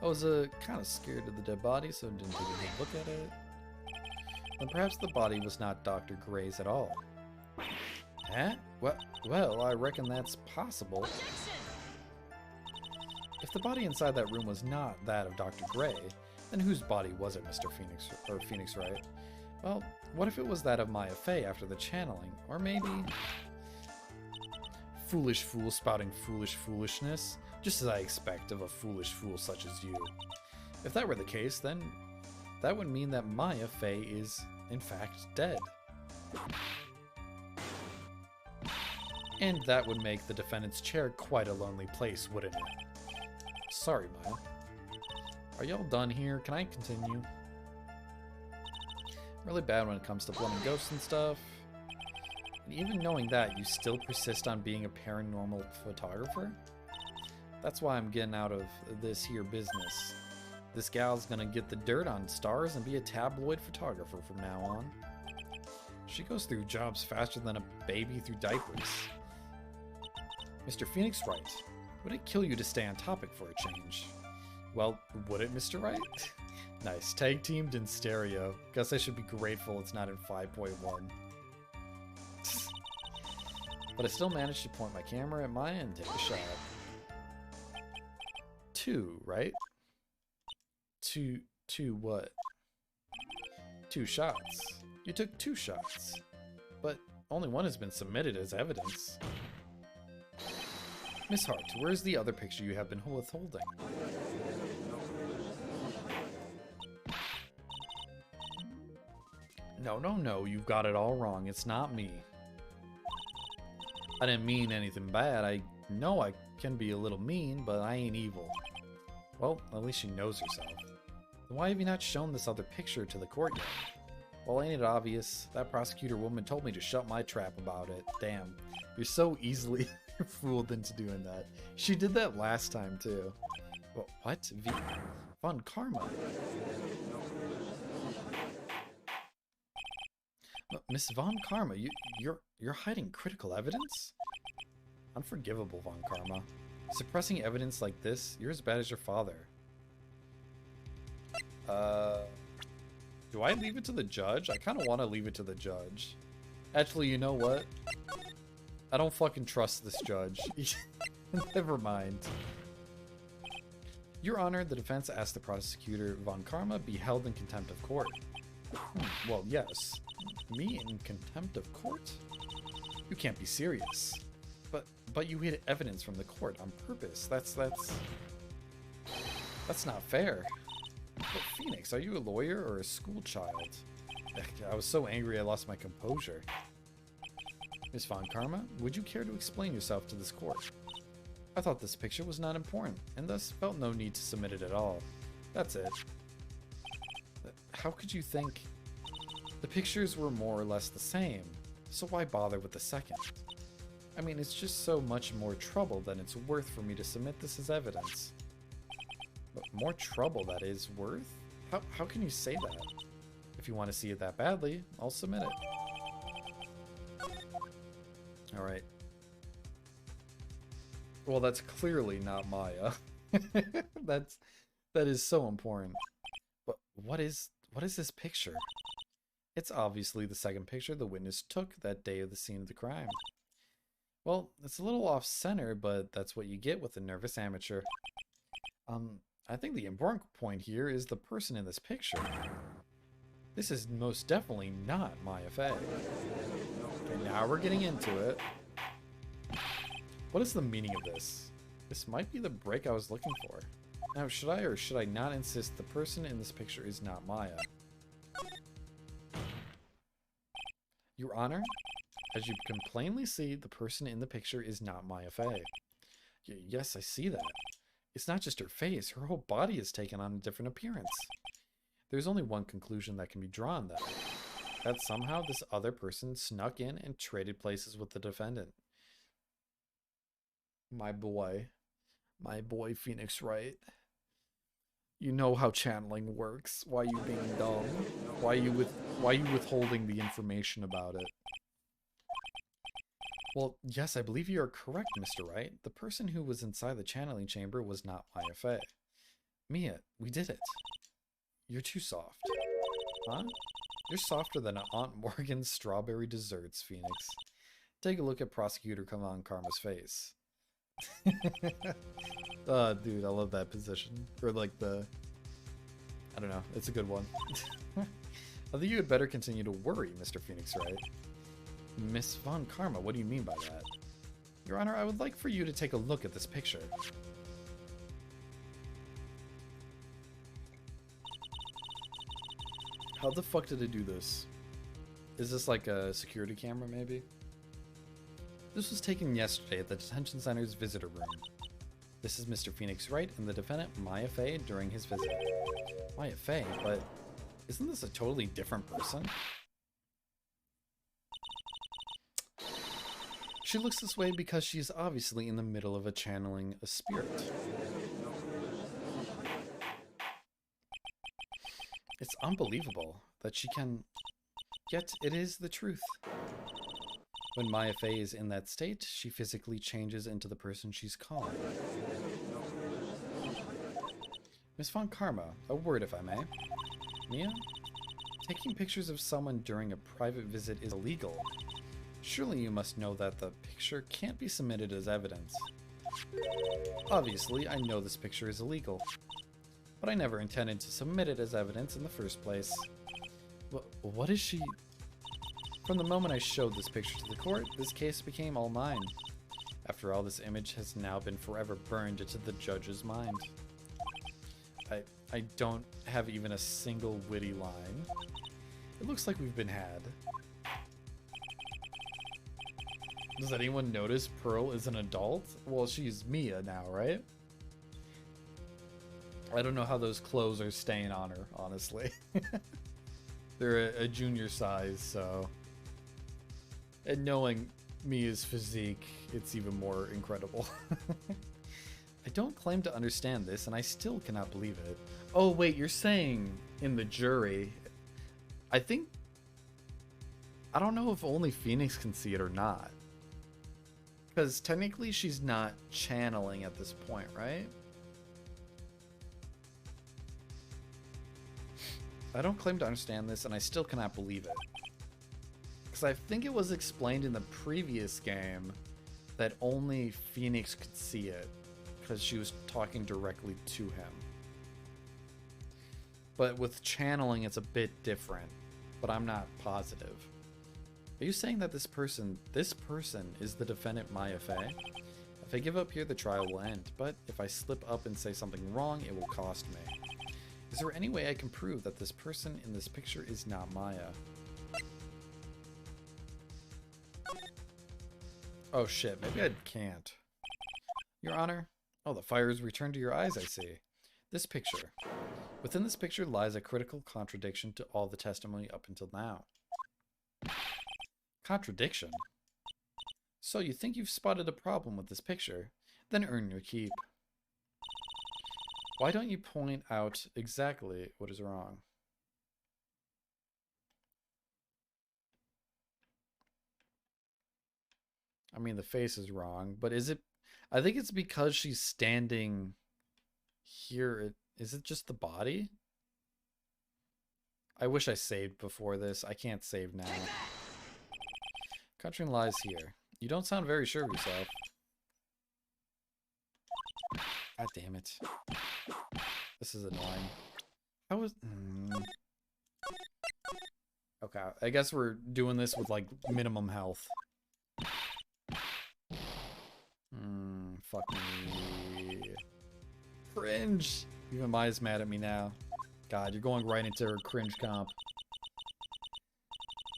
I was kind of scared of the dead body, so didn't take a good look at it. Then perhaps the body was not Dr. Gray's at all. Huh? Well, I reckon that's possible. If the body inside that room was not that of Dr. Gray, then whose body was it, Mr. Phoenix, or Phoenix Wright? Well, what if it was that of Maya Fey after the channeling? Or maybe... Foolish fool spouting foolish foolishness, just as I expect of a foolish fool such as you. If that were the case, then that would mean that Maya Fey is, in fact, dead. And that would make the defendant's chair quite a lonely place, wouldn't it? Sorry, Maya. Are y'all done here? Can I continue? Really bad when it comes to blaming ghosts and stuff. And even knowing that, you still persist on being a paranormal photographer? That's why I'm getting out of this here business. This gal's gonna get the dirt on stars and be a tabloid photographer from now on. She goes through jobs faster than a baby through diapers. Mr. Phoenix Wright, would it kill you to stay on topic for a change? Well, would it, Mr. Wright? Nice, tag teamed in stereo. Guess I should be grateful it's not in 5.1. But I still managed to point my camera at Maya and take a shot. 2, right? Two what? 2 shots. You took 2 shots. But only one has been submitted as evidence. Miss Hart, where's the other picture you have been withholding? No, you've got it all wrong. It's not me. I didn't mean anything bad. I know I can be a little mean, but I ain't evil. Well, at least she knows herself. Then why have you not shown this other picture to the court yet? Well, ain't it obvious? That prosecutor woman told me to shut my trap about it. Damn, you're so easily fooled into doing that. She did that last time, too. Well, what? Von Karma? Miss Von Karma, you're hiding critical evidence? Unforgivable, Von Karma. Suppressing evidence like this, you're as bad as your father. Do I leave it to the judge? I kind of want to leave it to the judge. Actually, you know what? I don't fucking trust this judge. Never mind. Your Honor, the defense asked the prosecutor, Von Karma, be held in contempt of court. Well, yes. Me in contempt of court? You can't be serious. But you hid evidence from the court on purpose. That's not fair. But Phoenix, are you a lawyer or a school child? I was so angry I lost my composure. Miss Von Karma, would you care to explain yourself to this court? I thought this picture was not important, and thus felt no need to submit it at all. That's it. How could you think? The pictures were more or less the same, so why bother with the second? I mean, it's just so much more trouble than it's worth for me to submit this as evidence. But more trouble, that is, worth? How can you say that? If you want to see it that badly, I'll submit it. Alright. Well, that's clearly not Maya. That is so important. But what is this picture? It's obviously the second picture the witness took that day of the scene of the crime. Well, it's a little off-center, but that's what you get with a nervous amateur. I think the important point here is the person in this picture. This is most definitely not Maya Fey. Okay, now we're getting into it. What is the meaning of this? This might be the break I was looking for. Now, should I or should I not insist the person in this picture is not Maya? Your Honor, as you can plainly see, the person in the picture is not Maya Fey. Yes, I see that. It's not just her face, her whole body has taken on a different appearance. There's only one conclusion that can be drawn, though. That somehow this other person snuck in and traded places with the defendant. My boy Phoenix Wright. You know how channeling works. Why you being dumb? Why you withholding the information about it? Well, yes, I believe you are correct, Mr. Wright. The person who was inside the channeling chamber was not Maya Fey. Mia, we did it. You're too soft. Huh? You're softer than Aunt Morgan's strawberry desserts, Phoenix. Take a look at Prosecutor Von Karma's face. Dude, I love that position. Or like the... I don't know, it's a good one. I think you had better continue to worry, Mr. Phoenix Wright. Miss Von Karma, what do you mean by that? Your Honor, I would like for you to take a look at this picture. How the fuck did it do this? Is this like a security camera, maybe? This was taken yesterday at the detention center's visitor room. This is Mr. Phoenix Wright and the defendant, Maya Fey, during his visit. Maya Fey? But Isn't this a totally different person? She looks this way because she is obviously in the middle of channeling a spirit. It's unbelievable that she can... Yet it is the truth. When Maya Fey is in that state, she physically changes into the person she's calling. Miss Von Karma, a word if I may. Mia? Taking pictures of someone during a private visit is illegal. Surely you must know that the picture can't be submitted as evidence. Obviously, I know this picture is illegal, but I never intended to submit it as evidence in the first place. What is she... From the moment I showed this picture to the court, this case became all mine. After all, this image has now been forever burned into the judge's mind. I don't have even a single witty line. It looks like we've been had. Does anyone notice Pearl is an adult? Well, she's Mia now, right? I don't know how those clothes are staying on her, honestly. They're a junior size, so... And knowing Mia's physique, it's even more incredible. I don't claim to understand this, and I still cannot believe it. Oh, wait, you're saying in the jury... I think... I don't know if only Phoenix can see it or not. Because technically she's not channeling at this point, right? I don't claim to understand this, and I still cannot believe it. Because I think it was explained in the previous game that only Phoenix could see it, because she was talking directly to him. But with channeling, it's a bit different, but I'm not positive. Are you saying that this person is the defendant Maya Fey? If I give up here, the trial will end, but if I slip up and say something wrong, it will cost me. Is there any way I can prove that this person in this picture is not Maya? Oh shit, maybe I can't. Your Honor? Oh, the fire has returned to your eyes, I see. This picture. Within this picture lies a critical contradiction to all the testimony up until now. Contradiction? So you think you've spotted a problem with this picture? Then earn your keep. Why don't you point out exactly what is wrong? I mean, the face is wrong, but is it... I think it's because she's standing here. Is it just the body? I wish I saved before this. I can't save now. Contradiction lies here. You don't sound very sure of yourself. God damn it. This is annoying. How was... Okay, I guess we're doing this with, like, minimum health. Fuck me. Cringe! Even Maya's mad at me now. God, you're going right into her cringe comp.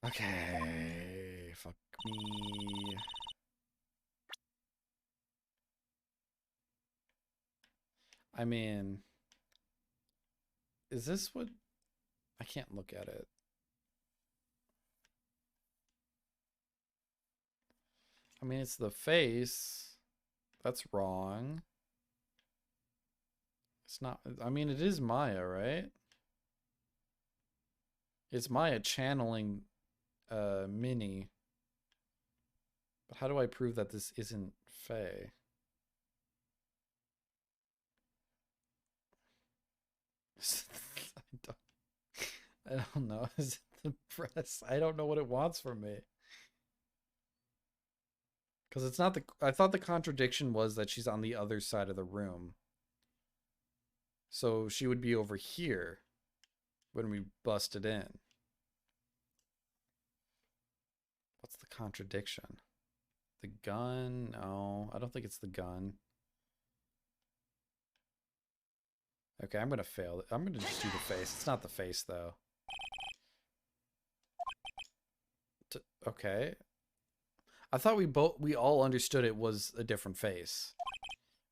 Okay, fuck me. I mean... Is this what... I can't look at it. I mean, it's the face. That's wrong. It's not... I mean, it is Maya, right? It's Maya channeling Minnie. But how do I prove that this isn't Faye? I don't know. Is it the press? I don't know what it wants from me. Because it's not the... I thought the contradiction was that she's on the other side of the room. So she would be over here when we busted in. What's the contradiction? The gun? No, I don't think it's the gun. Okay, I'm going to fail. I'm going to just do the face. It's not the face, though. Okay. I thought we all understood it was a different face.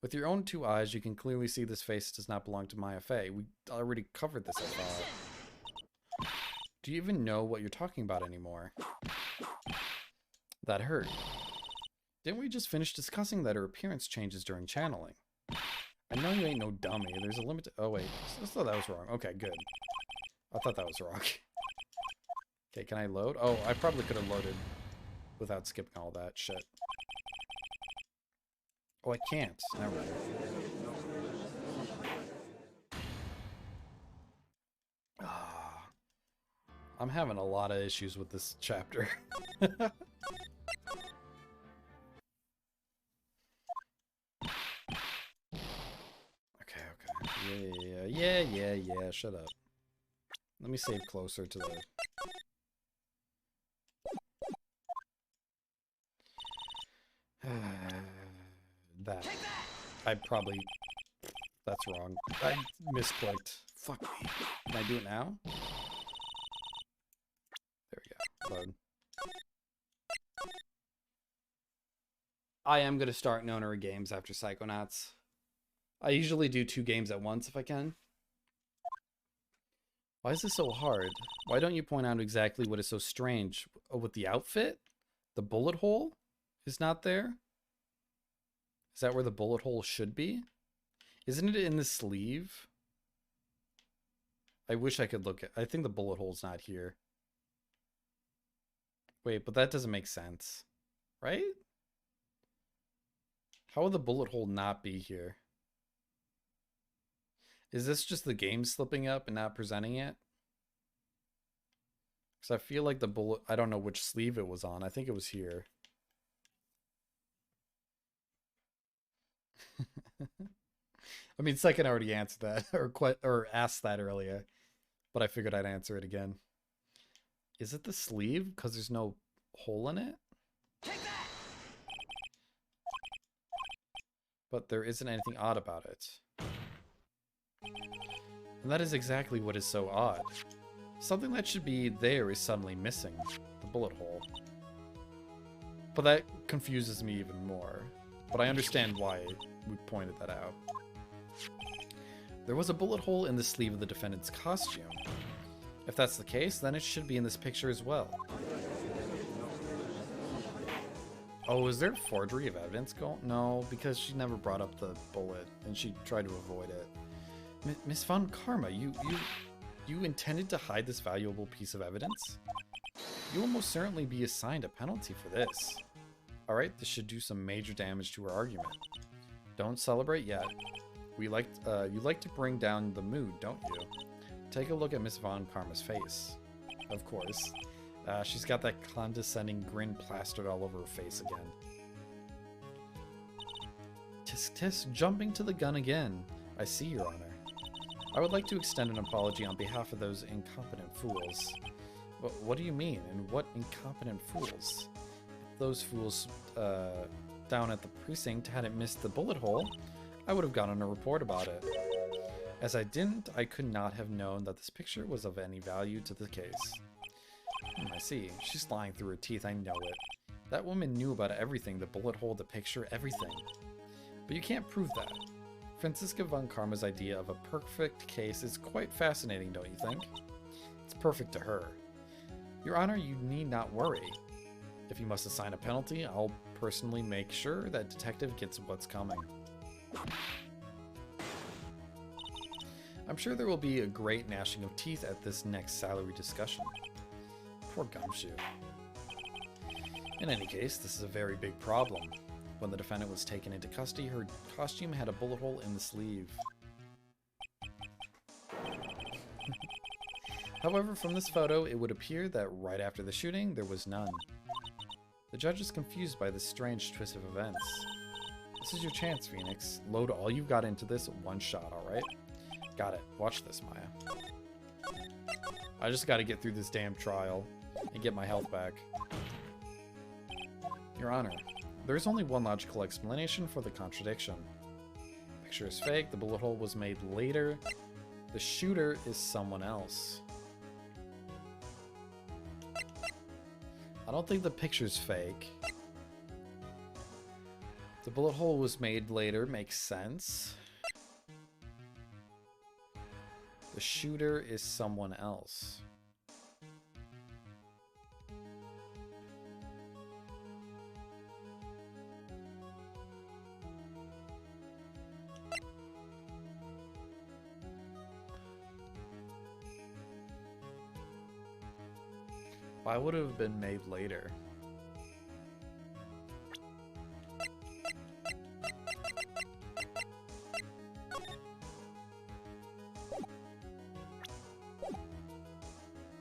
With your own two eyes, you can clearly see this face does not belong to Maya Fey. We already covered this, I thought. Do you even know what you're talking about anymore? That hurt. Didn't we just finish discussing that her appearance changes during channeling? I know you ain't no dummy. There's a limit to... Oh, wait. I thought that was wrong. Okay, good. I thought that was wrong. Okay, can I load? Oh, I probably could have loaded without skipping all that shit. Oh, I can't. Never mind. Ah, I'm having a lot of issues with this chapter. Okay. Yeah. Shut up. Let me save closer to the... that. I probably... That's wrong. I misclicked. Fuck me. Can I do it now? There we go. Load. I am going to start Nonary games after Psychonauts. I usually do 2 games at once if I can. Why is this so hard? Why don't you point out exactly what is so strange? Oh, with the outfit? The bullet hole is not there? Is that where the bullet hole should be? Isn't it in the sleeve? I wish I could look at... I think the bullet hole's not here. Wait, but that doesn't make sense. Right? How would the bullet hole not be here? Is this just the game slipping up and not presenting it? Because I feel like the bullet... I don't know which sleeve it was on. I think it was here. I mean, Second already answered that, or asked that earlier, but I figured I'd answer it again. Is it the sleeve? Because there's no hole in it? But there isn't anything odd about it. And that is exactly what is so odd. Something that should be there is suddenly missing. The bullet hole. But that confuses me even more. But I understand why we pointed that out. There was a bullet hole in the sleeve of the defendant's costume. If that's the case, then it should be in this picture as well. Oh, is there forgery of evidence going? No, because she never brought up the bullet, and she tried to avoid it. Miss Von Karma, you intended to hide this valuable piece of evidence? You will most certainly be assigned a penalty for this. Alright, this should do some major damage to her argument. Don't celebrate yet. You like to bring down the mood, don't you? Take a look at Miss Von Karma's face. Of course. She's got that condescending grin plastered all over her face again. Tisk tisk, jumping to the gun again. I see, Your Honor. I would like to extend an apology on behalf of those incompetent fools. What do you mean? And what incompetent fools? If those fools down at the precinct hadn't missed the bullet hole, I would have gotten a report about it. As I didn't, I could not have known that this picture was of any value to the case. I see. She's lying through her teeth, I know it. That woman knew about everything, the bullet hole, the picture, everything. But you can't prove that. Franziska von Karma's idea of a perfect case is quite fascinating, don't you think? It's perfect to her. Your Honor, you need not worry. If you must assign a penalty, I'll personally make sure that detective gets what's coming. I'm sure there will be a great gnashing of teeth at this next salary discussion. Poor Gumshoe. In any case, this is a very big problem. When the defendant was taken into custody, her costume had a bullet hole in the sleeve. However, from this photo, it would appear that right after the shooting, there was none. The judge is confused by this strange twist of events. This is your chance, Phoenix. Load all you've got into this one shot, alright? Got it. Watch this, Maya. I just gotta get through this damn trial and get my health back. Your Honor, there is only one logical explanation for the contradiction. The picture is fake, the bullet hole was made later, the shooter is someone else. I don't think the picture's fake. The bullet hole was made later, makes sense. The shooter is someone else. Why would it have been made later?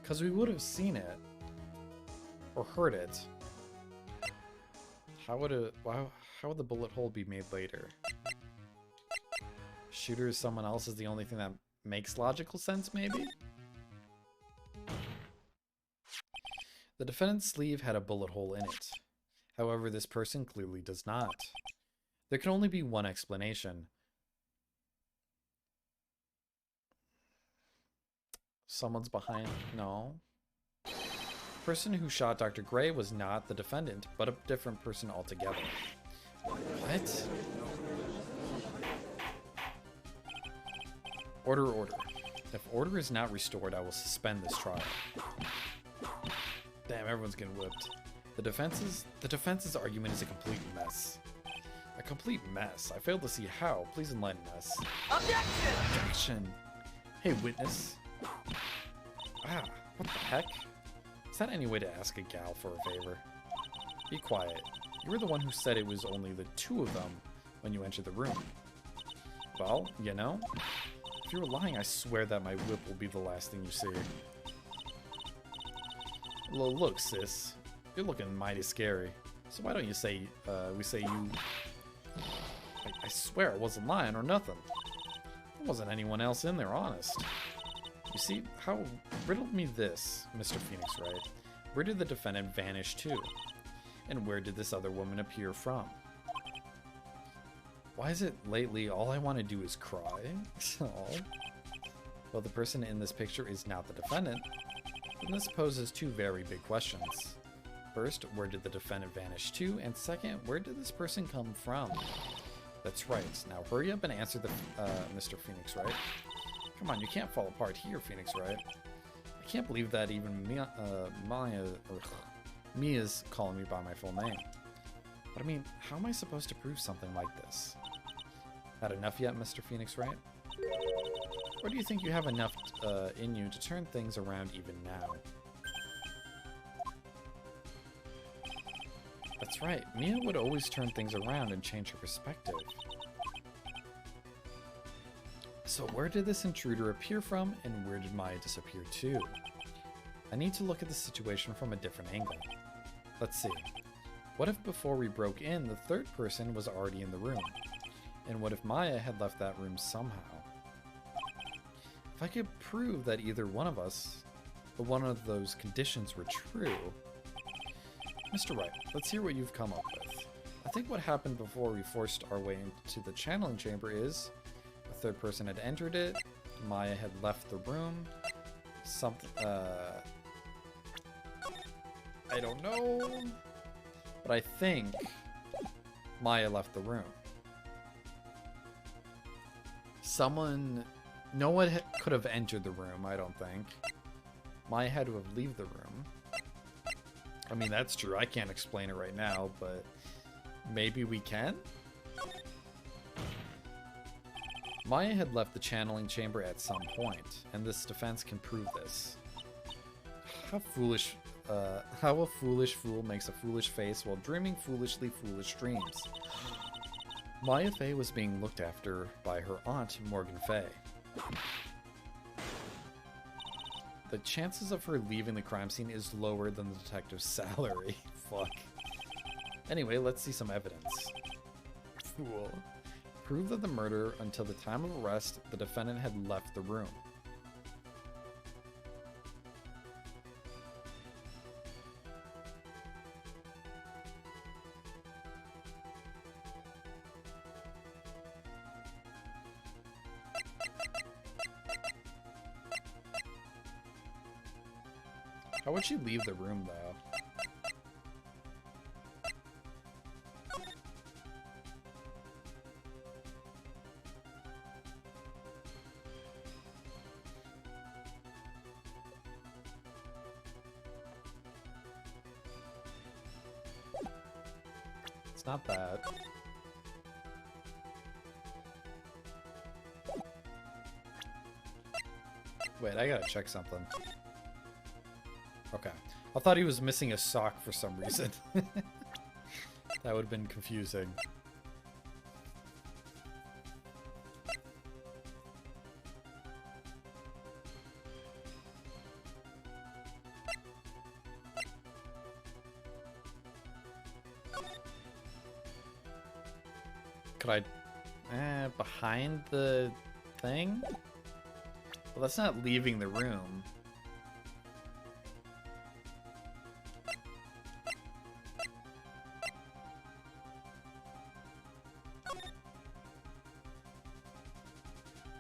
Because we would have seen it. Or heard it. How would the bullet hole be made later? Shooter is someone else is the only thing that makes logical sense, maybe? The defendant's sleeve had a bullet hole in it. However, this person clearly does not. There can only be one explanation. Someone's behind... No. The person who shot Dr. Gray was not the defendant, but a different person altogether. What? Order. If order is not restored, I will suspend this trial. Damn, everyone's getting whipped. The defense's argument is a complete mess. A complete mess. I fail to see how. Please enlighten us. Objection! Objection! Hey, witness. Ah, what the heck? Is that any way to ask a gal for a favor? Be quiet. You were the one who said it was only the two of them when you entered the room. Well, you know, if you're lying, I swear that my whip will be the last thing you see. Look, sis. You're looking mighty scary. So why don't you say, we say you... I swear I wasn't lying or nothing. There wasn't anyone else in there, honest. You see, riddle me this, Mr. Phoenix Wright. Where did the defendant vanish to? And where did this other woman appear from? Why is it lately all I want to do is cry? Oh. Well, the person in this picture is not the defendant. And this poses two very big questions. First, where did the defendant vanish to? And second, where did this person come from? That's right. Now hurry up and answer the Mr. Phoenix Wright. Come on, you can't fall apart here, Phoenix Wright. I can't believe that even Mia's calling me by my full name. But I mean, how am I supposed to prove something like this? Had enough yet, Mr. Phoenix Wright? Or do you think you have enough in you to turn things around even now? That's right, Mia would always turn things around and change her perspective. So where did this intruder appear from, and where did Maya disappear to? I need to look at the situation from a different angle. Let's see. What if before we broke in, the third person was already in the room? And what if Maya had left that room somehow? If I could prove that either one of those conditions were true... Mr. Wright, let's hear what you've come up with. I think what happened before we forced our way into the channeling chamber is... a third person had entered it, Maya had left the room, something, I don't know, but I think Maya left the room. No one could have entered the room, I don't think. Maya had to have left the room. I mean, that's true, I can't explain it right now, but maybe we can? Maya had left the channeling chamber at some point, and this defense can prove this. How a foolish fool makes a foolish face while dreaming foolishly foolish dreams. Maya Fey was being looked after by her aunt, Morgan Fey. The chances of her leaving the crime scene is lower than the detective's salary. Fuck. Anyway, let's see some evidence. Fool. Prove that the murder, until the time of arrest, the defendant had left the room. How would she leave the room, though? It's not bad. Wait, I gotta check something. Okay. I thought he was missing a sock for some reason. That would have been confusing. Could I... behind the thing? Well, that's not leaving the room.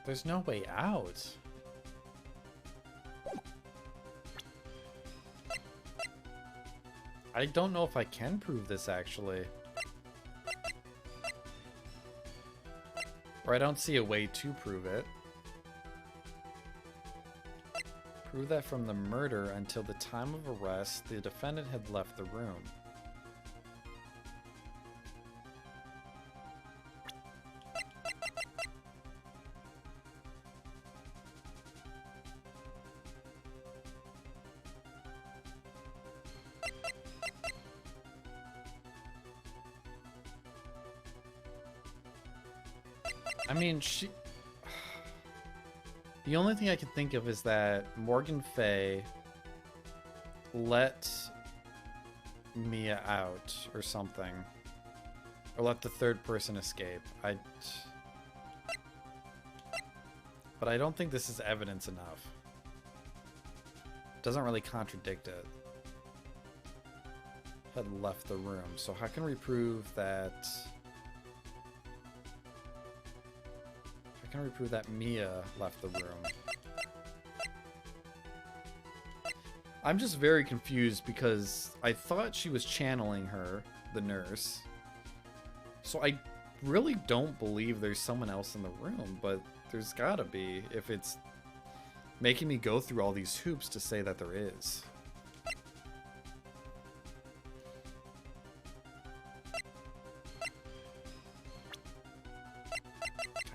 There's no way out. I don't know if I can prove this, actually. Or I don't see a way to prove it. Prove that from the murder until the time of arrest, the defendant had left the room. I mean, the only thing I can think of is that Morgan Fay let Mia out or something. Or let the third person escape. But I don't think this is evidence enough. Doesn't really contradict it. Had left the room. So how can we prove that... How can we prove that Mia left the room? I'm just very confused because I thought she was channeling her, the nurse. So I really don't believe there's someone else in the room, but there's gotta be if it's making me go through all these hoops to say that there is.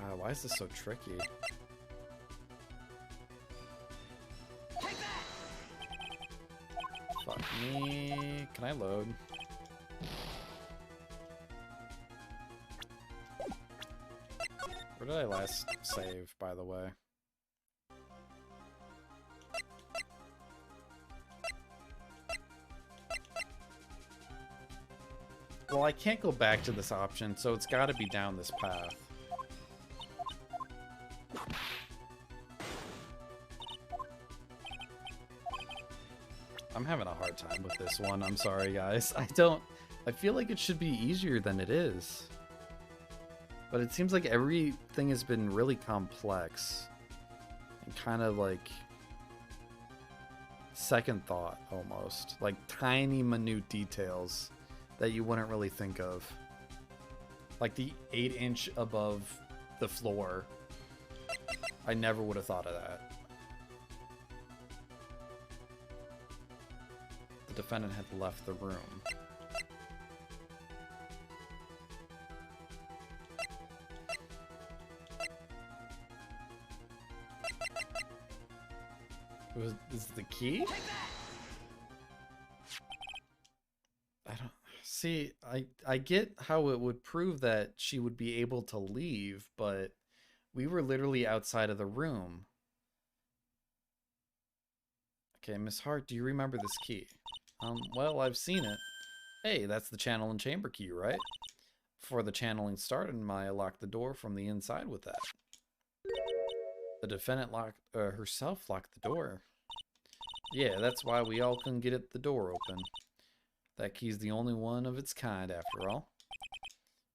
God, why is this so tricky? Fuck me. Can I load? Where did I last save, by the way? Well, I can't go back to this option, so it's gotta be down this path. I'm having a hard time with this one. I'm sorry, guys. I feel like it should be easier than it is. But it seems like everything has been really complex. And kind of like... second thought, almost. Like tiny, minute details that you wouldn't really think of. Like the 8-inch above the floor. I never would have thought of that. The defendant had left the room. Is the key? I don't see. I get how it would prove that she would be able to leave, but we were literally outside of the room. Okay, Miss Hart, do you remember this key? Well, I've seen it. Hey, that's the channel and chamber key, right? Before the channeling started, Maya locked the door from the inside with that. The defendant herself locked the door. Yeah, that's why we all couldn't get the door open. That key's the only one of its kind, after all.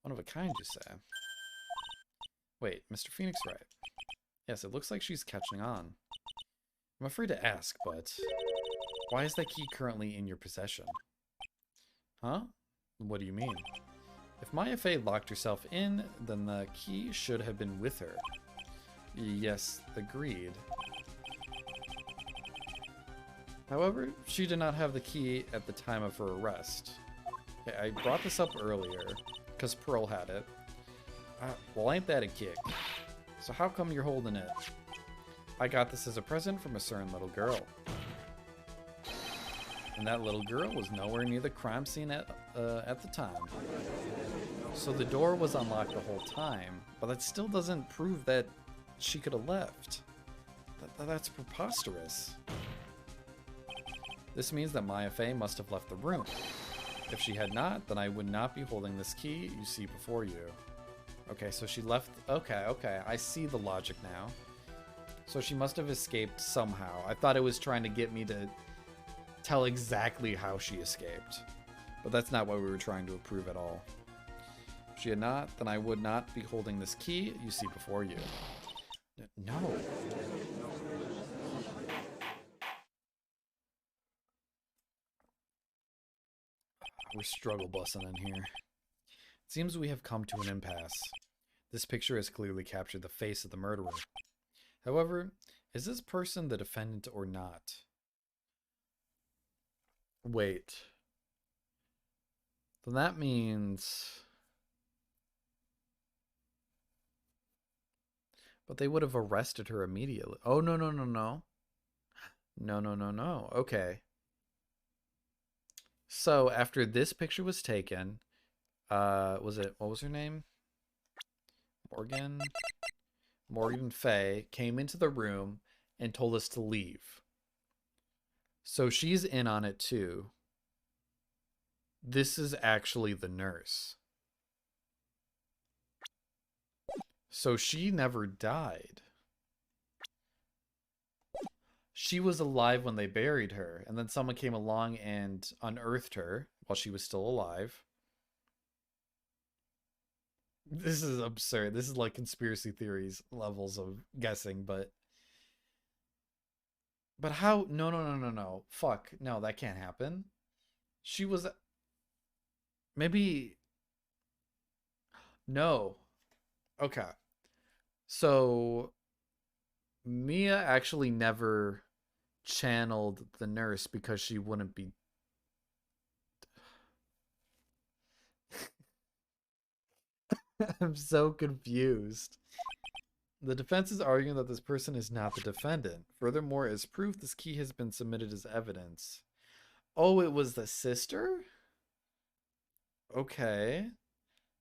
One of a kind, you say? Wait, Mr. Phoenix Wright. Yes, it looks like she's catching on. I'm afraid to ask, but... why is that key currently in your possession? Huh? What do you mean? If Maya Fey locked herself in, then the key should have been with her. Yes, agreed. However, she did not have the key at the time of her arrest. Okay, I brought this up earlier, because Pearl had it. Well, ain't that a kick? So how come you're holding it? I got this as a present from a certain little girl. And that little girl was nowhere near the crime scene at the time. So the door was unlocked the whole time, but that still doesn't prove that she could have left. That's preposterous. This means that Maya Fey must have left the room. If she had not, then I would not be holding this key you see before you. Okay, so she left. Okay, I see the logic now. So she must have escaped somehow. I thought it was trying to get me to tell exactly how she escaped. But that's not what we were trying to prove at all. If she had not, then I would not be holding this key you see before you. No. We're struggle bussing in here. It seems we have come to an impasse. This picture has clearly captured the face of the murderer. However, is this person the defendant or not? Wait. Then that means... But they would have arrested her immediately. Oh, no. No. Okay. So, after this picture was taken, what was her name? Morgan Fey came into the room and told us to leave. So she's in on it too. This is actually the nurse. So she never died. She was alive when they buried her, and then someone came along and unearthed her while she was still alive. This is absurd. This is like conspiracy theories levels of guessing, but how? No. Fuck. No, that can't happen. She was... Maybe... No. Okay. So Mia actually never channeled the nurse because she wouldn't be... I'm so confused. The defense is arguing that this person is not the defendant. Furthermore, as proof, this key has been submitted as evidence. Oh, it was the sister? Okay.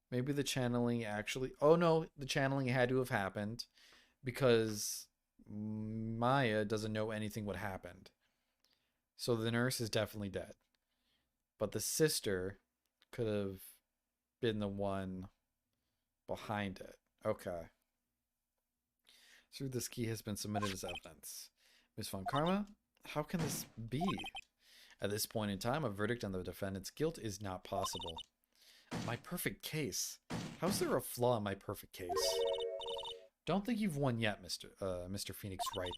Maybe the channeling actually... Oh, no, the channeling had to have happened because Maya doesn't know anything what happened. So the nurse is definitely dead. But the sister could have been the one behind it. Okay. So this key has been submitted as evidence. Ms. Von Karma, how can this be? At this point in time, a verdict on the defendant's guilt is not possible. My perfect case. How's there a flaw in my perfect case? Don't think you've won yet, Mr. Phoenix Wright.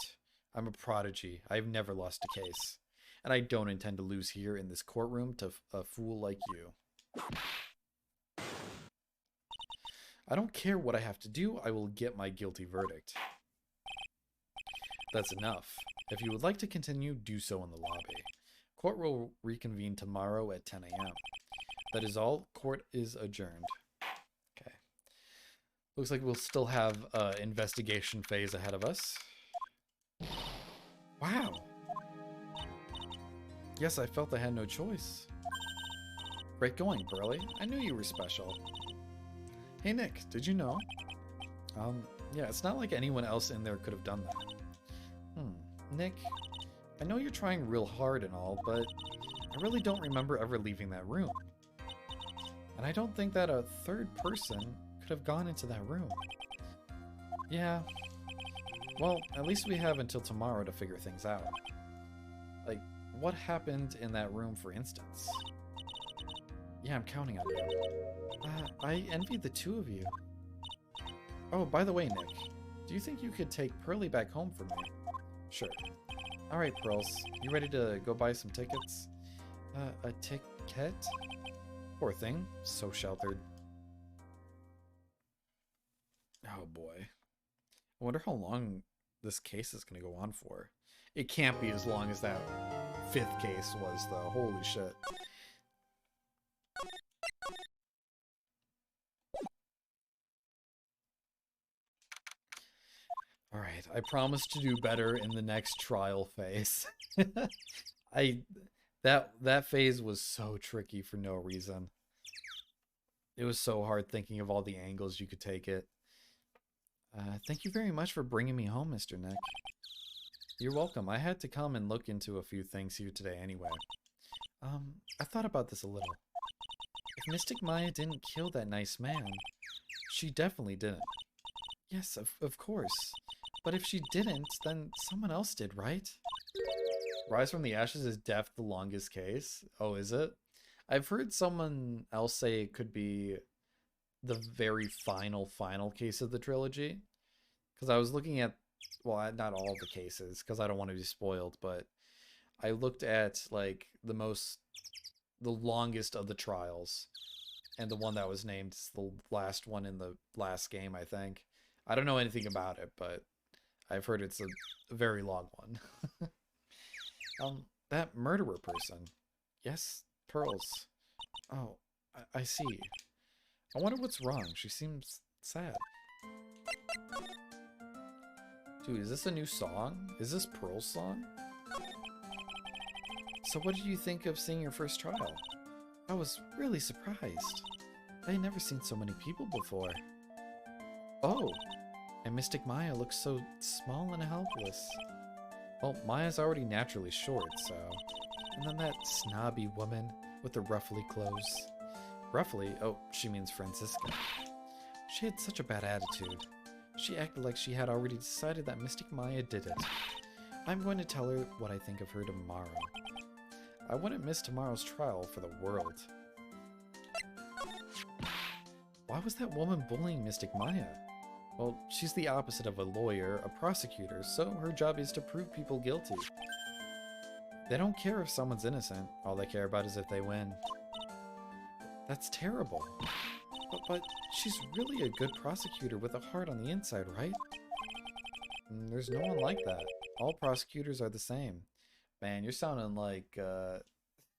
I'm a prodigy. I've never lost a case. And I don't intend to lose here in this courtroom to a fool like you. I don't care what I have to do. I will get my guilty verdict. That's enough. If you would like to continue, do so in the lobby. Court will reconvene tomorrow at 10 a.m. That is all. Court is adjourned. Okay. Looks like we'll still have an investigation phase ahead of us. Wow. Yes, I felt I had no choice. Great going, Burley. I knew you were special. Hey, Nick, did you know? Yeah, it's not like anyone else in there could have done that. Nick, I know you're trying real hard and all, but I really don't remember ever leaving that room. And I don't think that a third person could have gone into that room. Yeah. Well, at least we have until tomorrow to figure things out. Like, what happened in that room, for instance? Yeah, I'm counting on you. I envy the two of you. Oh, by the way, Nick, do you think you could take Pearly back home for me? Sure. Alright, Pearls, you ready to go buy some tickets? A ticket? Poor thing, so sheltered. Oh boy. I wonder how long this case is going to go on for. It can't be as long as that 5th case was, though. Holy shit. Alright, I promise to do better in the next trial phase. That phase was so tricky for no reason. It was so hard thinking of all the angles you could take it. Thank you very much for bringing me home, Mr. Nick. You're welcome. I had to come and look into a few things here today anyway. I thought about this a little. If Mystic Maya didn't kill that nice man, she definitely didn't. Yes, of course. But if she didn't, then someone else did, right? Rise from the Ashes is the longest case. Oh, is it? I've heard someone else say it could be the very final case of the trilogy. Because I was looking at, well, not all the cases, because I don't want to be spoiled, but I looked at, like, the longest of the trials. And the one that was named is the last one in the last game, I think. I don't know anything about it, but I've heard it's a very long one. That murderer person. Yes, Pearls. Oh, I see. I wonder what's wrong. She seems sad. Dude, is this a new song? Is this Pearl's song? So what did you think of seeing your first trial? I was really surprised. I had never seen so many people before. Oh, and Mystic Maya looks so small and helpless. Well, Maya's already naturally short, so... And then that snobby woman with the ruffly clothes. Ruffly? Oh, she means Francisca. She had such a bad attitude. She acted like she had already decided that Mystic Maya did it. I'm going to tell her what I think of her tomorrow. I wouldn't miss tomorrow's trial for the world. Why was that woman bullying Mystic Maya? Well, she's the opposite of a lawyer, a prosecutor, so her job is to prove people guilty. They don't care if someone's innocent. All they care about is if they win. That's terrible. But she's really a good prosecutor with a heart on the inside, right? There's no one like that. All prosecutors are the same. Man, you're sounding like,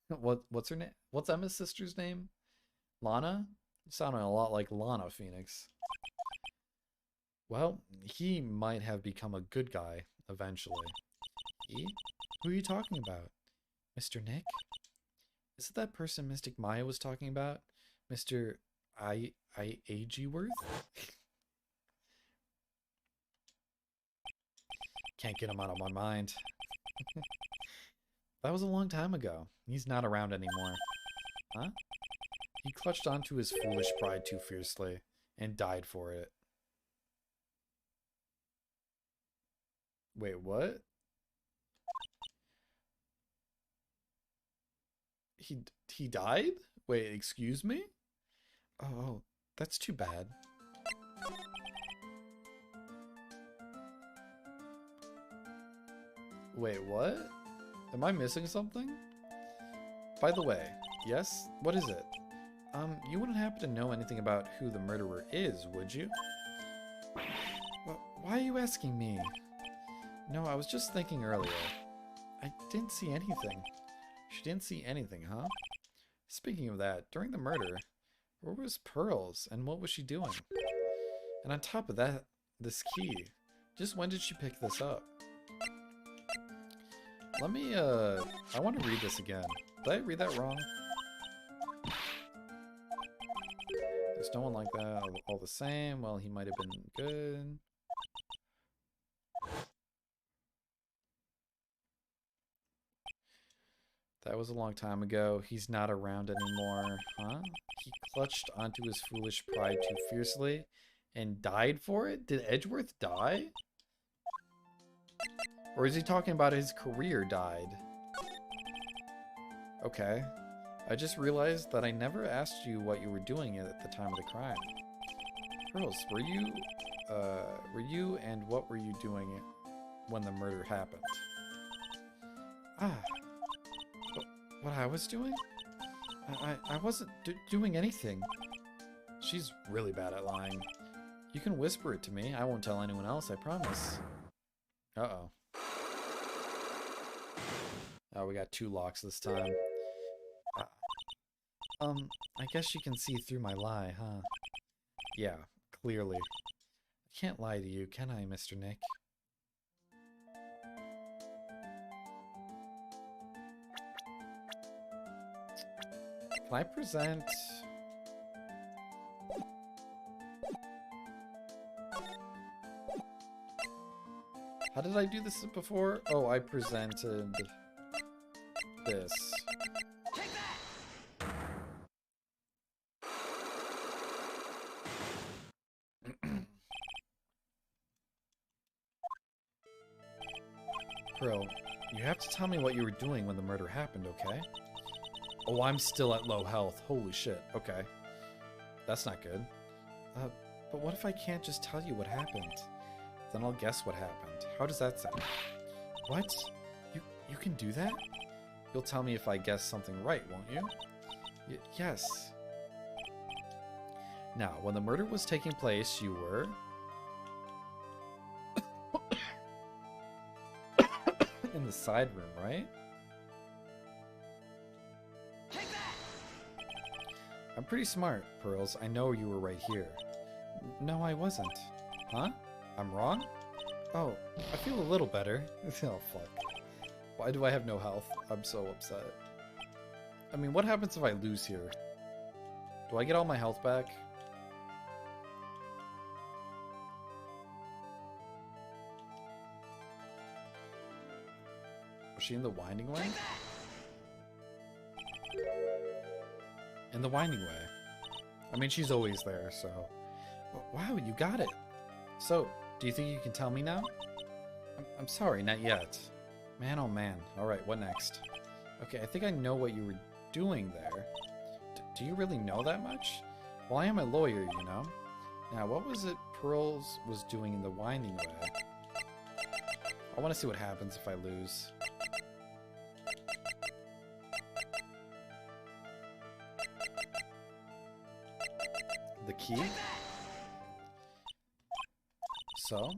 what's her name? What's Emma's sister's name? Lana? You're sounding a lot like Lana Phoenix. Well, he might have become a good guy, eventually. He? Who are you talking about? Mr. Nick? Is it that person Mystic Maya was talking about? Mr. Ageworth? Can't get him out of my mind. That was a long time ago. He's not around anymore. Huh? He clutched onto his foolish pride too fiercely and died for it. Wait, what? He died? Wait, excuse me? Oh, that's too bad. Wait, what? Am I missing something? By the way, yes? What is it? You wouldn't happen to know anything about who the murderer is, would you? Well, why are you asking me? No, I was just thinking earlier. I didn't see anything. She didn't see anything, huh? Speaking of that, during the murder, where was Pearls and what was she doing? And on top of that, this key. Just when did she pick this up? Let me, I want to read this again. Did I read that wrong? There's no one like that, all the same. Well, he might have been good. That was a long time ago. He's not around anymore, huh? He clutched onto his foolish pride too fiercely and died for it? Did Edgeworth die? Or is he talking about his career died? Okay. I just realized that I never asked you what you were doing at the time of the crime. Pearls, were you and what were you doing when the murder happened? Ah. What I was doing? I wasn't doing anything. She's really bad at lying. You can whisper it to me. I won't tell anyone else, I promise. Uh-oh. Oh, we got 2 locks this time. I guess you can see through my lie, huh? Yeah, clearly. I can't lie to you, can I, Mr. Nick? Can I present... How did I do this before? Oh, I presented this. Pearl, you have to tell me what you were doing when the murder happened, okay? Oh, I'm still at low health. Holy shit. Okay. That's not good. But what if I can't just tell you what happened? Then I'll guess what happened. How does that sound? What? You can do that? You'll tell me if I guess something right, won't you? Yes. Now, when the murder was taking place, you were... in the side room, right? I'm pretty smart, Pearls. I know you were right here. No, I wasn't. Huh? I'm wrong? Oh, I feel a little better. Oh, fuck. Why do I have no health? I'm so upset. I mean, what happens if I lose here? Do I get all my health back? Was she in the winding way? In the winding way. I mean, she's always there, so... Wow, you got it! So, do you think you can tell me now? I'm sorry, not yet. Man, oh man. Alright, what next? Okay, I think I know what you were doing there. Do you really know that much? Well, I am a lawyer, you know. Now, what was it Pearls was doing in the winding way? I want to see what happens if I lose. The key? So,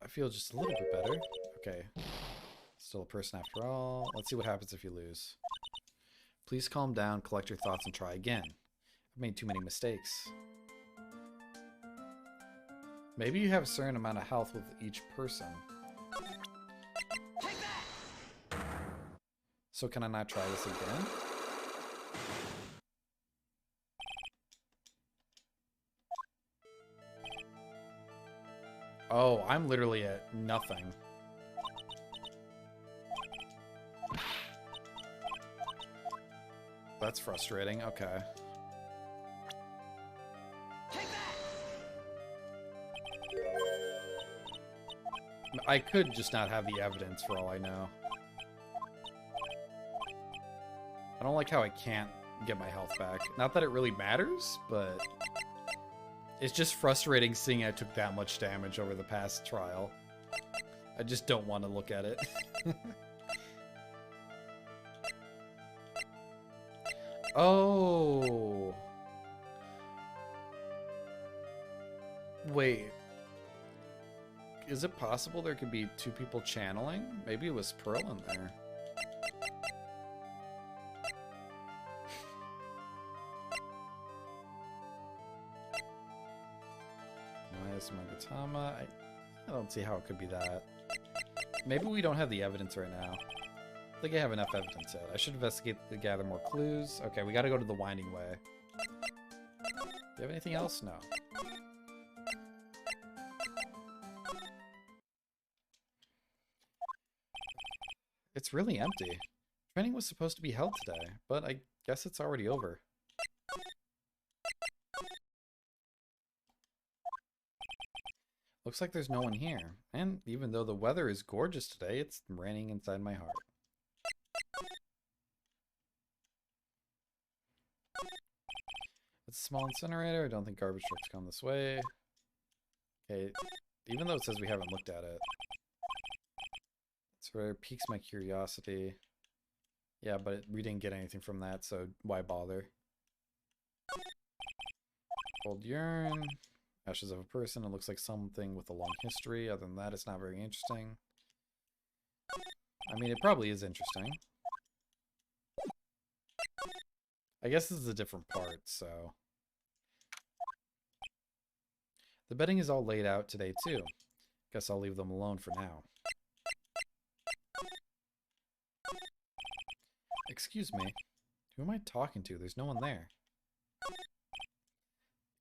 I feel just a little bit better. Okay. Still a person after all. Let's see what happens if you lose. Please calm down, collect your thoughts, and try again. I've made too many mistakes. Maybe you have a certain amount of health with each person. So can I not try this again? Oh, I'm literally at nothing. That's frustrating. Okay. I could just not have the evidence for all I know. I don't like how I can't get my health back. Not that it really matters, but it's just frustrating seeing I took that much damage over the past trial. I just don't want to look at it. Oh. Wait. Is it possible there could be two people channeling? Maybe it was Pearl in there. Minus Magatama. I don't see how it could be that. Maybe we don't have the evidence right now. I think I have enough evidence yet. I should investigate to gather more clues. Okay, we gotta go to the winding way. Do you have anything else? No. It's really empty. Training was supposed to be held today, but I guess it's already over. Looks like there's no one here. And even though the weather is gorgeous today, it's raining inside my heart. It's a small incinerator. I don't think garbage trucks come this way. Okay, even though it says we haven't looked at it. It's where it piques my curiosity. Yeah, but we didn't get anything from that, so why bother? Old urn. Ashes of a person. It looks like something with a long history. Other than that, it's not very interesting. I mean, it probably is interesting. I guess this is a different part, so... The bedding is all laid out today, too. Guess I'll leave them alone for now. Excuse me. Who am I talking to? There's no one there. I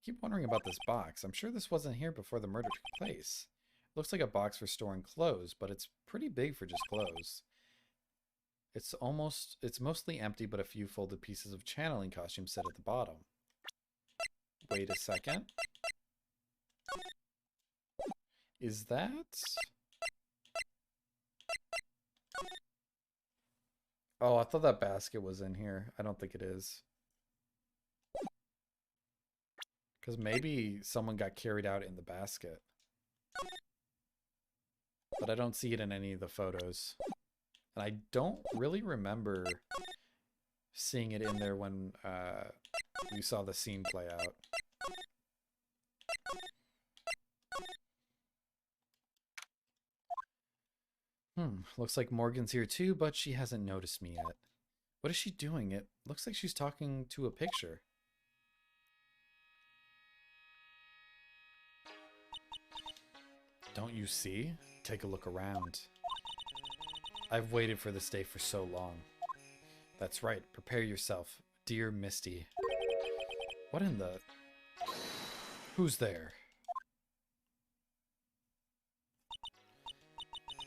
keep wondering about this box. I'm sure this wasn't here before the murder took place. Looks like a box for storing clothes, but it's pretty big for just clothes. It's mostly empty, but a few folded pieces of channeling costumes sit at the bottom. Wait a second. Is that... Oh, I thought that basket was in here. I don't think it is. Because maybe someone got carried out in the basket. But I don't see it in any of the photos. And I don't really remember seeing it in there when we saw the scene play out. Looks like Morgan's here too, but she hasn't noticed me yet. What is she doing? It looks like she's talking to a picture. Don't you see? Take a look around. I've waited for this day for so long. That's right. Prepare yourself, dear Misty. What in the... Who's there?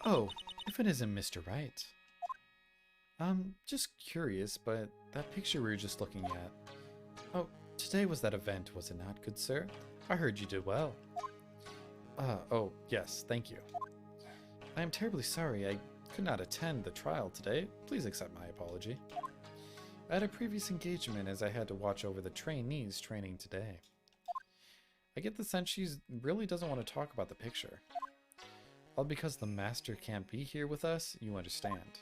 Oh, if it isn't Mr. Wright. Just curious, but that picture we were just looking at. Oh, today was that event, was it not, good sir? I heard you did well. Oh, yes, thank you. I am terribly sorry I could not attend the trial today. Please accept my apology. I had a previous engagement as I had to watch over the trainees training today. I get the sense she really doesn't want to talk about the picture. All because the master can't be here with us, you understand.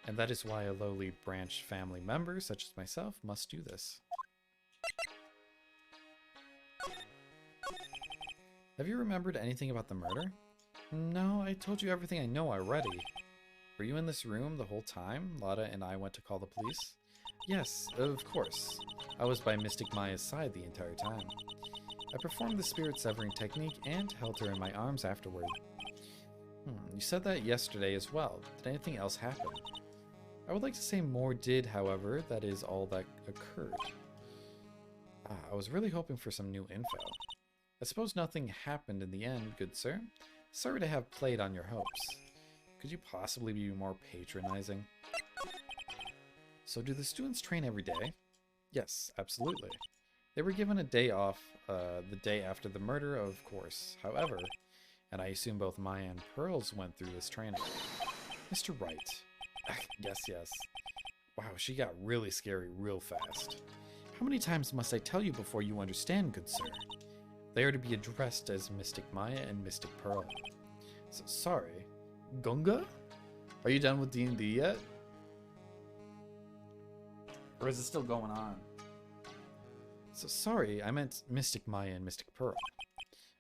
And that is why a lowly branch family member, such as myself, must do this. Have you remembered anything about the murder? No, I told you everything I know already. Were you in this room the whole time Lotta and I went to call the police? Yes, of course. I was by Mystic Maya's side the entire time. I performed the spirit severing technique and held her in my arms afterward. You said that yesterday as well. Did anything else happen? I would like to say more did, however, that is all that occurred. I was really hoping for some new info. I suppose nothing happened in the end, good sir. Sorry to have played on your hopes. Could you possibly be more patronizing? So do the students train every day? Yes, absolutely. They were given a day off the day after the murder, of course. However, and I assume both Maya and Pearls went through this training. Mr. Wright. Yes. Wow, she got really scary real fast. How many times must I tell you before you understand, good sir? They are to be addressed as Mystic Maya and Mystic Pearl. So, sorry. Gunga? Are you done with D&D yet? Or is it still going on? So, sorry, I meant Mystic Maya and Mystic Pearl.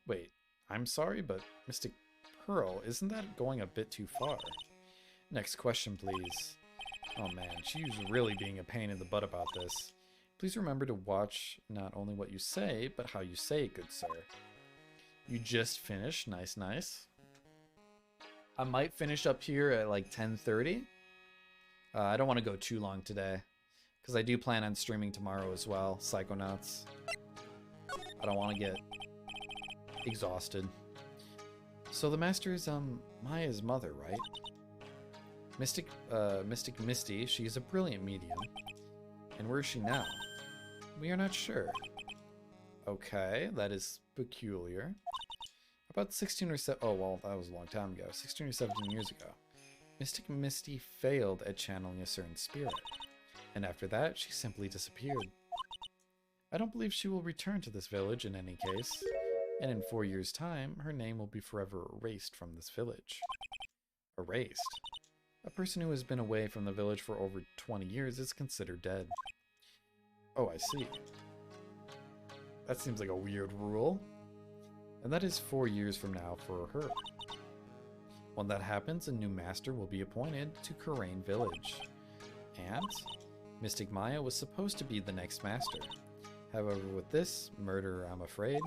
Wait, I'm sorry, but Mystic Pearl, isn't that going a bit too far? Next question, please. Oh man, she's really being a pain in the butt about this. Please remember to watch not only what you say, but how you say it, good sir. You just finished. Nice. I might finish up here at like 10:30. I don't want to go too long today, because I do plan on streaming tomorrow as well, Psychonauts. I don't want to get exhausted. So the master is Maya's mother, right? Mystic Misty, she is a brilliant medium. And where is she now? We are not sure. Okay, that is peculiar. About 16 or 17... Oh, well, that was a long time ago. 16 or 17 years ago. Mystic Misty failed at channeling a certain spirit. And after that, she simply disappeared. I don't believe she will return to this village in any case. And in 4 years' time, her name will be forever erased from this village. Erased? A person who has been away from the village for over 20 years is considered dead. Oh, I see. That seems like a weird rule. And that is 4 years from now for her. When that happens, a new master will be appointed to Karain Village. And Mystic Maya was supposed to be the next master. However, with this murder, I'm afraid,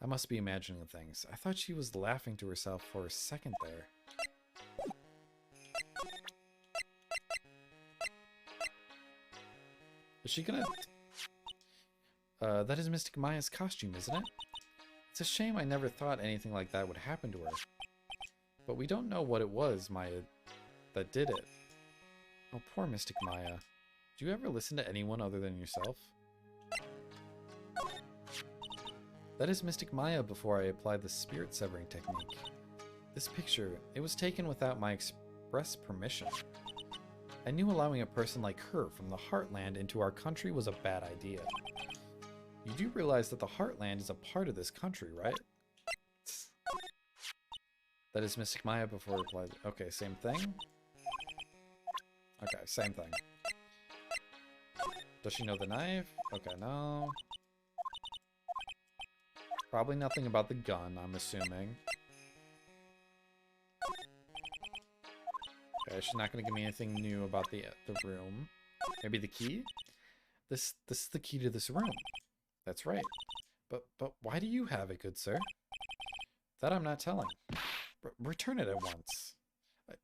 I must be imagining things. I thought she was laughing to herself for a second there. Is she gonna... that is Mystic Maya's costume, isn't it? It's a shame I never thought anything like that would happen to her. But we don't know what it was, Maya, that did it. Oh, poor Mystic Maya. Do you ever listen to anyone other than yourself? That is Mystic Maya before I applied the spirit severing technique. This picture, it was taken without my express permission. I knew allowing a person like her from the Heartland into our country was a bad idea. You do realize that the Heartland is a part of this country, right? That is Mystic Maya before I applied... Okay, same thing? Okay, same thing. Does she know the knife? Okay, no. Probably nothing about the gun, I'm assuming. Okay, she's not going to give me anything new about the room. Maybe the key? This is the key to this room. That's right. But why do you have it, good sir? That I'm not telling. Return it at once.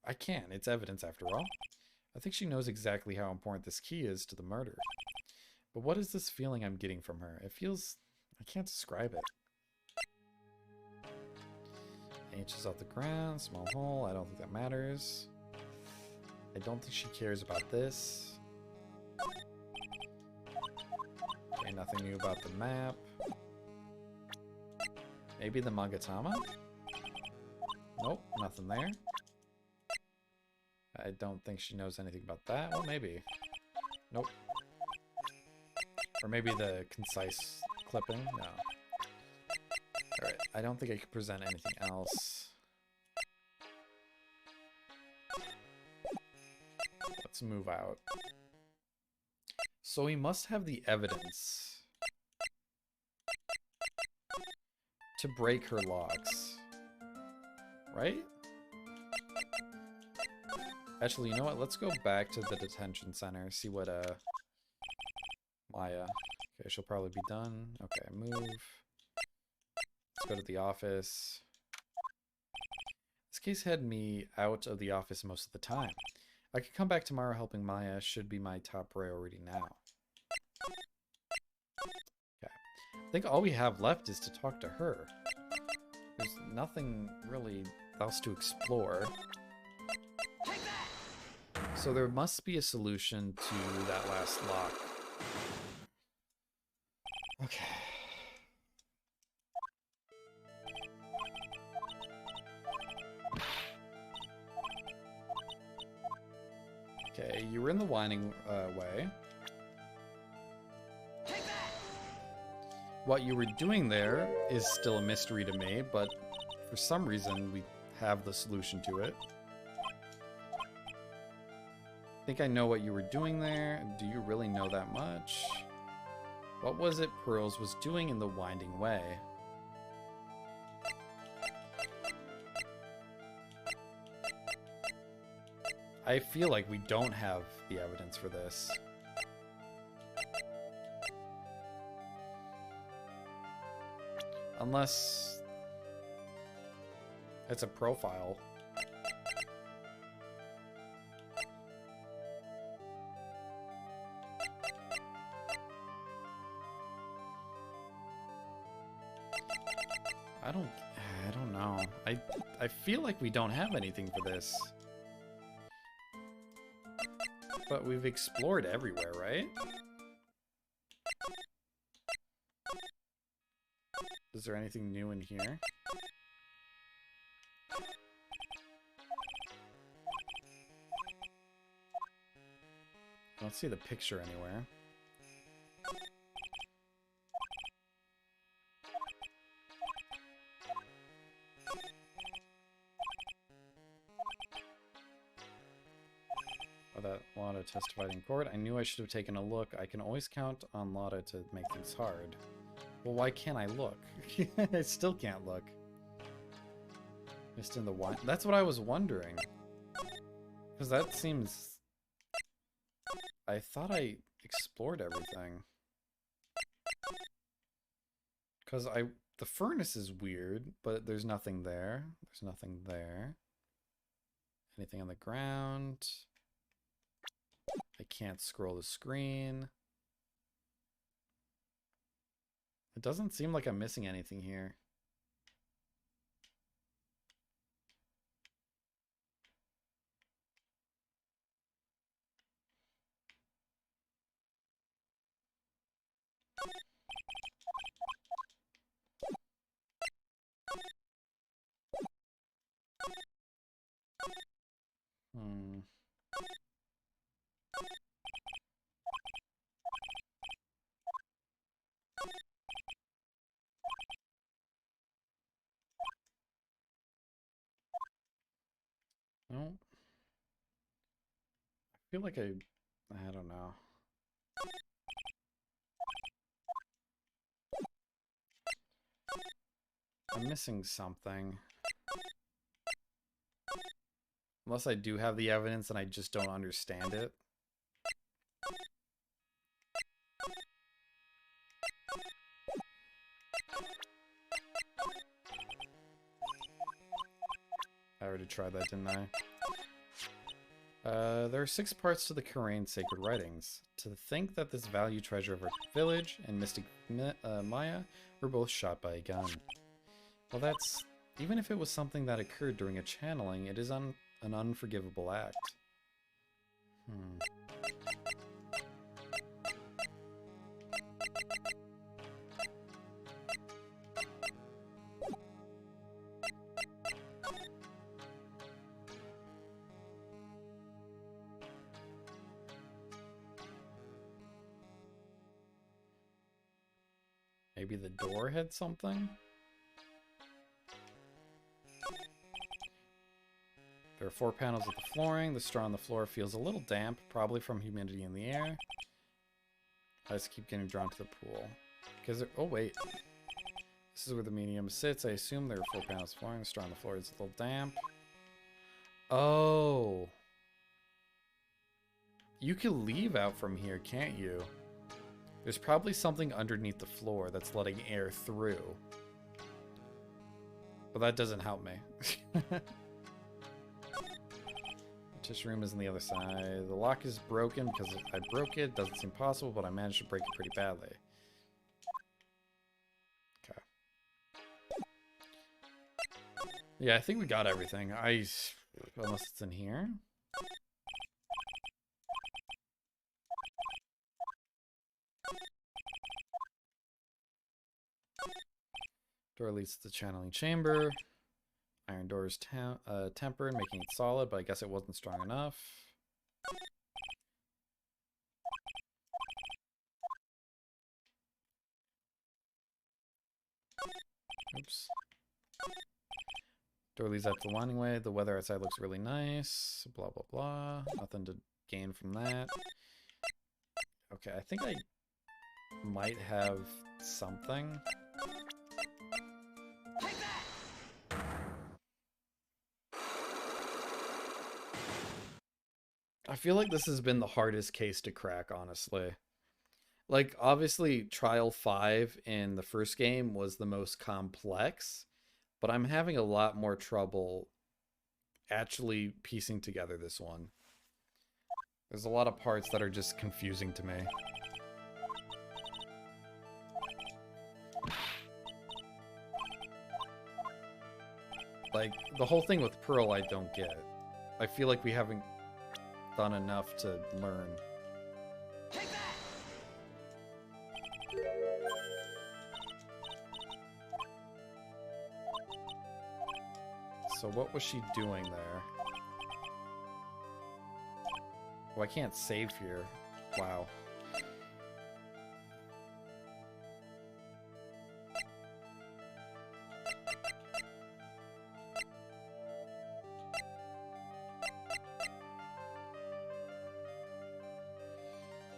I can't. It's evidence after all. I think she knows exactly how important this key is to the murder. But what is this feeling I'm getting from her? It feels... I can't describe it. H is off the ground. Small hole. I don't think that matters. I don't think she cares about this. Okay, nothing new about the map. Maybe the Magatama? Nope, nothing there. I don't think she knows anything about that. Well, maybe. Nope. Or maybe the concise clipping? No. Alright, I don't think I could present anything else. Let's move out. So we must have the evidence to break her locks. Right? Actually, you know what? Let's go back to the detention center, see what Maya. Okay, she'll probably be done. Okay, move. Let's go to the office. This case had me out of the office most of the time. I could come back tomorrow. Helping Maya should be my top priority now. Okay. I think all we have left is to talk to her. There's nothing really else to explore. So there must be a solution to that last lock. Okay. Okay, you were in the winding way. What you were doing there is still a mystery to me, but for some reason we have the solution to it. I think I know what you were doing there. Do you really know that much? What was it Pearls was doing in the winding way? I feel like we don't have the evidence for this. Unless it's a profile. I don't know. I feel like we don't have anything for this. But we've explored everywhere, right? Is there anything new in here? I don't see the picture anywhere. Oh, that Lotta testified in court. I knew I should have taken a look. I can always count on Lotta to make things hard. Well, why can't I look? I still can't look. Just in the wind. That's what I was wondering. Because that seems... I thought I explored everything. Because the furnace is weird, but there's nothing there. There's nothing there. Anything on the ground? I can't scroll the screen. It doesn't seem like I'm missing anything here. Hmm. No. I feel like I don't know. I'm missing something. Unless I do have the evidence and I just don't understand it. I already tried that, didn't I? There are 6 parts to the Korean sacred writings. To think that this valued treasure of our village and mystic Maya were both shot by a gun. Well, that's... Even if it was something that occurred during a channeling, it is an unforgivable act. Maybe the door had something? There are 4 panels at the flooring. The straw on the floor feels a little damp, probably from humidity in the air. I just keep getting drawn to the pool. Because oh wait. This is where the medium sits. I assume there are 4 panels flooring. The straw on the floor is a little damp. Oh. You can leave out from here, can't you? There's probably something underneath the floor that's letting air through. But that doesn't help me. Tissue room is on the other side. The lock is broken because I broke it. Doesn't seem possible, but I managed to break it pretty badly. Okay. Yeah, I think we got everything. Unless it's in here. Door leads to the channeling chamber. Iron door is tempered, making it solid, but I guess it wasn't strong enough. Oops. Door leads up to the winding way. The weather outside looks really nice. Blah, blah, blah. Nothing to gain from that. Okay, I think I might have something. I feel like this has been the hardest case to crack, honestly. Like, obviously, Trial 5 in the first game was the most complex, but I'm having a lot more trouble actually piecing together this one. There's a lot of parts that are just confusing to me. Like, the whole thing with Pearl I don't get. I feel like we haven't done enough to learn. So what was she doing there? Oh, I can't save here. Wow.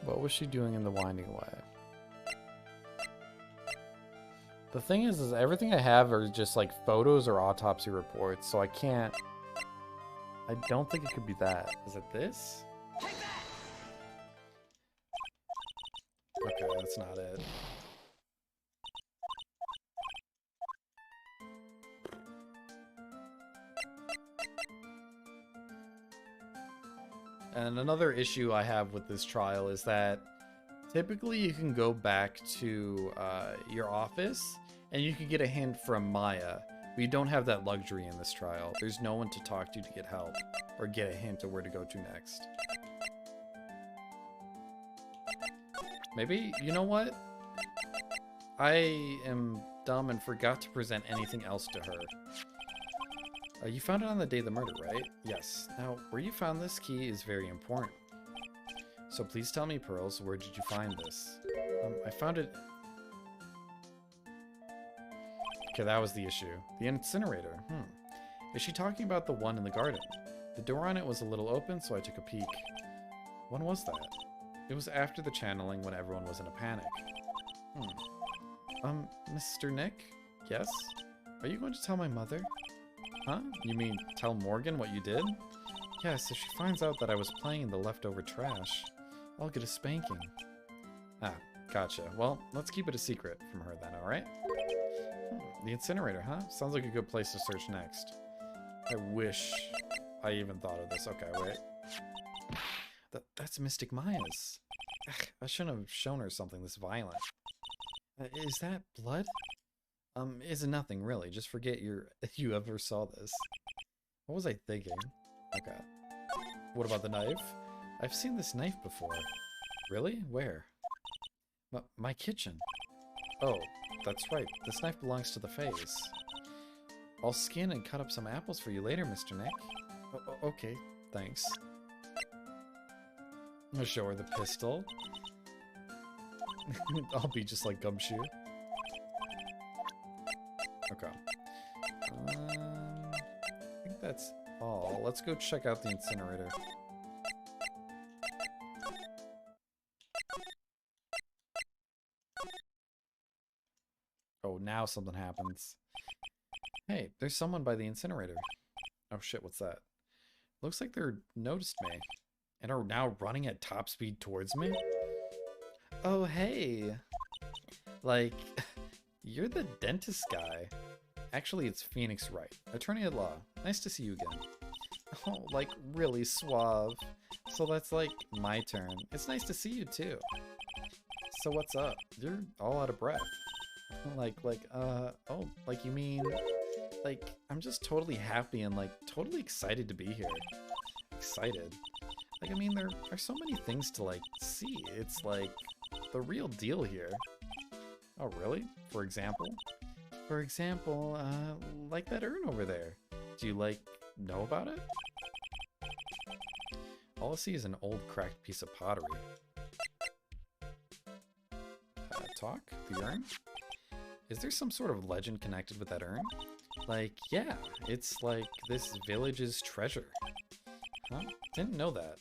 What was she doing in the winding way? The thing is everything I have are just like photos or autopsy reports, so I can't... I don't think it could be that. Is it this? Okay, that's not it. And another issue I have with this trial is that Typically, you can go back to your office, and you can get a hint from Maya. But you don't have that luxury in this trial. There's no one to talk to get help, or get a hint of where to go to next. Maybe, you know what? I am dumb and forgot to present anything else to her. You found it on the day of the murder, right? Yes. Now, where you found this key is very important. So please tell me, Pearls, where did you find this? I found it... Okay, that was the issue. The incinerator. Is she talking about the one in the garden? The door on it was a little open, so I took a peek. When was that? It was after the channeling when everyone was in a panic. Mr. Nick? Yes? Are you going to tell my mother? Huh? You mean tell Morgan what you did? Yes, if she finds out that I was playing in the leftover trash, I'll get a spanking. Ah, gotcha. Well, let's keep it a secret from her then, alright? The incinerator, huh? Sounds like a good place to search next. I wish I even thought of this. Okay, wait. That's Mystic Maya's. Ugh, I shouldn't have shown her something this violent. Is that blood? Is nothing really. Just forget you ever saw this. What was I thinking? Okay. What about the knife? I've seen this knife before. Really? Where? My kitchen. Oh, that's right. This knife belongs to the face. I'll skin and cut up some apples for you later, Mr. Nick. Okay, thanks. I'll show her the pistol. I'll be just like Gumshoe. Okay. I think that's all. Let's go check out the incinerator. Oh, now something happens. Hey, there's someone by the incinerator. Oh shit, what's that? Looks like they're noticed me and are now running at top speed towards me. Oh, hey. Like, you're the dentist guy. Actually, it's Phoenix Wright, attorney at law. Nice to see you again. Oh, like, really suave. So that's like my turn. It's nice to see you too. So what's up? You're all out of breath. Oh, like you mean, like, I'm just totally happy and like totally excited to be here. Excited. Like, I mean, there are so many things to like see. It's like the real deal here. Oh, really? For example? For example, like that urn over there. Do you like know about it? All I see is an old cracked piece of pottery. Talk? The urn? Is there some sort of legend connected with that urn? Like, yeah, it's like this village's treasure. Huh? Didn't know that.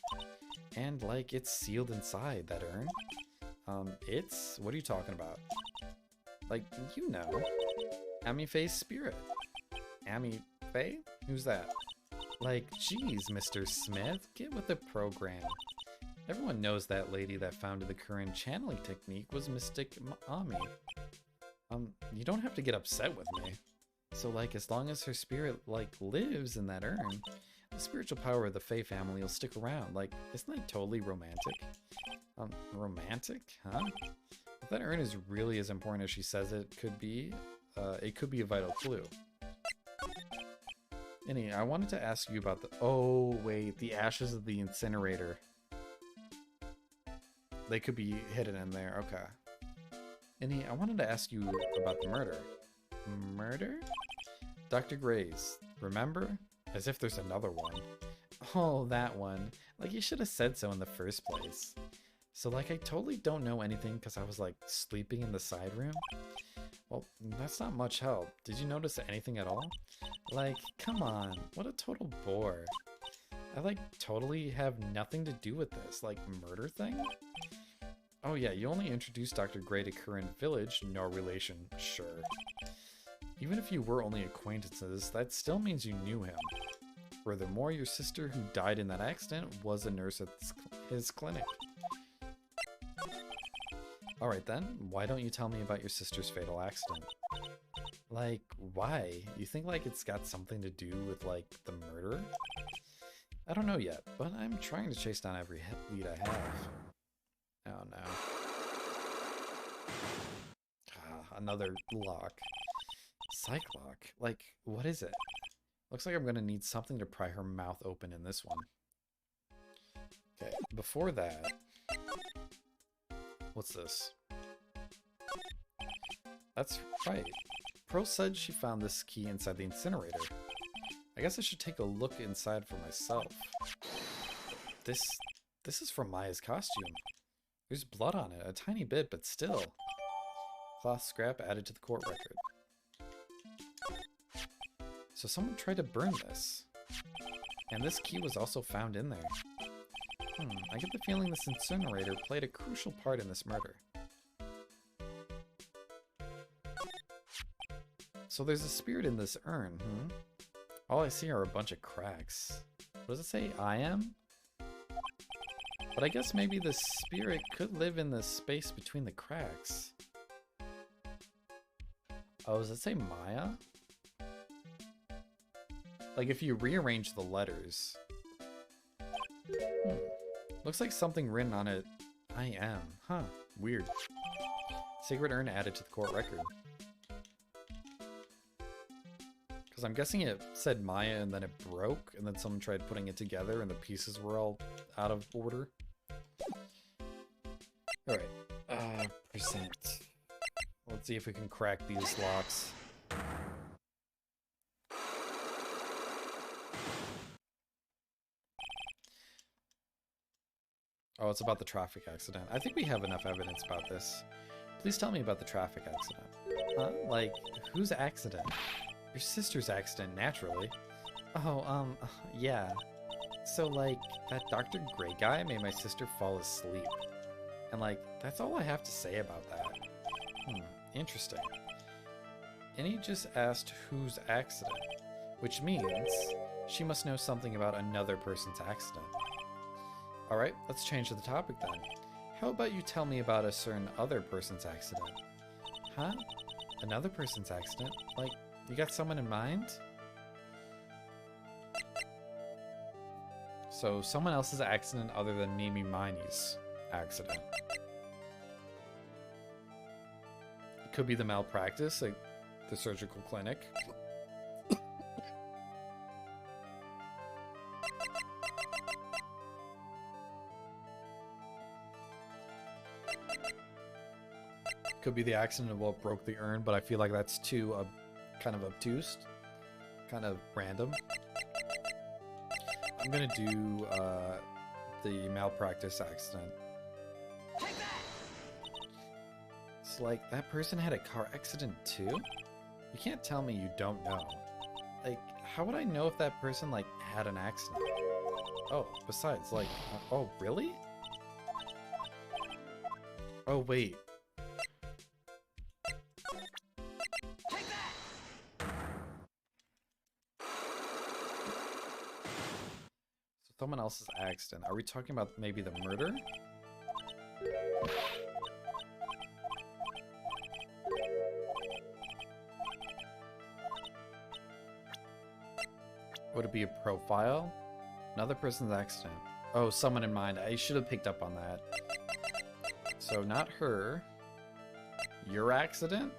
And like, it's sealed inside that urn. What are you talking about? Like, you know. Amy Faye's spirit. Amy Faye? Who's that? Like, geez, Mr. Smith, get with the program. Everyone knows that lady that founded the current channeling technique was Mystic Ami. You don't have to get upset with me. So, like, as long as her spirit, like, lives in that urn, the spiritual power of the Faye family will stick around. Like, isn't that totally romantic? Romantic? Huh? If that urn is really as important as she says it could be a vital clue. Annie, I wanted to ask you about the... Oh, wait, the ashes of the incinerator. They could be hidden in there, okay. Annie, I wanted to ask you about the murder. Murder? Dr. Gray's, remember? As if there's another one. Oh, that one. Like, you should have said so in the first place. So, like, I totally don't know anything because I was, like, sleeping in the side room. Well, that's not much help. Did you notice anything at all? Like, come on. What a total bore. I, like, totally have nothing to do with this. Like, murder thing? Oh yeah, you only introduced Dr. Gray to Current Village, no relation, sure. Even if you were only acquaintances, that still means you knew him. Furthermore, your sister who died in that accident was a nurse at his clinic. Alright then, why don't you tell me about your sister's fatal accident? Like, why? You think like it's got something to do with like the murder? I don't know yet, but I'm trying to chase down every lead I have. Oh no. another lock. Psych lock? Like, what is it? Looks like I'm gonna need something to pry her mouth open in this one. Okay, before that... What's this? That's right. Pearl said she found this key inside the incinerator. I guess I should take a look inside for myself. This is from Maya's costume. There's blood on it, a tiny bit, but still. Cloth scrap added to the court record. So someone tried to burn this. And this key was also found in there. I get the feeling this incinerator played a crucial part in this murder. So there's a spirit in this urn, All I see are a bunch of cracks. What does it say? I am? But I guess maybe the spirit could live in the space between the cracks. Oh, does it say Maya? Like if you rearrange the letters. Looks like something written on it. I am. Huh. Weird. Sacred urn added to the court record. Because I'm guessing it said Maya and then it broke, and then someone tried putting it together and the pieces were all out of order. Alright. Present. Let's see if we can crack these locks. Oh, it's about the traffic accident. I think we have enough evidence about this. Please tell me about the traffic accident. Huh? Like, whose accident? Your sister's accident, naturally. Oh, yeah. So, like, that Dr. Gray guy made my sister fall asleep. And, like, that's all I have to say about that. Interesting. And he just asked whose accident, which means she must know something about another person's accident. Alright, let's change the topic then. How about you tell me about a certain other person's accident? Huh? Another person's accident? Like, you got someone in mind? So, someone else's accident other than Mimi Miney's accident. It could be the malpractice, like the surgical clinic. Could be the accident of what broke the urn, but I feel like that's too kind of obtuse, kind of random. I'm gonna do the malpractice accident. It's like that person had a car accident too? You can't tell me you don't know. Like, how would I know if that person like had an accident? Oh, besides, like, oh really? Oh wait. Someone else's accident. Are we talking about maybe the murder? Would it be a profile? Another person's accident. Oh, someone in mind. I should have picked up on that. So not her. Your accident?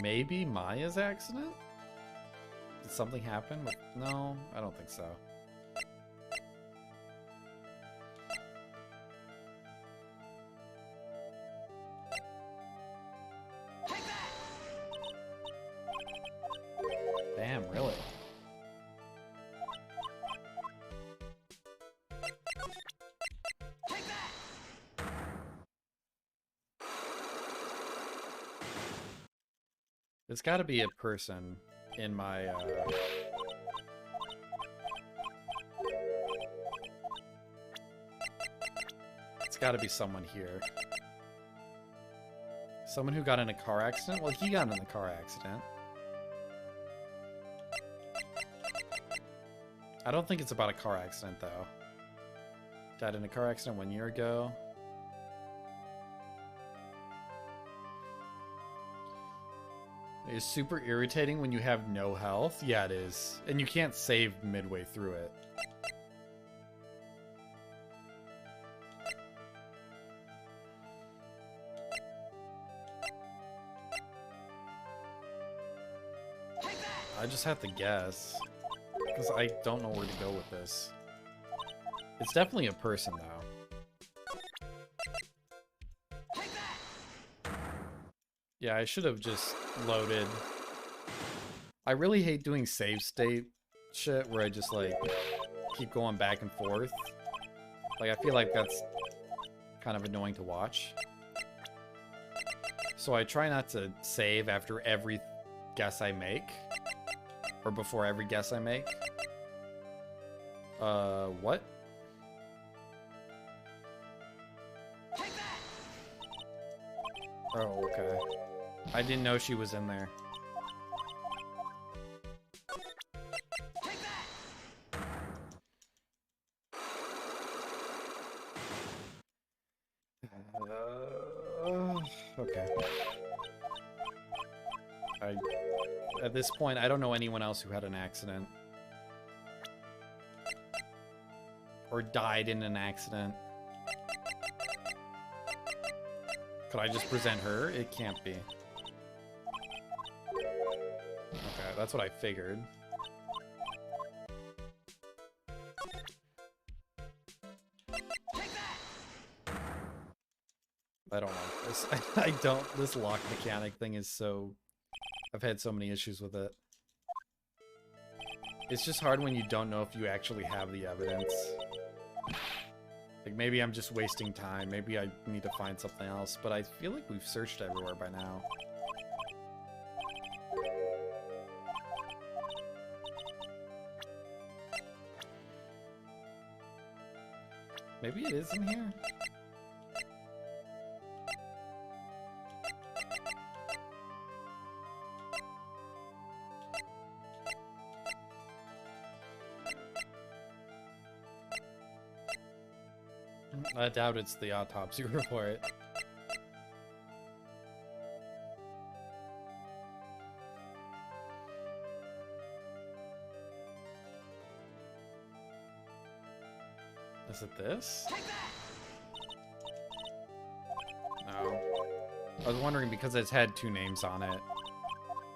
Maybe Maya's accident? Did something happen? No, I don't think so. Damn, really? It's got to be a person in my, It's got to be someone here. Someone who got in a car accident? Well, he got in a car accident. I don't think it's about a car accident, though. Died in a car accident 1 year ago. It's super irritating when you have no health. Yeah, it is. And you can't save midway through it. I just have to guess. Because I don't know where to go with this. It's definitely a person, though. Yeah, I should have just loaded. I really hate doing save state shit where I just, like, keep going back and forth. Like, I feel like that's kind of annoying to watch. So I try not to save after every guess I make. Or before every guess I make. What? Oh, okay. I didn't know she was in there. Okay. At this point, I don't know anyone else who had an accident. Or died in an accident. Could I just present her? It can't be. Okay, that's what I figured. I don't like this. I don't. This lock mechanic thing is so... I've had so many issues with it. It's just hard when you don't know if you actually have the evidence. Like, maybe I'm just wasting time. Maybe I need to find something else. But I feel like we've searched everywhere by now. Maybe it is in here? I doubt it's the autopsy report. Is it this? No. I was wondering because it's had 2 names on it.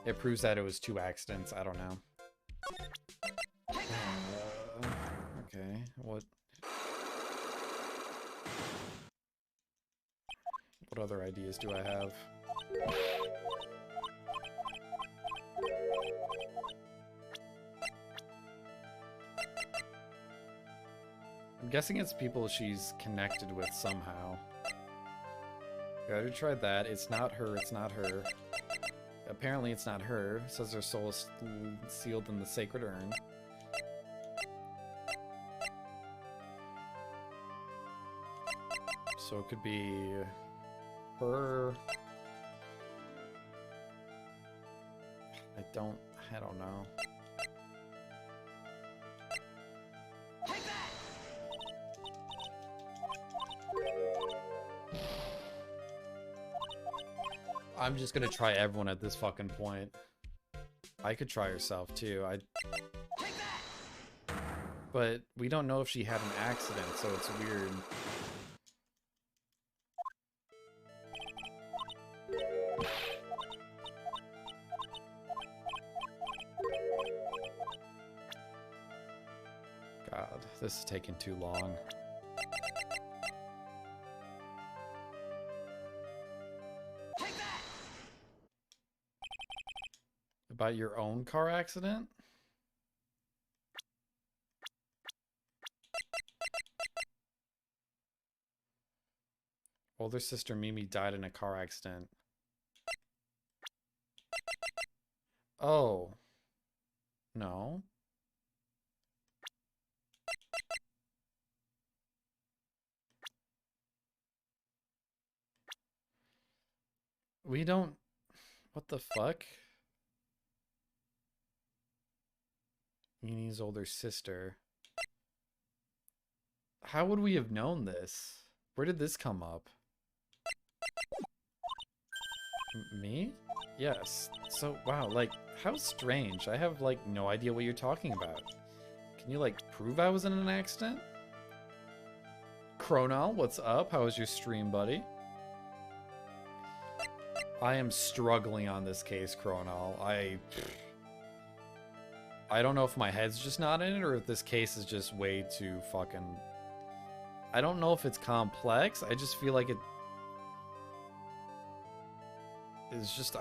It proves that it was 2 accidents. I don't know. Okay, what other ideas do I have? I'm guessing it's people she's connected with somehow. I already tried that. It's not her, it's not her. Apparently it's not her. It says her soul is sealed in the sacred urn. So it could be her. I don't know. I'm just gonna try everyone at this fucking point. I could try herself too. But we don't know if she had an accident, so it's weird. God, this is taking too long. About your own car accident? Older sister Mimi died in a car accident. Oh. No. We don't... What the fuck? Mimi's older sister. How would we have known this? Where did this come up? Me? Yes. So, wow, like, how strange. I have, like, no idea what you're talking about. Can you, like, prove I was in an accident? Chronal, what's up? How was your stream, buddy? I am struggling on this case, Chronal. I don't know if my head's just not in it or if this case is just way too fucking... I don't know if it's complex. I just feel like it... It's just,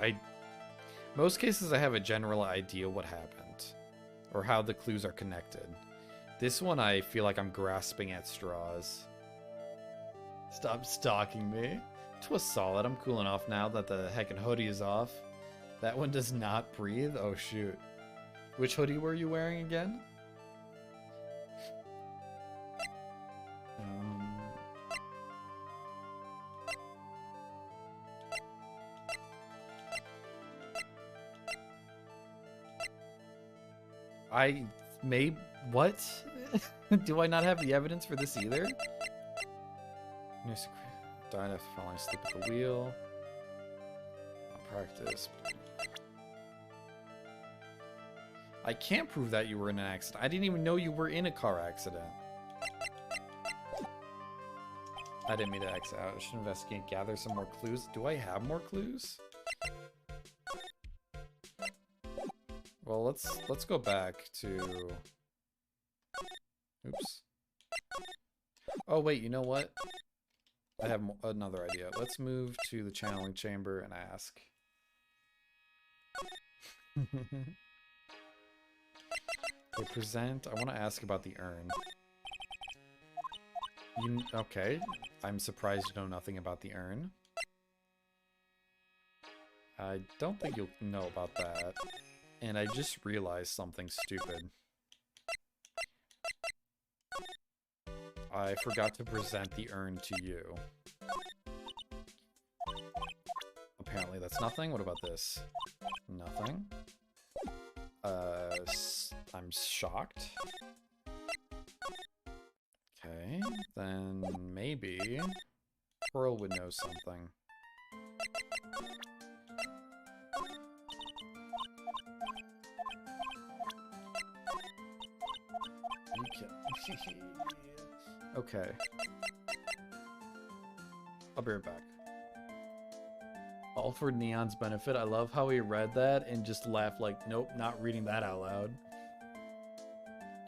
most cases I have a general idea what happened. Or how the clues are connected. This one I feel like I'm grasping at straws. Stop stalking me. 'Twas solid. I'm cooling off now that the heckin' hoodie is off. That one does not breathe? Oh shoot. Which hoodie were you wearing again? I may... What? Do I not have the evidence for this either? Died after falling asleep at the wheel. Practice. I can't prove that you were in an accident. I didn't even know you were in a car accident. I didn't mean to exit out. I should investigate, gather some more clues. Do I have more clues? Well, let's go back to... Oops. Oh wait, you know what? I have another idea. Let's move to the channeling chamber and ask. They present. I want to ask about the urn. Okay. I'm surprised you know nothing about the urn. I don't think you'll know about that. And I just realized something stupid. I forgot to present the urn to you. Apparently that's nothing. What about this? Nothing. I'm shocked. Okay, then maybe Pearl would know something. Okay. I'll be right back. All for Neon's benefit. I love how he read that and just laughed like, nope, not reading that out loud.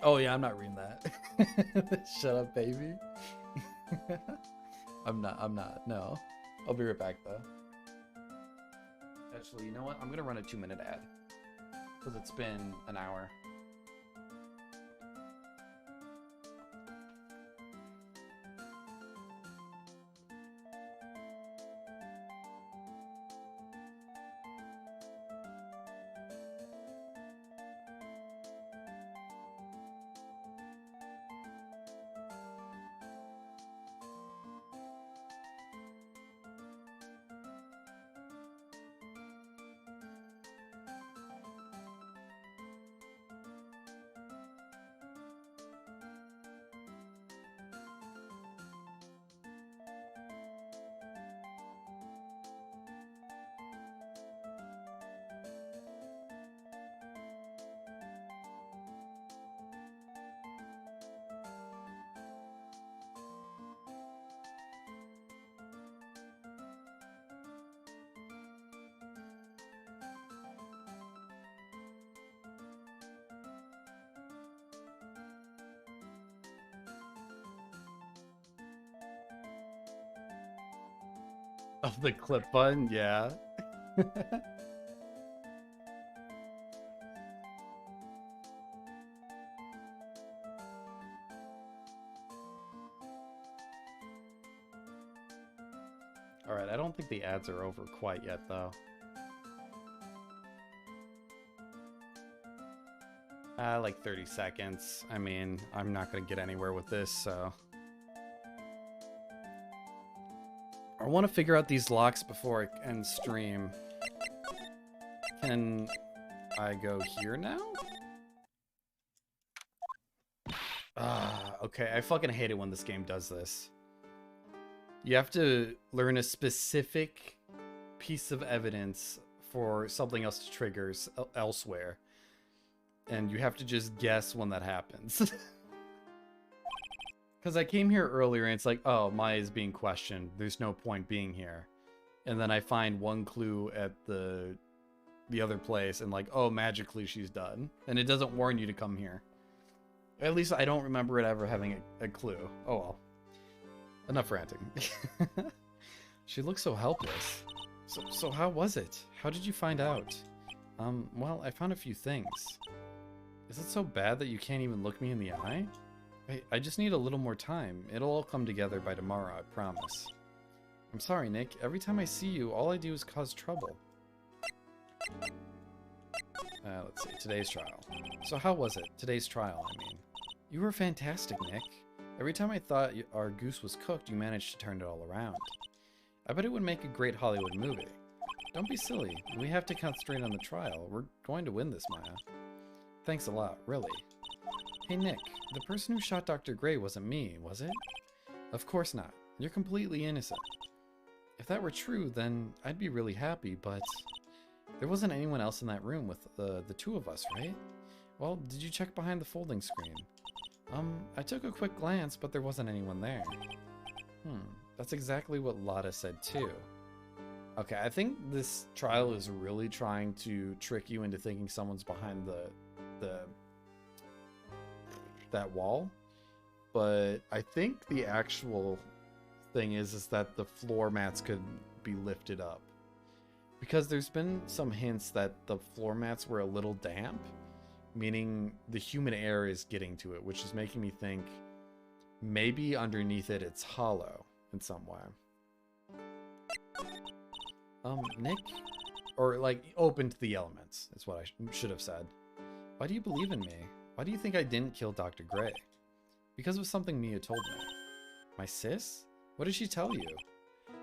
Oh yeah, I'm not reading that. Shut up, baby. I'm not. No. I'll be right back though. Actually, you know what? I'm gonna run a 2-minute ad. Because it's been an hour. Of the clip button, yeah. Alright, I don't think the ads are over quite yet, though. Like 30 seconds. I mean, I'm not gonna get anywhere with this, so... I want to figure out these locks before I end stream. Can I go here now? Okay. I fucking hate it when this game does this. You have to learn a specific piece of evidence for something else to trigger elsewhere. And you have to just guess when that happens. Because I came here earlier and it's like, oh, Maya is being questioned. There's no point being here. And then I find one clue at the the other place and like, oh, magically she's done. And it doesn't warn you to come here. At least I don't remember it ever having a clue. Oh well. Enough ranting. She looks so helpless. So how was it? How did you find out? Well, I found a few things. Is it so bad that you can't even look me in the eye? I just need a little more time. It'll all come together by tomorrow, I promise. I'm sorry, Nick. Every time I see you, all I do is cause trouble. Let's see. Today's trial. So how was it? Today's trial, I mean. You were fantastic, Nick. Every time I thought our goose was cooked, you managed to turn it all around. I bet it would make a great Hollywood movie. Don't be silly. We have to concentrate on the trial. We're going to win this, Maya. Thanks a lot, really. Hey, Nick. The person who shot Dr. Gray wasn't me, was it? Of course not. You're completely innocent. If that were true, then I'd be really happy, but there wasn't anyone else in that room with the two of us, right? Well, did you check behind the folding screen? I took a quick glance, but there wasn't anyone there. That's exactly what Lotta said too. Okay, I think this trial is really trying to trick you into thinking someone's behind that wall. But I think the actual thing is that the floor mats could be lifted up. Because there's been some hints that the floor mats were a little damp, meaning the humid air is getting to it, which is making me think maybe underneath it it's hollow in some way. Nick? Or like open to the elements, is what I should have said. Why do you believe in me? Why do you think I didn't kill Dr. Gray? Because of something Mia told me. My sis? What did she tell you?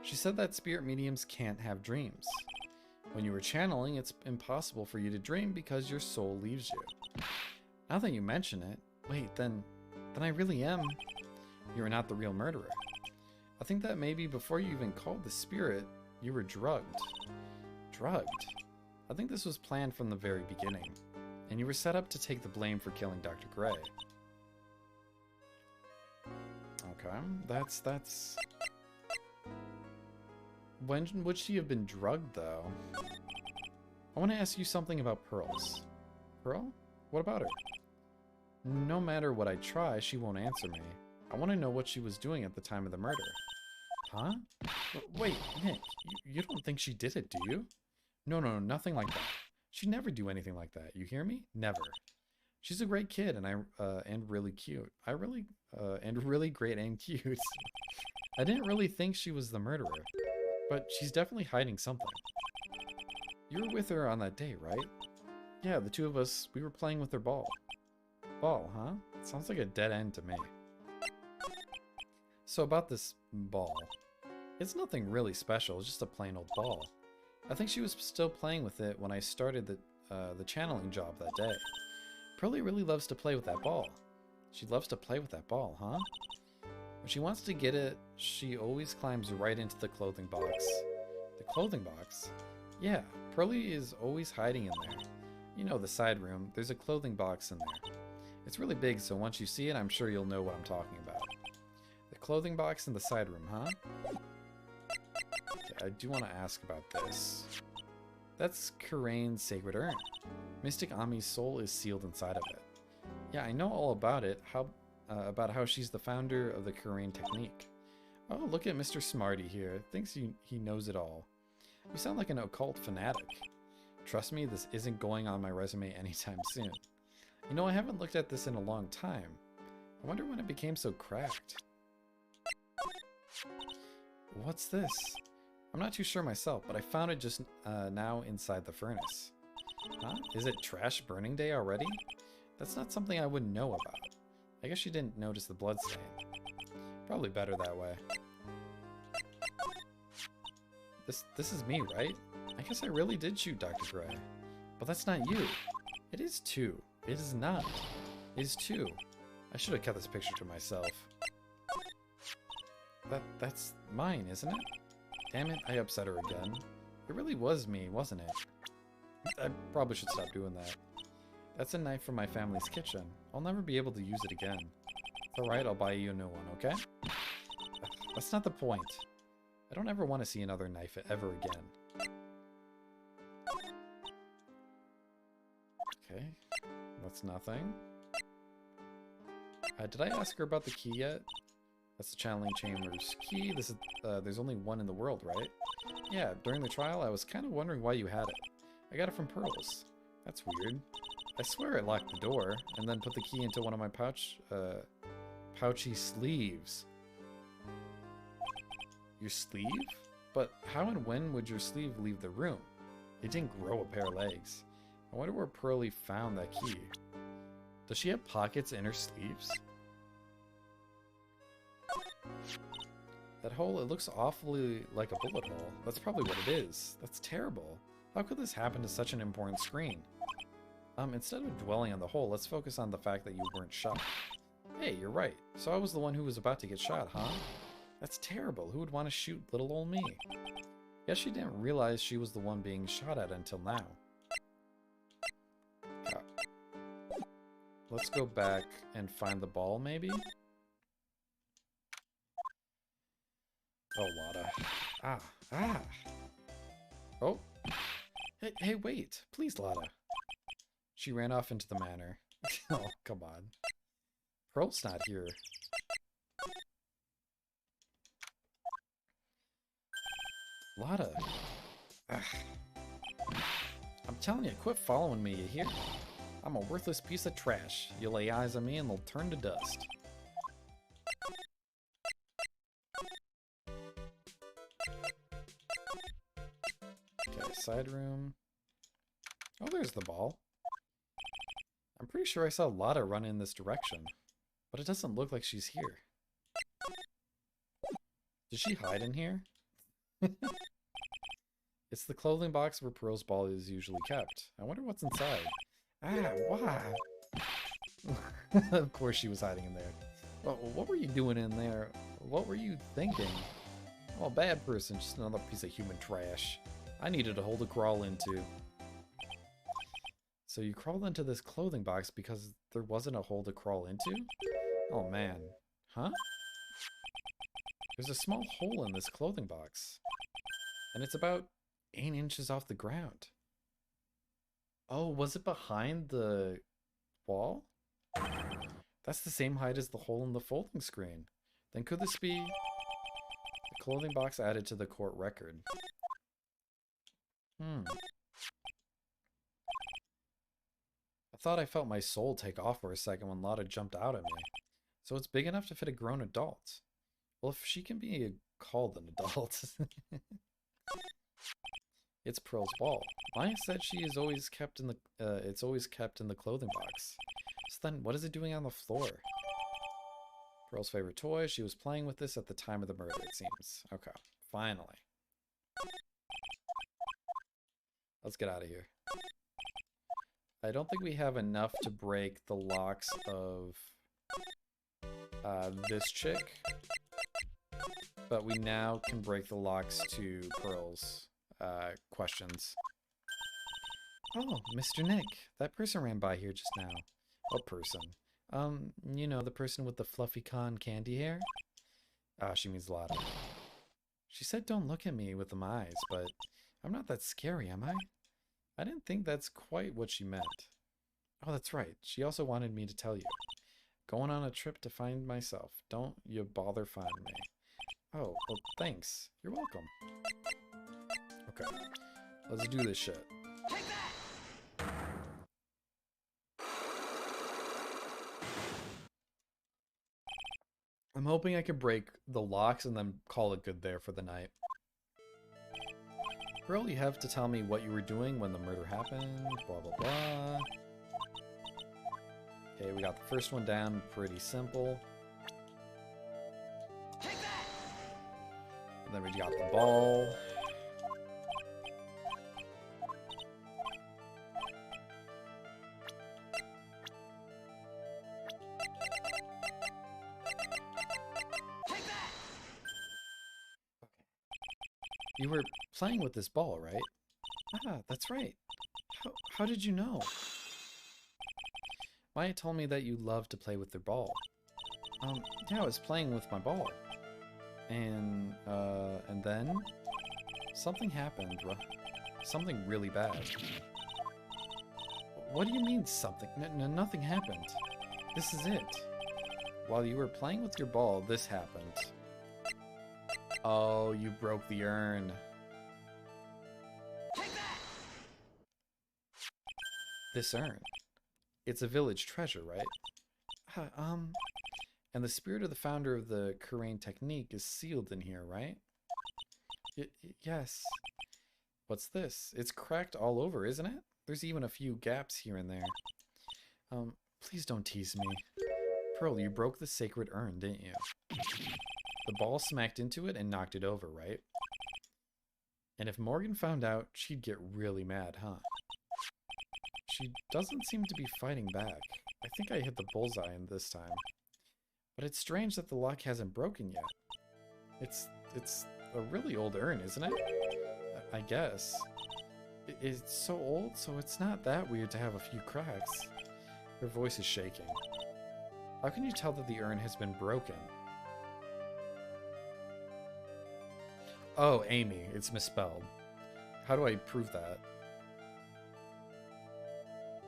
She said that spirit mediums can't have dreams. When you were channeling, it's impossible for you to dream because your soul leaves you. Now that you mention it, wait, then I really am. You are not the real murderer. I think that maybe before you even called the spirit, you were drugged. Drugged? I think this was planned from the very beginning, and you were set up to take the blame for killing Dr. Gray. Okay, that's... When would she have been drugged, though? I want to ask you something about Pearls. Pearl? What about her? No matter what I try, she won't answer me. I want to know what she was doing at the time of the murder. Huh? Wait, Nick, you don't think she did it, do you? No, nothing like that. She'd never do anything like that. You hear me? Never. She's a great kid, and really cute. And really great and cute. I didn't really think she was the murderer, but she's definitely hiding something. You were with her on that day, right? Yeah, the two of us, we were playing with her ball. Ball, huh? Sounds like a dead end to me. So about this ball. It's nothing really special, it's just a plain old ball. I think she was still playing with it when I started the channeling job that day. Pearlie really loves to play with that ball. She loves to play with that ball, huh? When she wants to get it, she always climbs right into the clothing box. The clothing box? Yeah, Pearlie is always hiding in there. You know, the side room, there's a clothing box in there. It's really big, so once you see it, I'm sure you'll know what I'm talking about. The clothing box in the side room, huh? Okay, I do want to ask about this. That's Karane's sacred urn. Mystic Ami's soul is sealed inside of it. Yeah, I know all about it, about how she's the founder of the Karane technique. Oh, look at Mr. Smarty here. Thinks he knows it all. You sound like an occult fanatic. Trust me, this isn't going on my resume anytime soon. You know, I haven't looked at this in a long time. I wonder when it became so cracked. What's this? I'm not too sure myself, but I found it just now inside the furnace. Huh? Is it trash burning day already? That's not something I wouldn't know about. I guess you didn't notice the blood stain. Probably better that way. This is me, right? I guess I really did shoot Dr. Gray. But that's not you. It is too. It is not. It is too. I should have kept this picture to myself. That's mine, isn't it? Damn it, I upset her again. It really was me, wasn't it? I probably should stop doing that. That's a knife from my family's kitchen. I'll never be able to use it again. It's alright, I'll buy you a new one, okay? That's not the point. I don't ever want to see another knife ever again. That's nothing. Did I ask her about the key yet? That's the channeling chamber's key. This is, there's only one in the world, right? Yeah, during the trial, I was kind of wondering why you had it. I got it from Pearls. That's weird. I swear I locked the door, and then put the key into one of my pouchy sleeves. Your sleeve? But how and when would your sleeve leave the room? It didn't grow a pair of legs. I wonder where Pearlie found that key. Does she have pockets in her sleeves? That hole, it looks awfully like a bullet hole. That's probably what it is. That's terrible. How could this happen to such an important screen? Instead of dwelling on the hole, let's focus on the fact that you weren't shot. Hey, you're right. So I was the one who was about to get shot, huh? That's terrible. Who would want to shoot little old me? Guess she didn't realize she was the one being shot at until now. Let's go back and find the ball, maybe? Oh, Lotta. Ah. Oh. Hey, wait. Please, Lotta. She ran off into the manor. Oh, come on. Pearl's not here. Lotta. Ugh. I'm telling you, quit following me, you hear? I'm a worthless piece of trash. You lay eyes on me and they'll turn to dust. Okay, side room. Oh, there's the ball. I'm pretty sure I saw Lotta run in this direction, but it doesn't look like she's here. Did she hide in here? It's the clothing box where Pearl's ball is usually kept. I wonder what's inside. Why? Of course she was hiding in there. Well, what were you doing in there? What were you thinking? Oh, bad person, just another piece of human trash. I needed a hole to crawl into. So you crawled into this clothing box because there wasn't a hole to crawl into? Oh man. Huh? There's a small hole in this clothing box. And it's about 8 inches off the ground. Oh, was it behind the wall? That's the same height as the hole in the folding screen. Then could this be the clothing box added to the court record? I thought I felt my soul take off for a second when Lotta jumped out at me. So it's big enough to fit a grown adult. Well, if she can be called an adult. It's Pearl's ball. Maya said she is always kept in the it's always kept in the clothing box. So then what is it doing on the floor? Pearl's favorite toy. She was playing with this at the time of the murder, it seems. Okay, finally. Let's get out of here. I don't think we have enough to break the locks of this chick. But we now can break the locks to Pearl's questions. Oh, Mr. Nick, that person ran by here just now. What person? You know, the person with the fluffy con candy hair? She means Lotta. She said don't look at me with them eyes, but I'm not that scary, am I? I didn't think that's quite what she meant. Oh, that's right. She also wanted me to tell you. Going on a trip to find myself. Don't you bother finding me. Oh, well, thanks. You're welcome. Okay, let's do this shit. Take that! I'm hoping I can break the locks and then call it good there for the night. Pearl, you have to tell me what you were doing when the murder happened, blah blah blah. Okay, we got the first one down, pretty simple. Take that! And then we got the ball. Take that! You were playing with this ball, right? Ah, that's right. How did you know? Maya told me that you love to play with their ball. Yeah, I was playing with my ball. And then something happened. Something really bad. What do you mean something? Nothing happened. This is it. While you were playing with your ball, this happened. Oh, you broke the urn. Take that! This urn. It's a village treasure, right? And the spirit of the founder of the Kurain technique is sealed in here, right? Yes. What's this? It's cracked all over, isn't it? There's even a few gaps here and there. Please don't tease me. Pearl, you broke the sacred urn, didn't you? The ball smacked into it and knocked it over, right? And if Morgan found out, she'd get really mad, huh? She doesn't seem to be fighting back. I think I hit the bullseye in this time. But it's strange that the lock hasn't broken yet. It's a really old urn, isn't it? I guess. It's so old, so it's not that weird to have a few cracks. Her voice is shaking. How can you tell that the urn has been broken? Oh, Amy, it's misspelled. How do I prove that?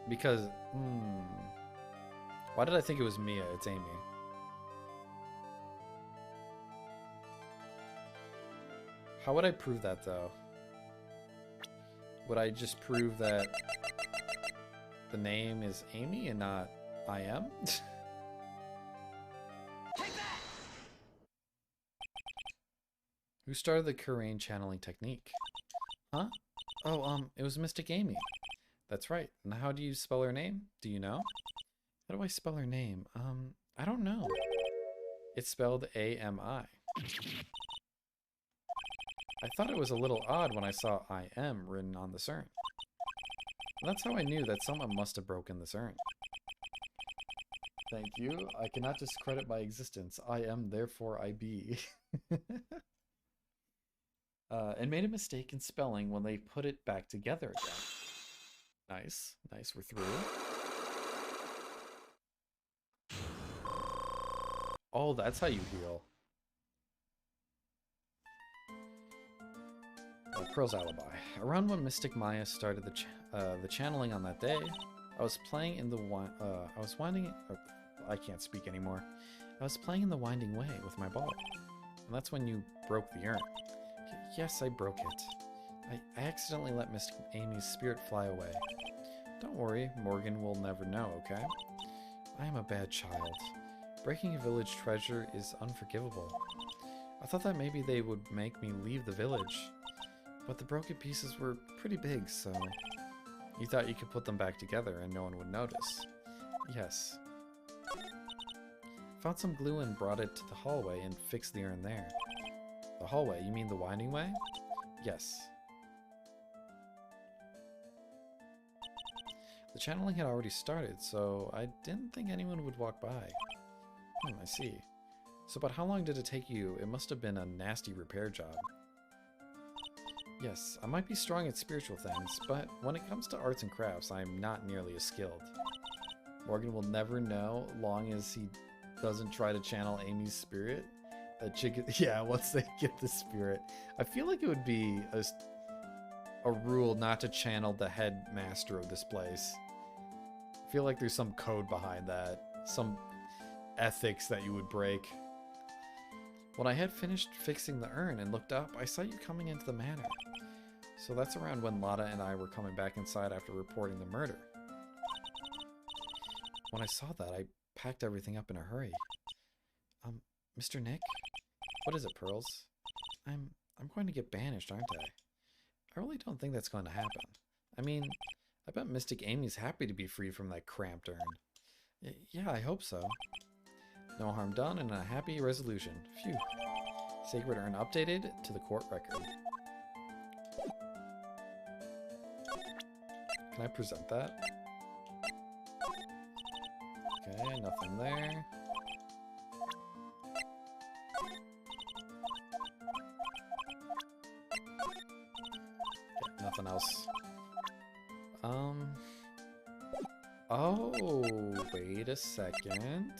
Because, why did I think it was Mia? It's Amy. How would I prove that, though? Would I just prove that the name is Amy and not I am? Take that! Who started the Kurain channeling technique? Huh? Oh, it was Mystic Amy. That's right. And how do you spell her name? Do you know? How do I spell her name? I don't know. It's spelled A-M-I. I thought it was a little odd when I saw I am written on this urn. And that's how I knew that someone must have broken this urn. Thank you. I cannot discredit my existence. I am, therefore I be. And made a mistake in spelling when they put it back together again. Nice. Nice, we're through. Oh, that's how you heal. Pearl's alibi. Around when Mystic Maya started the channeling on that day, I was playing in the I can't speak anymore. I was playing in the winding way with my ball, and that's when you broke the urn. Yes, I broke it. I accidentally let Mystic Amy's spirit fly away. Don't worry, Morgan will never know, okay? I am a bad child. Breaking a village treasure is unforgivable. I thought that maybe they would make me leave the village. But the broken pieces were pretty big, so you thought you could put them back together and no one would notice. Yes. Found some glue and brought it to the hallway and fixed the urn there. The hallway? You mean the winding way? Yes. The channeling had already started, so I didn't think anyone would walk by. I see. So about how long did it take you? It must have been a nasty repair job. Yes, I might be strong at spiritual things, but when it comes to arts and crafts, I am not nearly as skilled. Morgan will never know, long as he doesn't try to channel Amy's spirit. That chicken, yeah, once they get the spirit. I feel like it would be a rule not to channel the headmaster of this place. I feel like there's some code behind that, some ethics that you would break. When I had finished fixing the urn and looked up, I saw you coming into the manor. So that's around when Lotta and I were coming back inside after reporting the murder. When I saw that, I packed everything up in a hurry. Mr. Nick? What is it, Pearls? I'm going to get banished, aren't I? I really don't think that's going to happen. I mean, I bet Mystic Amy's happy to be free from that cramped urn. Yeah, I hope so. No harm done and a happy resolution. Phew. Sacred urn updated to the court record. Can I present that? Okay, nothing there. Okay, nothing else. Oh, wait a second.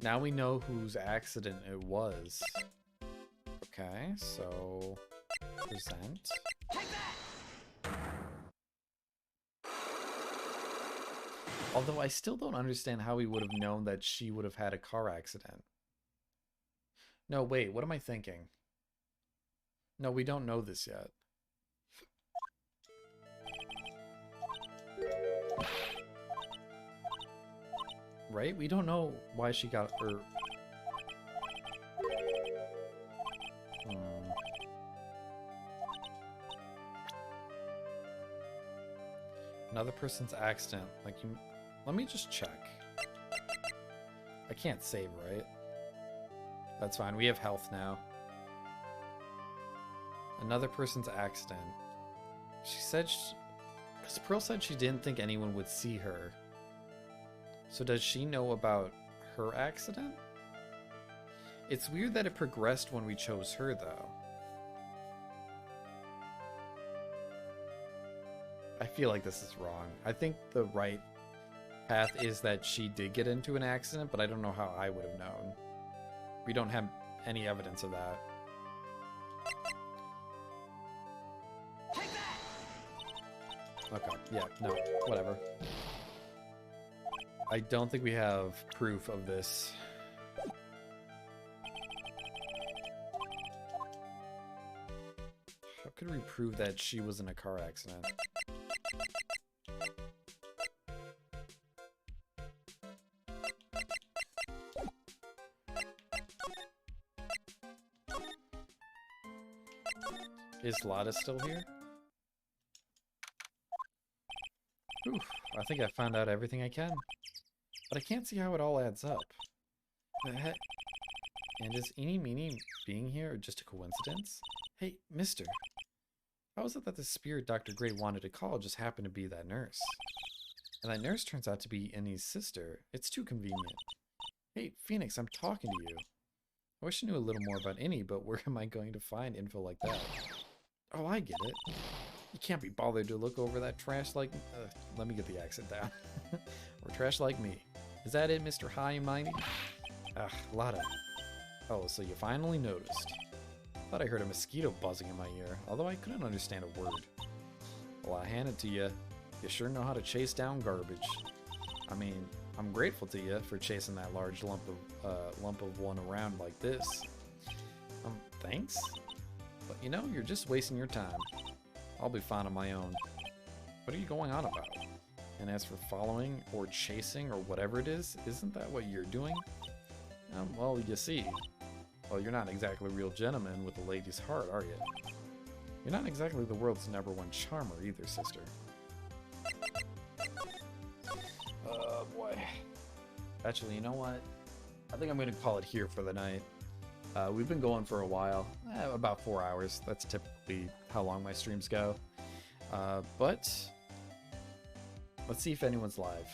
Now we know whose accident it was. Okay, so present. Take that! Although I still don't understand how he would have known that she would have had a car accident. No, wait, what am I thinking? No, we don't know this yet. Right? We don't know why she got her... Another person's accident. Like, you... Let me just check. I can't save, right? That's fine. We have health now. Another person's accident. She said... Because Pearl said she didn't think anyone would see her. So does she know about her accident? It's weird that it progressed when we chose her, though. I feel like this is wrong. I think the right path is that she did get into an accident, but I don't know how I would have known. We don't have any evidence of that. Take that! Okay, yeah, no, whatever. I don't think we have proof of this. How could we prove that she was in a car accident? Is Lotta still here? Oof, I think I found out everything I can. But I can't see how it all adds up. The heck? And is Eenie Meenie being here just a coincidence? Hey, mister. How is it that the spirit Dr. Gray wanted to call just happened to be that nurse? And that nurse turns out to be Innie's sister. It's too convenient. Hey, Phoenix, I'm talking to you. I wish I knew a little more about Innie, but where am I going to find info like that? Oh, I get it. You can't be bothered to look over that trash like... let me get the accent down. Or trash like me. Is that it, Mr. High and Mighty? Ugh, Lotta. Oh, so you finally noticed. Thought I heard a mosquito buzzing in my ear, although I couldn't understand a word. Well, I hand it to you. You sure know how to chase down garbage. I mean, I'm grateful to you for chasing that large lump of one around like this. Thanks? But you know, you're just wasting your time. I'll be fine on my own. What are you going on about? And as for following or chasing or whatever it is, isn't that what you're doing? Well, you see. Well, you're not exactly a real gentleman with a lady's heart, are you? You're not exactly the world's #1 charmer either, sister. Oh, boy. Actually, you know what? I think I'm going to call it here for the night. We've been going for a while, about 4 hours. That's typically how long my streams go. But let's see if anyone's live.